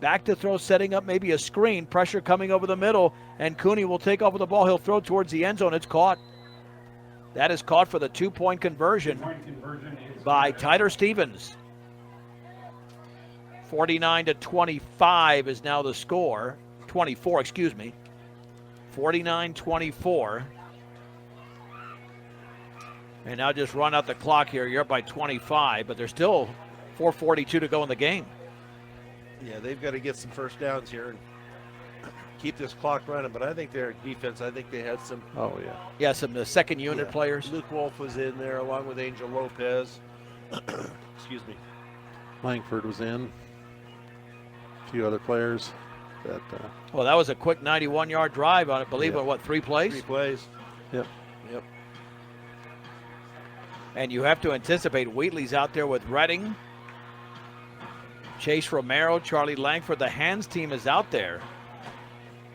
Back to throw, setting up maybe a screen. Pressure coming over the middle, and Cooney will take off with the ball. He'll throw towards the end zone. It's caught. That is caught for the 2-point conversion by Tyler Stevens. 49-25 is now the score. 24, excuse me. 49-24. And now just run out the clock here. You're up by 25, but there's still 4:42 to go in the game. Yeah, they've got to get some first downs here and keep this clock running. But I think their defense, I think they had some. Oh, yeah. Yeah, some second unit players. Luke Wolf was in there along with Angel Lopez. Excuse me. Langford was in. A few other players. Well, that was a quick 91-yard drive on it. Believe it, what, 3 plays? 3 plays. Yep. And you have to anticipate Wheatley's out there with Redding, Chase Romero, Charlie Langford. The Hands team is out there.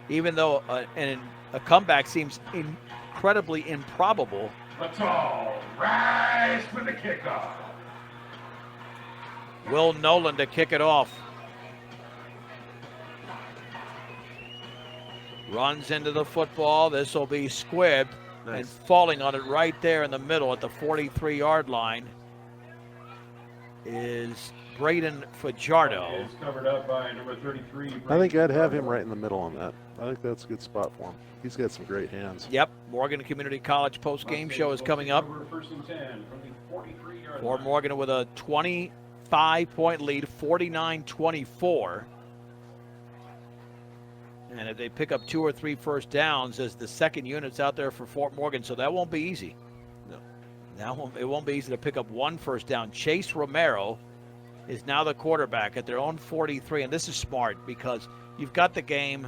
Even though a comeback seems incredibly improbable. Let's all rise for the kickoff. Will Nolan to kick it off. Runs into the football. This will be squibbed. Nice. And falling on it right there in the middle at the 43-yard line is Braden Fajardo. Covered up by number 33. I think I'd have him right in the middle on that. I think that's a good spot for him. He's got some great hands. Yep. Morgan Community College post-game show is coming up. Fort Morgan with a 25-point lead, 49-24. And if they pick up 2 or 3 first downs as the second unit's out there for Fort Morgan, so that won't be easy. No. It won't be easy to pick up 1 first down. Chase Romero is now the quarterback at their own 43, and this is smart because you've got the game.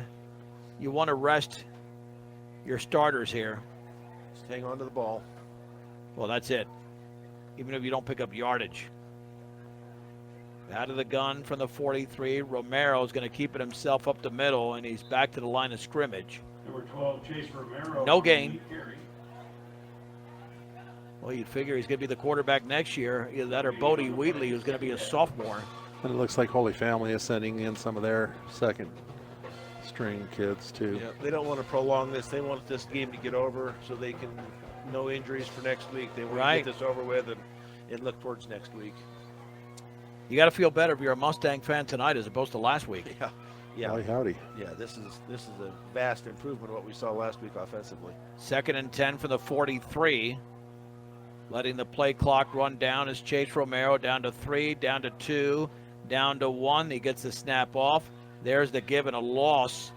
You want to rest your starters here. Just hang on to the ball. Well, that's it. Even if you don't pick up yardage. Out of the gun from the 43. Romero is going to keep it himself up the middle, and he's back to the line of scrimmage. Number 12, Chase Romero. No gain. Well, you'd figure he's going to be the quarterback next year. Either that or Bodie Wheatley, who's going to be a sophomore. And it looks like Holy Family is sending in some of their second string kids, too. Yeah, they don't want to prolong this. They want this game to get over so they can, no injuries for next week. They want to get this over with and look towards next week. You got to feel better if you're a Mustang fan tonight as opposed to last week. Yeah. Howdy, howdy. Yeah, this is a vast improvement of what we saw last week offensively. 2nd and 10 for the 43. Letting the play clock run down is Chase Romero, down to 3, down to 2, down to 1. He gets the snap off. There's the give and a loss,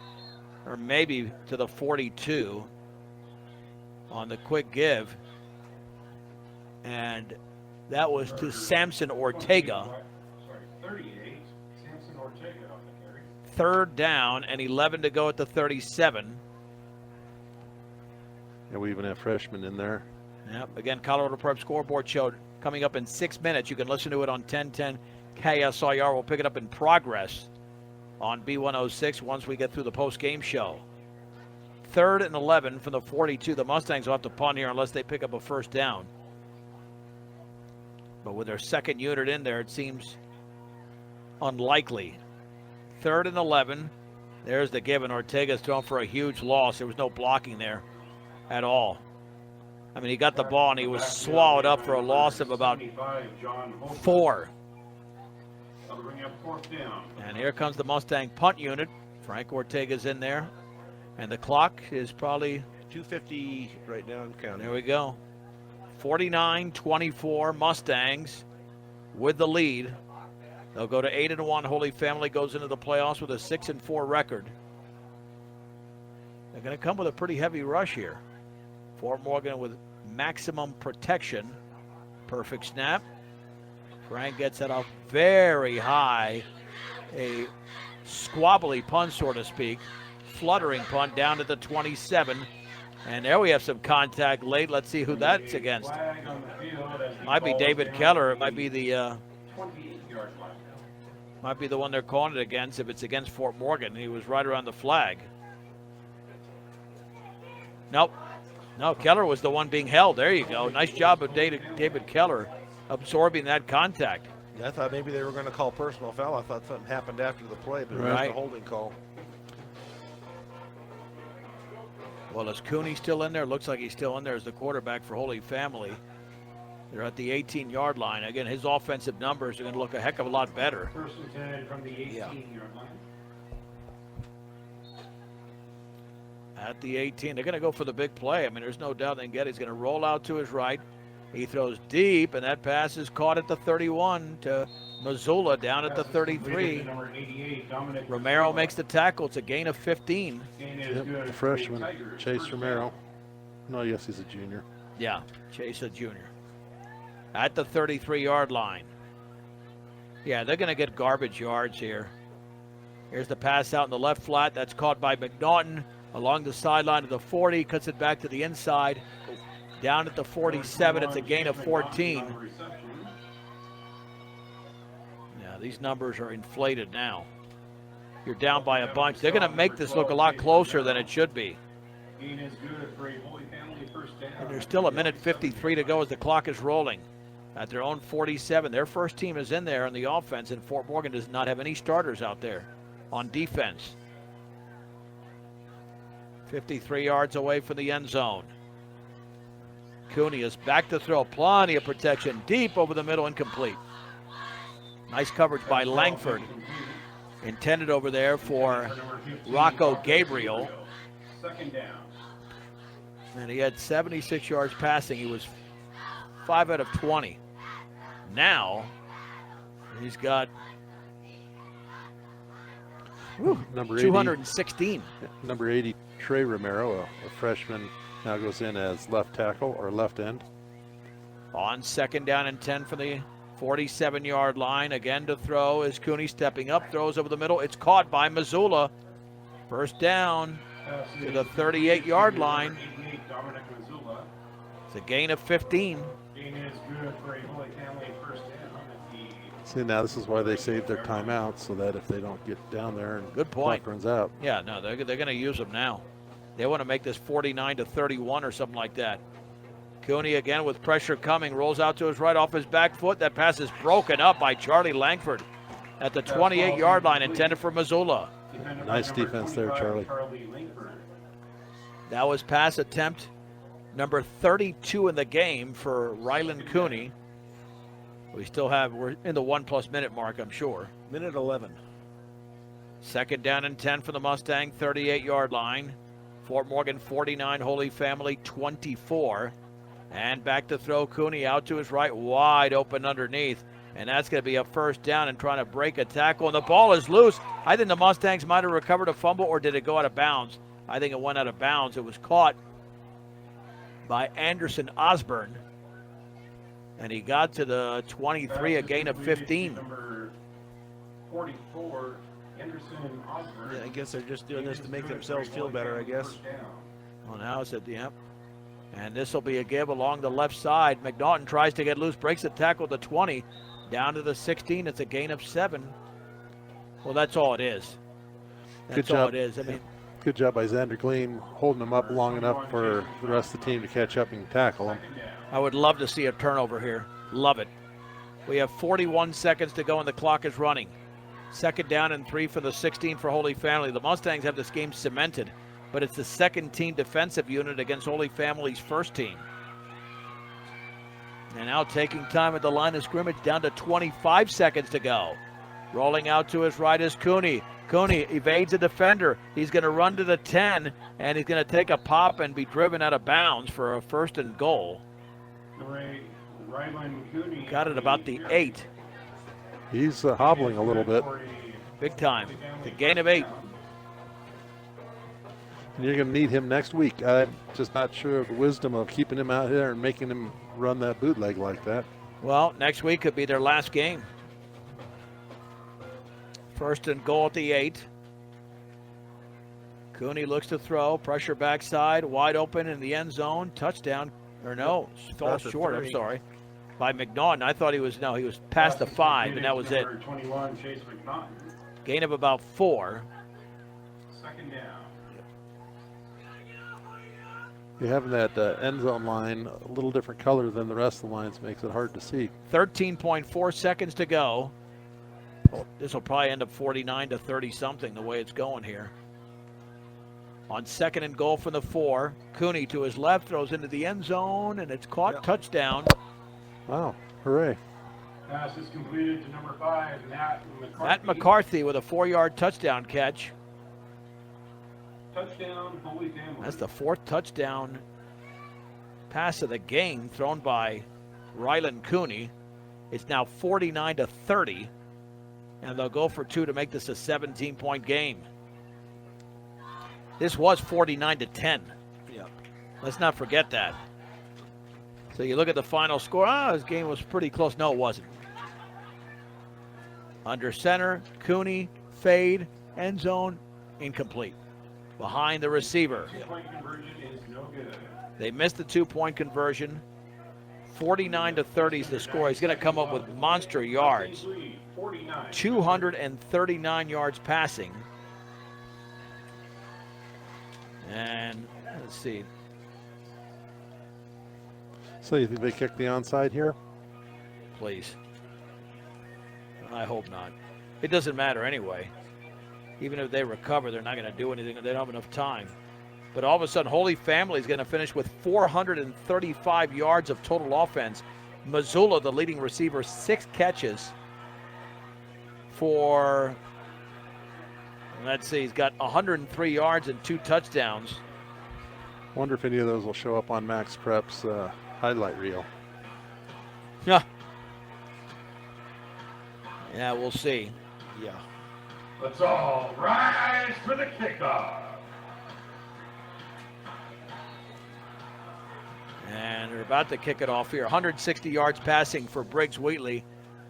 or maybe to the 42 on the quick give. And that was to Samson Ortega. 38, Samson Ortega on the carry. 3rd down and 11 to go at the 37. And we even have freshmen in there. Yep. Again, Colorado Prep Scoreboard Show coming up in 6 minutes. You can listen to it on 1010 KSIR. We'll pick it up in progress on B106 once we get through the post-game show. 3rd and 11 from the 42. The Mustangs will have to punt here unless they pick up a first down. But with their second unit in there, it seems unlikely. 3rd and 11. There's the give, and Ortega's thrown for a huge loss. There was no blocking there at all. I mean, he got the ball, and he was swallowed up for a loss of about 4. And here comes the Mustang punt unit. Frank Ortega's in there. And the clock is probably 2:50 right now. I'm counting. There we go. 49-24 Mustangs with the lead. They'll go to 8-1. Holy Family goes into the playoffs with a 6-4 record. They're going to come with a pretty heavy rush here. Fort Morgan with maximum protection. Perfect snap. Frank gets it off very high. A squabbly punt, so to speak. Fluttering punt down to the 27. And there we have some contact late. Let's see who that's against. Might be David Keller. It might be the one they're calling it against if it's against Fort Morgan. He was right around the flag. Nope. No, Keller was the one being held. There you go. Nice job of David Keller absorbing that contact. Yeah, I thought maybe they were going to call personal foul. I thought something happened after the play, but it was a holding call. Well, is Cooney still in there? Looks like he's still in there as the quarterback for Holy Family. They're at the 18-yard line. Again, his offensive numbers are going to look a heck of a lot better. First and 10 from the 18-yard line. At the 18, they're going to go for the big play. I mean, there's no doubt they can get it. He's going to roll out to his right. He throws deep, and that pass is caught at the 31 to Missoula down at the 33. Romero makes the tackle. It's a gain of 15. Yep, the freshman, Chase Romero. No, yes, he's a junior. Yeah, Chase a junior. At the 33-yard line. Yeah, they're going to get garbage yards here. Here's the pass out in the left flat. That's caught by McNaughton along the sideline of the 40. Cuts it back to the inside. Down at the 47. It's a gain of 14. Yeah, these numbers are inflated now. You're down by a bunch. They're going to make this look a lot closer than it should be. And there's still a minute 53 to go as the clock is rolling. At their own 47. Their first team is in there on the offense, and Fort Morgan does not have any starters out there on defense. 53 yards away from the end zone. Cooney is back to throw. Plenty of protection. Deep over the middle, incomplete. Nice coverage by Langford. Intended over there for Rocco Gabriel. Second down. And he had 76 yards passing. He was 5 out of 20. Now, he's got number 216. Number 80, Trey Romero, a freshman, now goes in as left tackle or left end. On second down and 10 for the 47-yard line. Again to throw is Cooney stepping up, throws over the middle. It's caught by Missoula. First down to the 38-yard line. It's a gain of 15. See, now this is why they saved their timeouts, so that if they don't get down there and good point clock runs out. Yeah, no, they're going to use them now. They want to make this 49-31 or something like that. Cooney again with pressure coming, rolls out to his right off his back foot. That pass is broken up by Charlie Langford at the 28-yard line, intended for Missoula. Nice defense there, Charlie. That was pass attempt number 32 in the game for Ryland Cooney. We're in the 1+ minute mark, I'm sure. Minute 11. Second down and 10 for the Mustang, 38-yard line. Fort Morgan 49, Holy Family 24. And back to throw, Cooney out to his right, wide open underneath. And that's going to be a first down and trying to break a tackle. And the ball is loose. I think the Mustangs might have recovered a fumble, or did it go out of bounds? I think it went out of bounds. It was caught by Anderson Osborne. And he got to the 23, a gain of 15. Number 44, Anderson Osborne. Yeah, I guess they're just doing this to make themselves feel better, I guess. Well, now it's at the yep. And this will be a give along the left side. McNaughton tries to get loose, breaks the tackle at the 20. Down to the 16, it's a gain of 7. Well, that's all it is. That's all it is. I mean, good job by Xander Gleam holding him up long enough for the rest of the team to catch up and tackle him. I would love to see a turnover here. Love it. We have 41 seconds to go and the clock is running. Second down and 3 for the 16 for Holy Family. The Mustangs have this game cemented, but it's the second team defensive unit against Holy Family's first team. And now taking time at the line of scrimmage, down to 25 seconds to go. Rolling out to his right is Cooney. Cooney evades a defender. He's going to run to the 10, and he's going to take a pop and be driven out of bounds for a first and goal. Got it about the 8. He's hobbling a little bit. Big time. The gain of 8. You're going to need him next week. I'm just not sure of the wisdom of keeping him out here and making him run that bootleg like that. Well, next week could be their last game. 1st and goal at the 8. Cooney looks to throw, pressure backside, wide open in the end zone, touchdown, or no, falls short, I'm sorry, by McNaughton. I thought he was past the 5, and that was it. 21, Chase McNaughton. Gain of about 4. 2nd down. You're having that end zone line a little different color than the rest of the lines makes it hard to see. 13.4 seconds to go. This will probably end up 49 to 30 something the way it's going here. On 2nd and goal from the 4, Cooney to his left throws into the end zone, and it's caught. Touchdown. Wow, hooray. Pass is completed to number 5, Matt McCarthy with a 4-yard touchdown catch. Touchdown, Holy Family. That's the 4th touchdown pass of the game thrown by Ryland Cooney. It's now 49 to 30, and they'll go for 2 to make this a 17-point game. This was 49 to 10. Yep. Let's not forget that. So you look at the final score. This game was pretty close. No, it wasn't. Under center, Cooney, fade, end zone, incomplete. Behind the receiver. 2-point conversion is no good. They missed the 2-point conversion. 49 to 30 is the score. He's going to come up with monster yards. 239 yards passing. And let's see. So you think they kicked the onside here? Please. I hope not. It doesn't matter anyway. Even if they recover, they're not going to do anything. They don't have enough time. But all of a sudden, Holy Family is going to finish with 435 yards of total offense. Missoula, the leading receiver, 6 catches for, let's see, he's got 103 yards and 2 touchdowns. Wonder if any of those will show up on Max Prep's highlight reel. Yeah. Yeah, we'll see. Yeah. Let's all rise for the kickoff. And they're about to kick it off here. 160 yards passing for Briggs Wheatley.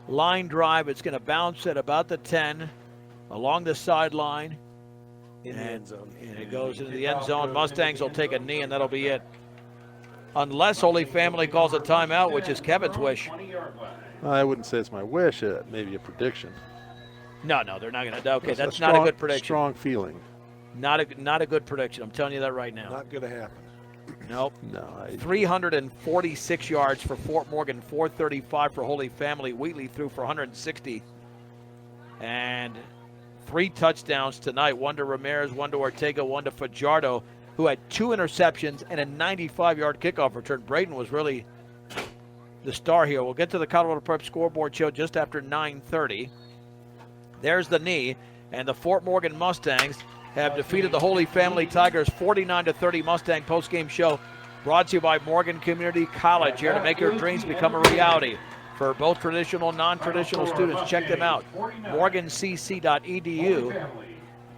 Line drive. It's going to bounce at about the 10 along the sideline. In the end zone. And it goes into the end zone. Mustangs will take a knee, and that'll be it. Unless Holy Family calls a timeout, which is Kevin's wish. I wouldn't say it's my wish. Maybe a prediction. No, they're not going to. Okay, that's strong, not a good prediction. Strong feeling. Not a good prediction. I'm telling you that right now. Not going to happen. Nope. No. 346 yards for Fort Morgan, 435 for Holy Family. Wheatley threw for 160. And 3 touchdowns tonight. 1 to Ramirez, 1 to Ortega, 1 to Fajardo, who had 2 interceptions and a 95-yard kickoff return. Braden was really the star here. We'll get to the Colorado Prep scoreboard show just after 9:30. There's the knee, and the Fort Morgan Mustangs have defeated the Holy Family Tigers 49 to 30. Mustang postgame show brought to you by Morgan Community College, here to make your dreams become a reality. For both traditional and non-traditional students, check them out. morgancc.edu.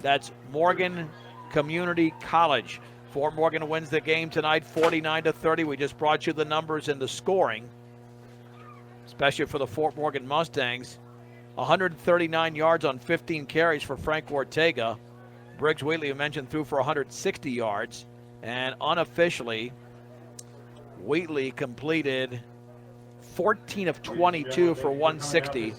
That's Morgan Community College. Fort Morgan wins the game tonight 49 to 30. We just brought you the numbers and the scoring, especially for the Fort Morgan Mustangs. 139 yards on 15 carries for Frank Ortega. Briggs Wheatley, you mentioned, threw for 160 yards. And unofficially, Wheatley completed 14 of 22 for 160.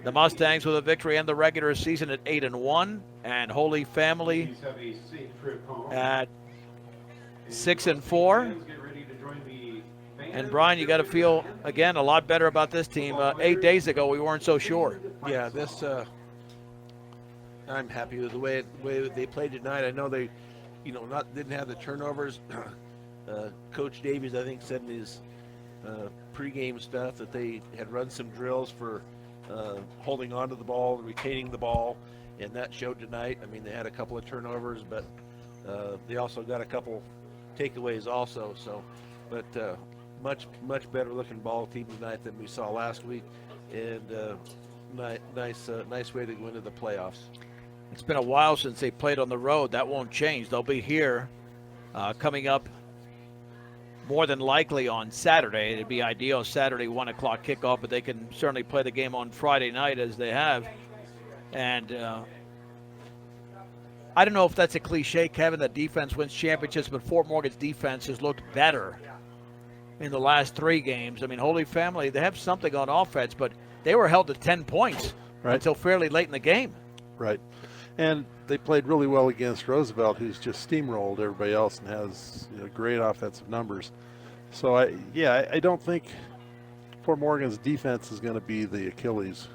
The Mustangs with a victory and the regular season at 8-1, and Holy Family at 6-4. And Brian, you got to feel again a lot better about this team. 8 days ago, we weren't so sure. Yeah, I'm happy with the way they played tonight. I know they, didn't have the turnovers. Coach Davies, I think, said in his pregame stuff that they had run some drills for holding on to the ball and retaining the ball, and that showed tonight. I mean, they had a couple of turnovers, but they also got a couple takeaways also. So, but much better looking ball team tonight than we saw last week, and nice way to go into the playoffs. It's been a while since they played on the road. That won't change. They'll be here coming up more than likely on Saturday. It'd be ideal Saturday 1 o'clock kickoff, but they can certainly play the game on Friday night as they have. And I don't know if that's a cliche, Kevin, that defense wins championships, but Fort Morgan's defense has looked better in the last 3 games. I mean, Holy Family, they have something on offense, but they were held to 10 points until fairly late in the game. Right. And they played really well against Roosevelt, who's just steamrolled everybody else and has great offensive numbers. So, I don't think Fort Morgan's defense is going to be the Achilles.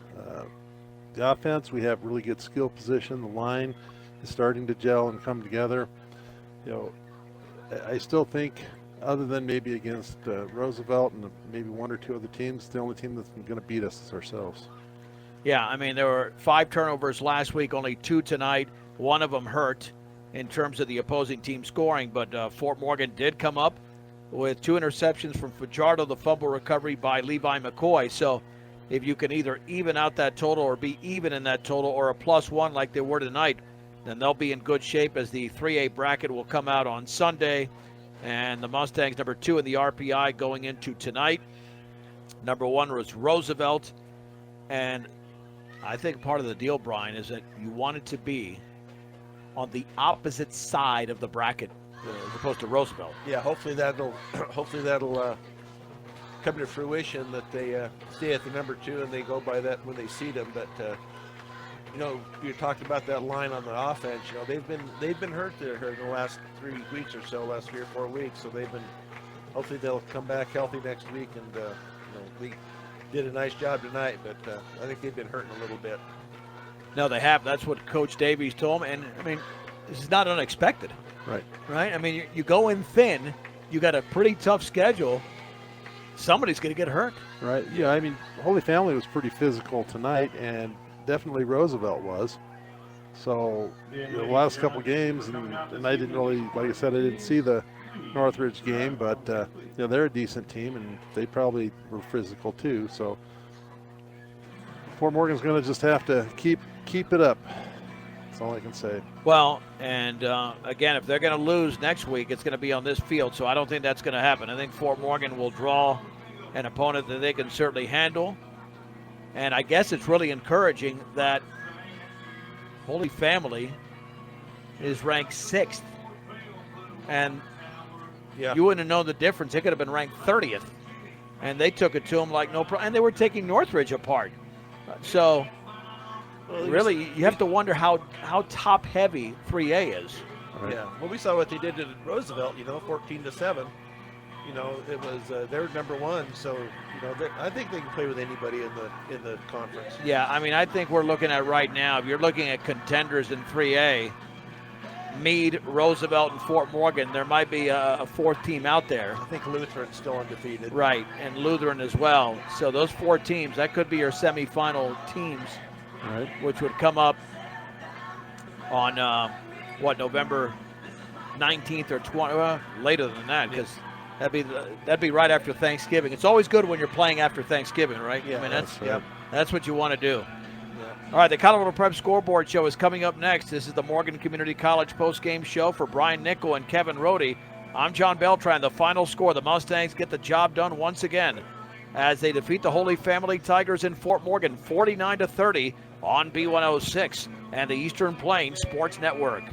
The offense, we have really good skill position. The line is starting to gel and come together. I still think, other than maybe against Roosevelt and maybe 1 or 2 other teams, the only team that's going to beat us is ourselves. Yeah, I mean, there were 5 turnovers last week, only 2 tonight. One of them hurt in terms of the opposing team scoring, but Fort Morgan did come up with 2 interceptions from Fajardo, the fumble recovery by Levi McCoy. So if you can either even out that total or be even in that total or a +1 like they were tonight, then they'll be in good shape as the 3A bracket will come out on Sunday. And the Mustangs, number 2 in the RPI going into tonight. Number 1 was Roosevelt. And I think part of the deal, Brian, is that you want it to be on the opposite side of the bracket as opposed to Roosevelt. Yeah, hopefully that'll come to fruition, that they stay at the number 2 and they go by that when they seed them. But you talked about that line on the offense. They've been hurt there in the last 3 weeks or so, last 3 or 4 weeks. So hopefully they'll come back healthy next week, and we did a nice job tonight, but I think they've been hurting a little bit. No, they have. That's what Coach Davies told them. And, I mean, this is not unexpected. Right? I mean, you go in thin. You got a pretty tough schedule. Somebody's going to get hurt. Right. Yeah, I mean, Holy Family was pretty physical tonight, and definitely Roosevelt was. So the last couple games, and I didn't really, like I said, I didn't see the Northridge game, but they're a decent team, and they probably were physical too. So Fort Morgan's going to just have to keep it up. That's all I can say. Well, and again, if they're going to lose next week, it's going to be on this field. So I don't think that's going to happen. I think Fort Morgan will draw an opponent that they can certainly handle. And I guess it's really encouraging that Holy Family is ranked 6th. And you wouldn't have known the difference. They could have been ranked 30th. And they took it to them like no problem. And they were taking Northridge apart. So, really, you have to wonder how top-heavy 3A is. Right. Yeah. Well, we saw what they did to Roosevelt, 14-7. It was they're number 1. So, I think they can play with anybody in the conference. Yeah, I mean, I think we're looking at right now, if you're looking at contenders in 3A, Meade, Roosevelt, and Fort Morgan, there might be a 4th team out there. I think Lutheran's still undefeated. Right, and Lutheran as well. So those 4 teams, that could be your semifinal teams, which would come up on, November 19th or 20th? Later than that, because that'd be right after Thanksgiving. It's always good when you're playing after Thanksgiving, right? Yeah, I mean, that's what you want to do. All right, the Colorado Prep Scoreboard Show is coming up next. This is the Morgan Community College postgame show for Brian Nickel and Kevin Rohde. I'm John Beltran. The final score, the Mustangs get the job done once again as they defeat the Holy Family Tigers in Fort Morgan 49-30 on B106 and the Eastern Plains Sports Network.